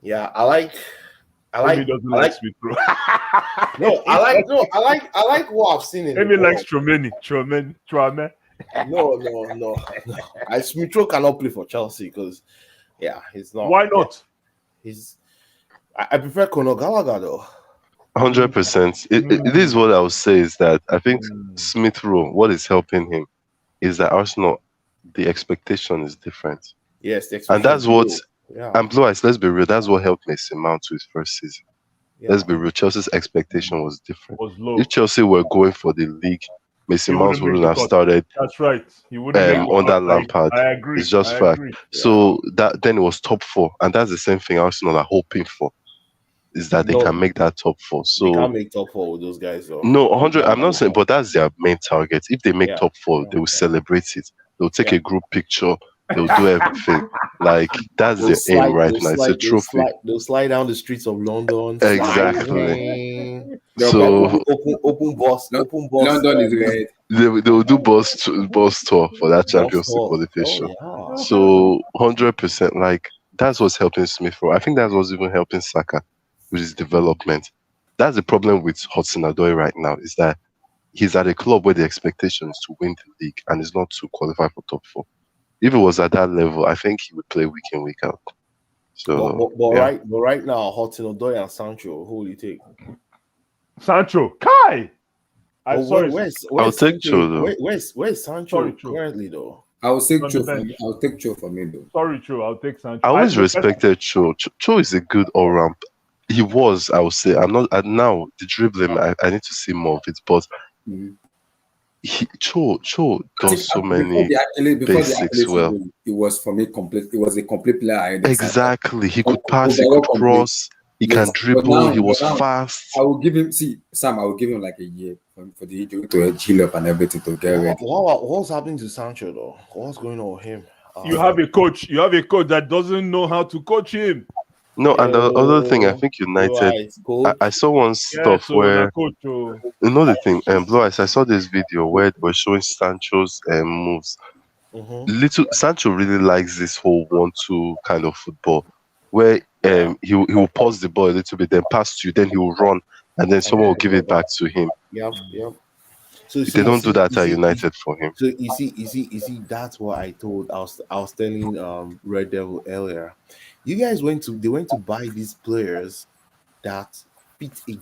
Yeah, I like. Amy doesn't like Smith Rowe. I like what I've seen in. Amy likes Tromeni. No. Smith Rowe cannot play for Chelsea because, he's not. Why not? I prefer Conor Gallagher though. 100%. It is what I would say is that I think Smith Rowe, what is helping him is that Arsenal, the expectation is different. Yes, the and that's what. Yeah. And Blue Eyes, let's be real, that's what helped Mason Mount to his first season. Yeah. Let's be real, Chelsea's expectation was different. Was low. If Chelsea were going for the league, Mason Mount wouldn't have started. That's right. He wouldn't under Lampard. I agree. It's just fact. Yeah. So then it was top 4, and that's the same thing Arsenal are hoping for, is that they can make that top 4. So they can't make top 4 with those guys though. No, 100. I'm not saying, but that's their main target. If they make top 4, they will celebrate it. They'll take a group picture. They'll do everything. Like that's their aim right now. It's a trophy. They'll slide down the streets of London. Exactly. So open bus. London is red. They will do bus tour for that Champions League qualification. Oh, yeah. So 100%, like that's what's helping Smith Rowe. I think that's what's even helping Saka with his development. That's the problem with Hudson-Odoi right now, is that he's at a club where the expectation is to win the league and is not to qualify for top 4. If it was at that level, I think he would play week in, week out. So, but right now, Hudson-Odoi and Sancho, who will you take? Sancho, Kai. I'm sorry. I'll take Cho though. Where's Sancho currently though? I'll take Cho for me though. Sorry, Cho. I'll take Sancho. I always respected Cho. Cho is a good all-round. He was, I would say. I'm not. Now the dribbling, I need to see more of it, but. Cho does so many basics well. It was for me complete. It was a complete player. Exactly. He could pass. He could cross. He can dribble. He was fast. I will give him. Sam. I will give him like a year for the injury to heal up and everything to get ready. What's happening to Sancho though? What's going on with him? You have a coach. You have a coach that doesn't know how to coach him. No, and the other thing, I think United. I saw one stuff where the thing. Blue Eyes. I saw this video where they were showing Sancho's moves. Sancho really likes this whole 1-2 kind of football, where he will pause the ball a little bit, then pass to you, then he will run, and then someone will give it back to him. Yep. So they don't do that at United for him. So you see, that's what I was telling Red Devil earlier. You guys went to buy these players that fit a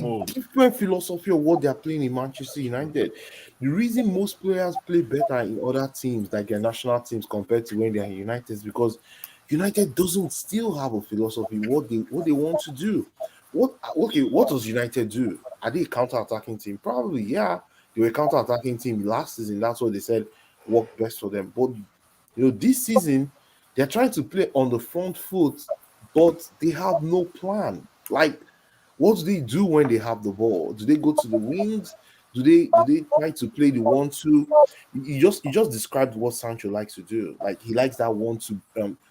Move. different philosophy of what they are playing in Manchester United. The reason most players play better in other teams, like their national teams, compared to when they are in United, is because United doesn't still have a philosophy what they want to do. What does United do? Are they a counter-attacking team? Probably, yeah. They were a counter-attacking team last season. That's what they said worked best for them. But this season they're trying to play on the front foot, but they have no plan. Like, what do they do when they have the ball? Do they go to the wings? Do they try to play the 1-2? You just described what Sancho likes to do. Like, he likes that 1-2,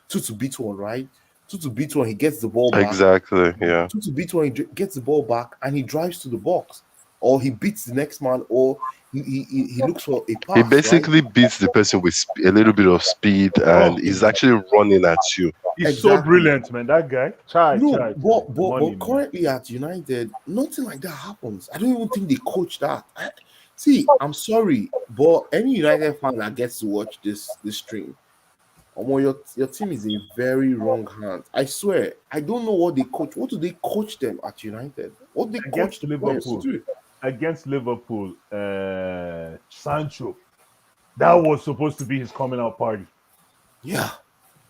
2 to beat one, right? 2 to beat one, he gets the ball back. Exactly, yeah. 2 to beat one, he gets the ball back and he drives to the box, or he beats the next man, or he looks for a pass. He basically beats the person with a little bit of speed, and he's actually running at you. He's so brilliant, man. That guy. But currently at United, nothing like that happens. I don't even think they coach that. See, I'm sorry, but any United fan that gets to watch this stream, your team is in very wrong hands. I swear, I don't know what they coach. What do they coach them at United? What they coach the players to do? Against Liverpool, Sancho, that was supposed to be his coming out party. Yeah.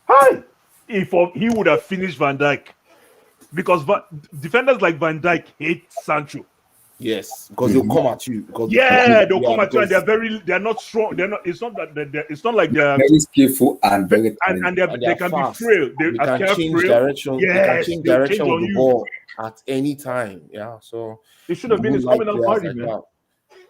Hi! If he would have finished Van Dijk, because defenders like Van Dijk hate Sancho. Yes, because they'll come at you. They'll come at you, and they're not strong. They're not. It's not that. It's not like they're very skillful and very and they can fast. be frail. They can change direction. Yes, they can change direction on with the you. ball at any time. Yeah, so it should have been his coming out party, man. that.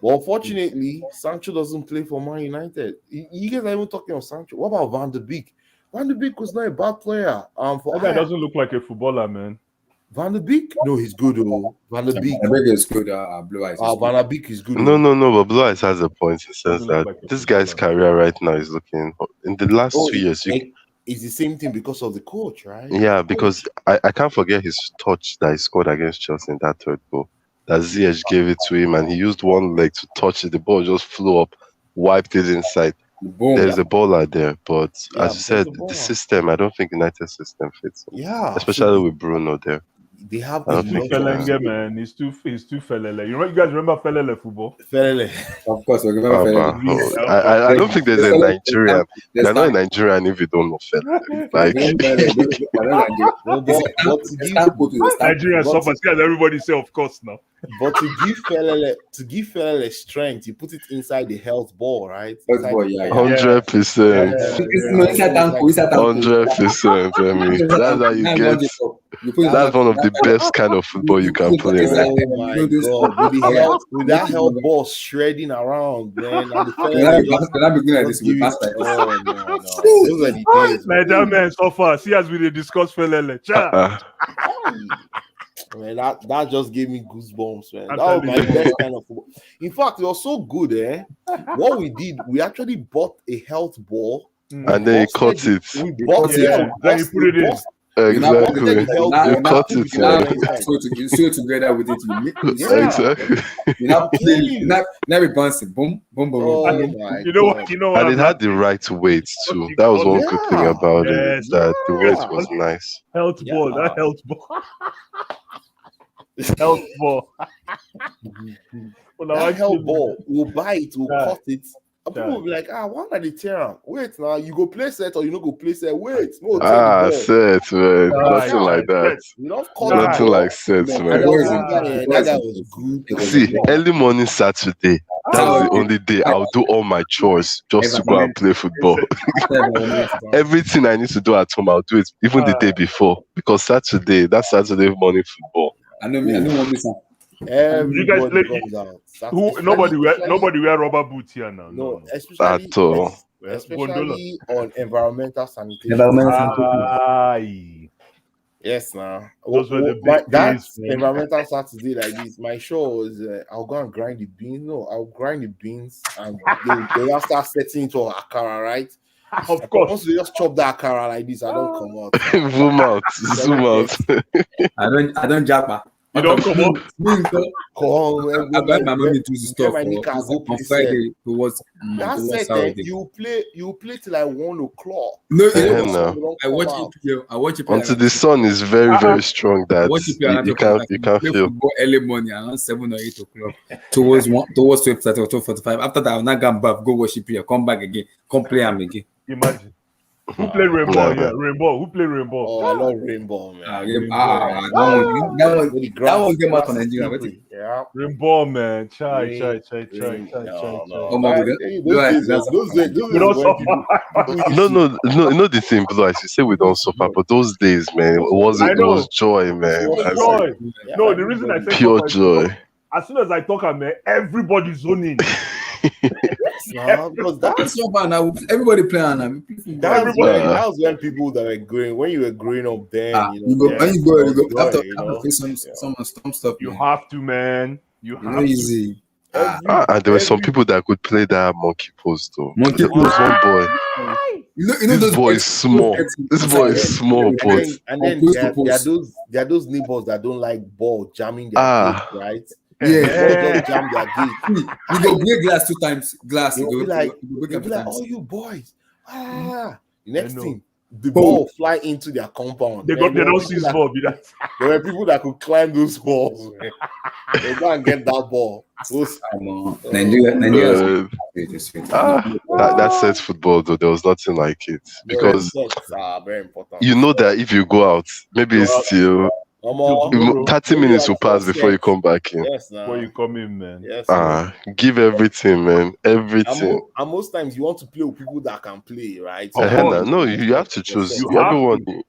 But unfortunately, Sancho doesn't play for Man United. You guys are even talking of Sancho. What about Van de Beek? Van de Beek was not a bad player. That guy doesn't look like a footballer, man. Van de Beek? No, he's good. Van de Beek. Van de Beek is good. Blue Eyes. Van de Beek is good. No, but Blue Eyes has a point. He says that this guy's career right now is looking in the last 2 years. It's the same thing because of the coach, right? Yeah, because I can't forget his touch that he scored against Chelsea in that third goal. That Ziyech gave it to him, and he used one leg to touch it. The ball just flew up, wiped it inside. Boom. There's a baller there, but as you said, the system, I don't think United system fits. Yeah, especially with Bruno there. They have Felenge, man. He's too felele. You guys remember felele football? Felele. Of course, we remember felele. I don't think there's a Nigerian. You're not a Nigerian if you don't know felele. Like Nigerian suffers. Everybody say, of course, now. But to give felele strength, you put it inside the health ball, right? 100%. 100%. That's how you get. That's one of the best kind of football you can play. Oh my God! With that health ball shredding around, man. And that man so far. See, as we discuss felele. Man, that just gave me goosebumps, man. That was my best kind of football. In fact, it was so good, What we did, we actually bought a health ball, and then you cut it. We bought it, and you put it in. Exactly. You cut it. You sew together with it. Exactly. Now we bounce it. Boom, boom, boom. You know what? And it had the right weight too. That was one good thing about it. That the weight was nice. Health ball. That health ball. Health ball. That health ball. We'll buy it. We'll cut it. And people will be like, why are they tearing? Wait now, you go play set or you don't go play set. Wait, no, set, man. Nothing like that. Nothing like set, man. That guy was good. See, early morning Saturday, that's the only day I'll do all my chores just to go and play football. Everything I need to do at home, I'll do it even the day before. Because Saturday morning football. I know what this is. You guys play. Nobody wear rubber boots here now. No, especially on environmental sanitation. Yes, now. That's environmental Saturday like this. My show is I'll go and grind the beans. No, I'll grind the beans and they'll start setting into akara, right? Of course. Once they just chop the akara like this, I don't come out. Zoom out. I don't japa. You don't come up. I buy my mommy to the store my nigga go on play Friday towards That's it. Saturday. You play till like 1 o'clock. No, no. I watch EPL. I watch EPL Until the sun is very, very strong that I watch EPL you can't play feel. football early morning around 7 or 8 o'clock towards 12:30 or 12:45. After that, I'll not go back, go watch EPL, come back again, come play them again. Imagine. Who play Rainbow? Yeah, Rainbow. Who play Rainbow? Oh, I love Rainbow, man. That one came out for Nigeria. Yeah. Rainbow, man. Chai. Oh my God. No, the thing, Blue Eyes, you say we don't suffer, but those days, man, it was joy, man. It was joy. No, the reason I say pure joy. As soon as I talk, man, everybody's zoning. Because that's so bad now. Everybody playing now. That was when people that were growing, when you were growing up then. You go after some stuff. You have to, man. You have easy. And there were some people that could play that monkey pose though. There was one boy. This boy is small. This boy is small, but and then there are those neighbors that don't like ball jamming their gate, right? Yeah. Jam their gate. You go break glass 2 times. Glass. You'll be like, oh, you boys. Next thing, the ball fly into their compound. They don't see his ball. There were people that could climb those walls. They go and get that ball. Nigeria. That sets football though. There was nothing like it because sets are very important. You know that if you go out, maybe it's still 30 minutes will pass before you come back in. Yes, before you come in, man. Yes, give everything, man. Everything. And most times you want to play with people that can play, right? No, you have to choose. Everyone. You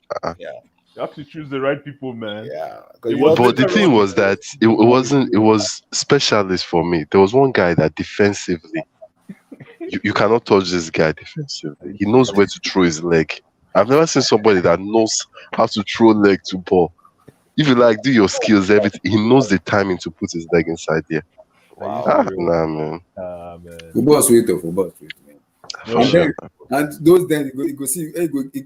have to choose the right people, man. Yeah. But the thing was that it was specialist for me. There was one guy that defensively, you cannot touch this guy defensively. He knows where to throw his leg. I've never seen somebody that knows how to throw leg to ball. If you do your skills, everything, he knows the timing to put his leg inside there. Wow. Man. Football sweet, man. And those then you go see,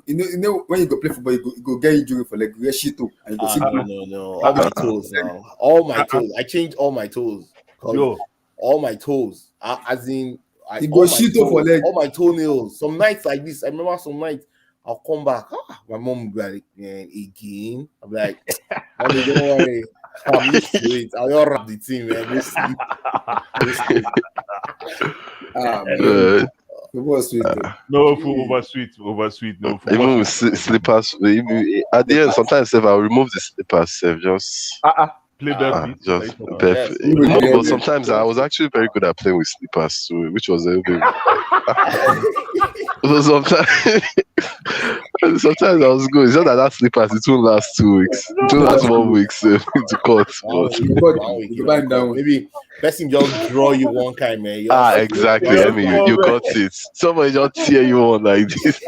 you know when you go play football, you go get injury for like get shit too, and you go see. No, all my toes now. All my toes. I changed all my toes. All my toes. As in, you go shit for leg. All my toenails. Some nights like this, I remember some nights. I'll come back. My mom will be like, again. I'm like, Mommy, don't worry. I'm used to it. I'll just wrap the team, man. Football sweet. No, football sweet. No, even with slippers. At the end, sometimes if I remove the slippers, just play barefoot. Just barefoot. But sometimes I was actually very good at playing with slippers too, which was a little bit. So sometimes I was good. It's not that slippers, it won't last 2 weeks. It won't last 1 week to cut. Maybe person just draw you one kind, man. Exactly. I mean, you got it. Somebody just tear you on like this.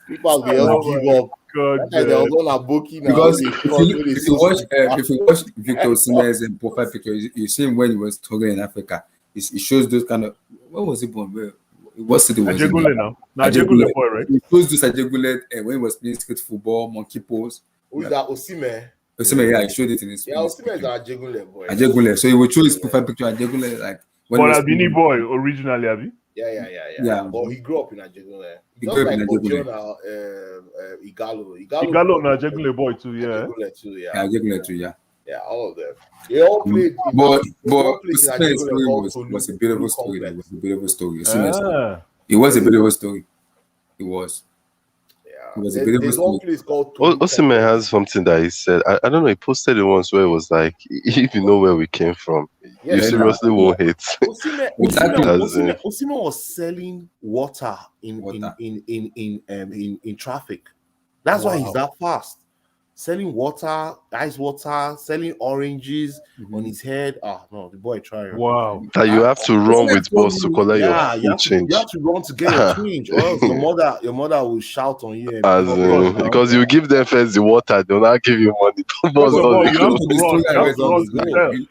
People will give up. Because if you watch Victor Osimhen's profile picture, you see him when he was struggling in Africa. It shows those kind of. What was he born? What city was it? Ajegule now. Ajegule boy, right? He chose this Ajegule when he was playing street football, monkey pose. Who's that? Osimhen. Osimhen, yeah, he showed it in his. Yeah, Osimhen is an Ajegule boy. Ajegule. So he would show his profile picture Ajegule like. But Abini boy originally, Abi. Yeah. But he grew up in Ajegule. He grew up in Ajegule. Igalo. Igalo na Ajegule boy too, yeah. Ajegule too, yeah. Yeah, all of them. They all played. But Osimhen's story was a beautiful story. It was a beautiful story. It was a beautiful story. It was. It was a beautiful story. Osimhen has something that he said. I don't know. He posted it once where it was like, if you know where we came from, you seriously won't hate. Osimhen was selling water in traffic. That's why he's that fast. Selling water, ice water, selling oranges on his head. No, the boy trying. Wow. That you have to run with boss to collect your change. You have to run to get your change, or else your mother will shout on you. Because you give them first the water, they'll not give you money.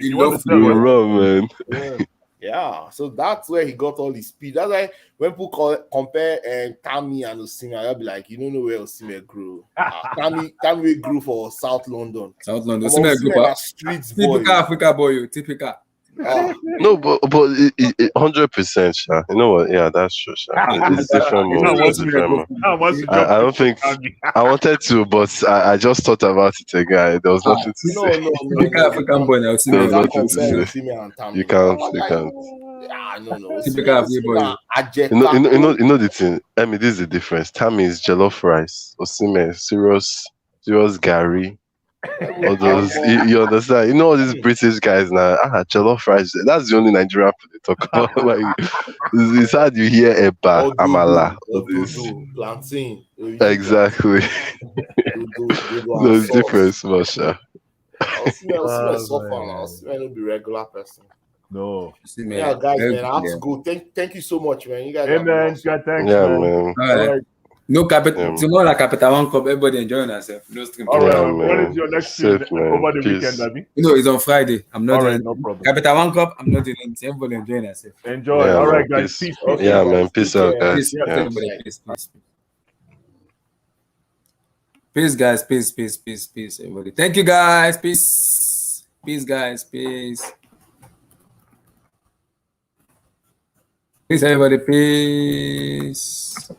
You have to run, man. Yeah, so that's where he got all his speed. That's why when people compare Tammy and Osimhen, they'll be like, you don't know where Osimhen grew. Tammy grew for South London. South London. Osimhen are streets boy. Typical Africa boy, typical. No, but 100%, Sha. You know what? Yeah, that's true, Sha. It's different moves. It's different moves. I don't think I wanted to, but I just thought about it again. There was nothing to say. No. Typical African boy now. There was nothing to Compare say. Osimhen and Tammy. You can't. You can't. Yeah, no. Typical African boy. You know the thing. I mean, this is the difference. Tammy is jollof rice. Osimhen serious Gary. All those, you understand? You know all these British guys now. Jollof rice. That's the only Nigerian food they talk about. Like, it's hard you hear eba, amala. Plantain. Exactly. There's difference, Masha. Osimhen suffer now. Osimhen will be regular person. No. Yeah, guys, man, I have to go. Thank you so much, man. You guys. Hey, man. Thanks, Yeah, man. man. All right. No capital. Tomorrow, like Capital One Cup, everybody enjoying themselves. No stream. All right. Yeah, When man. is your next Safe, stream? man. Over the Peace. weekend, Abby? No, it's on Friday. I'm not All doing right, no problem. Capital One Cup. I'm not doing it. Everybody enjoying themselves. Enjoy. Yeah, All man, right, guys. peace. Peace. Yeah, man. Peace out, guys. Peace, Yeah. everybody. Peace, guys. Peace, everybody. Thank you, guys. Peace, guys. Peace, everybody. Peace.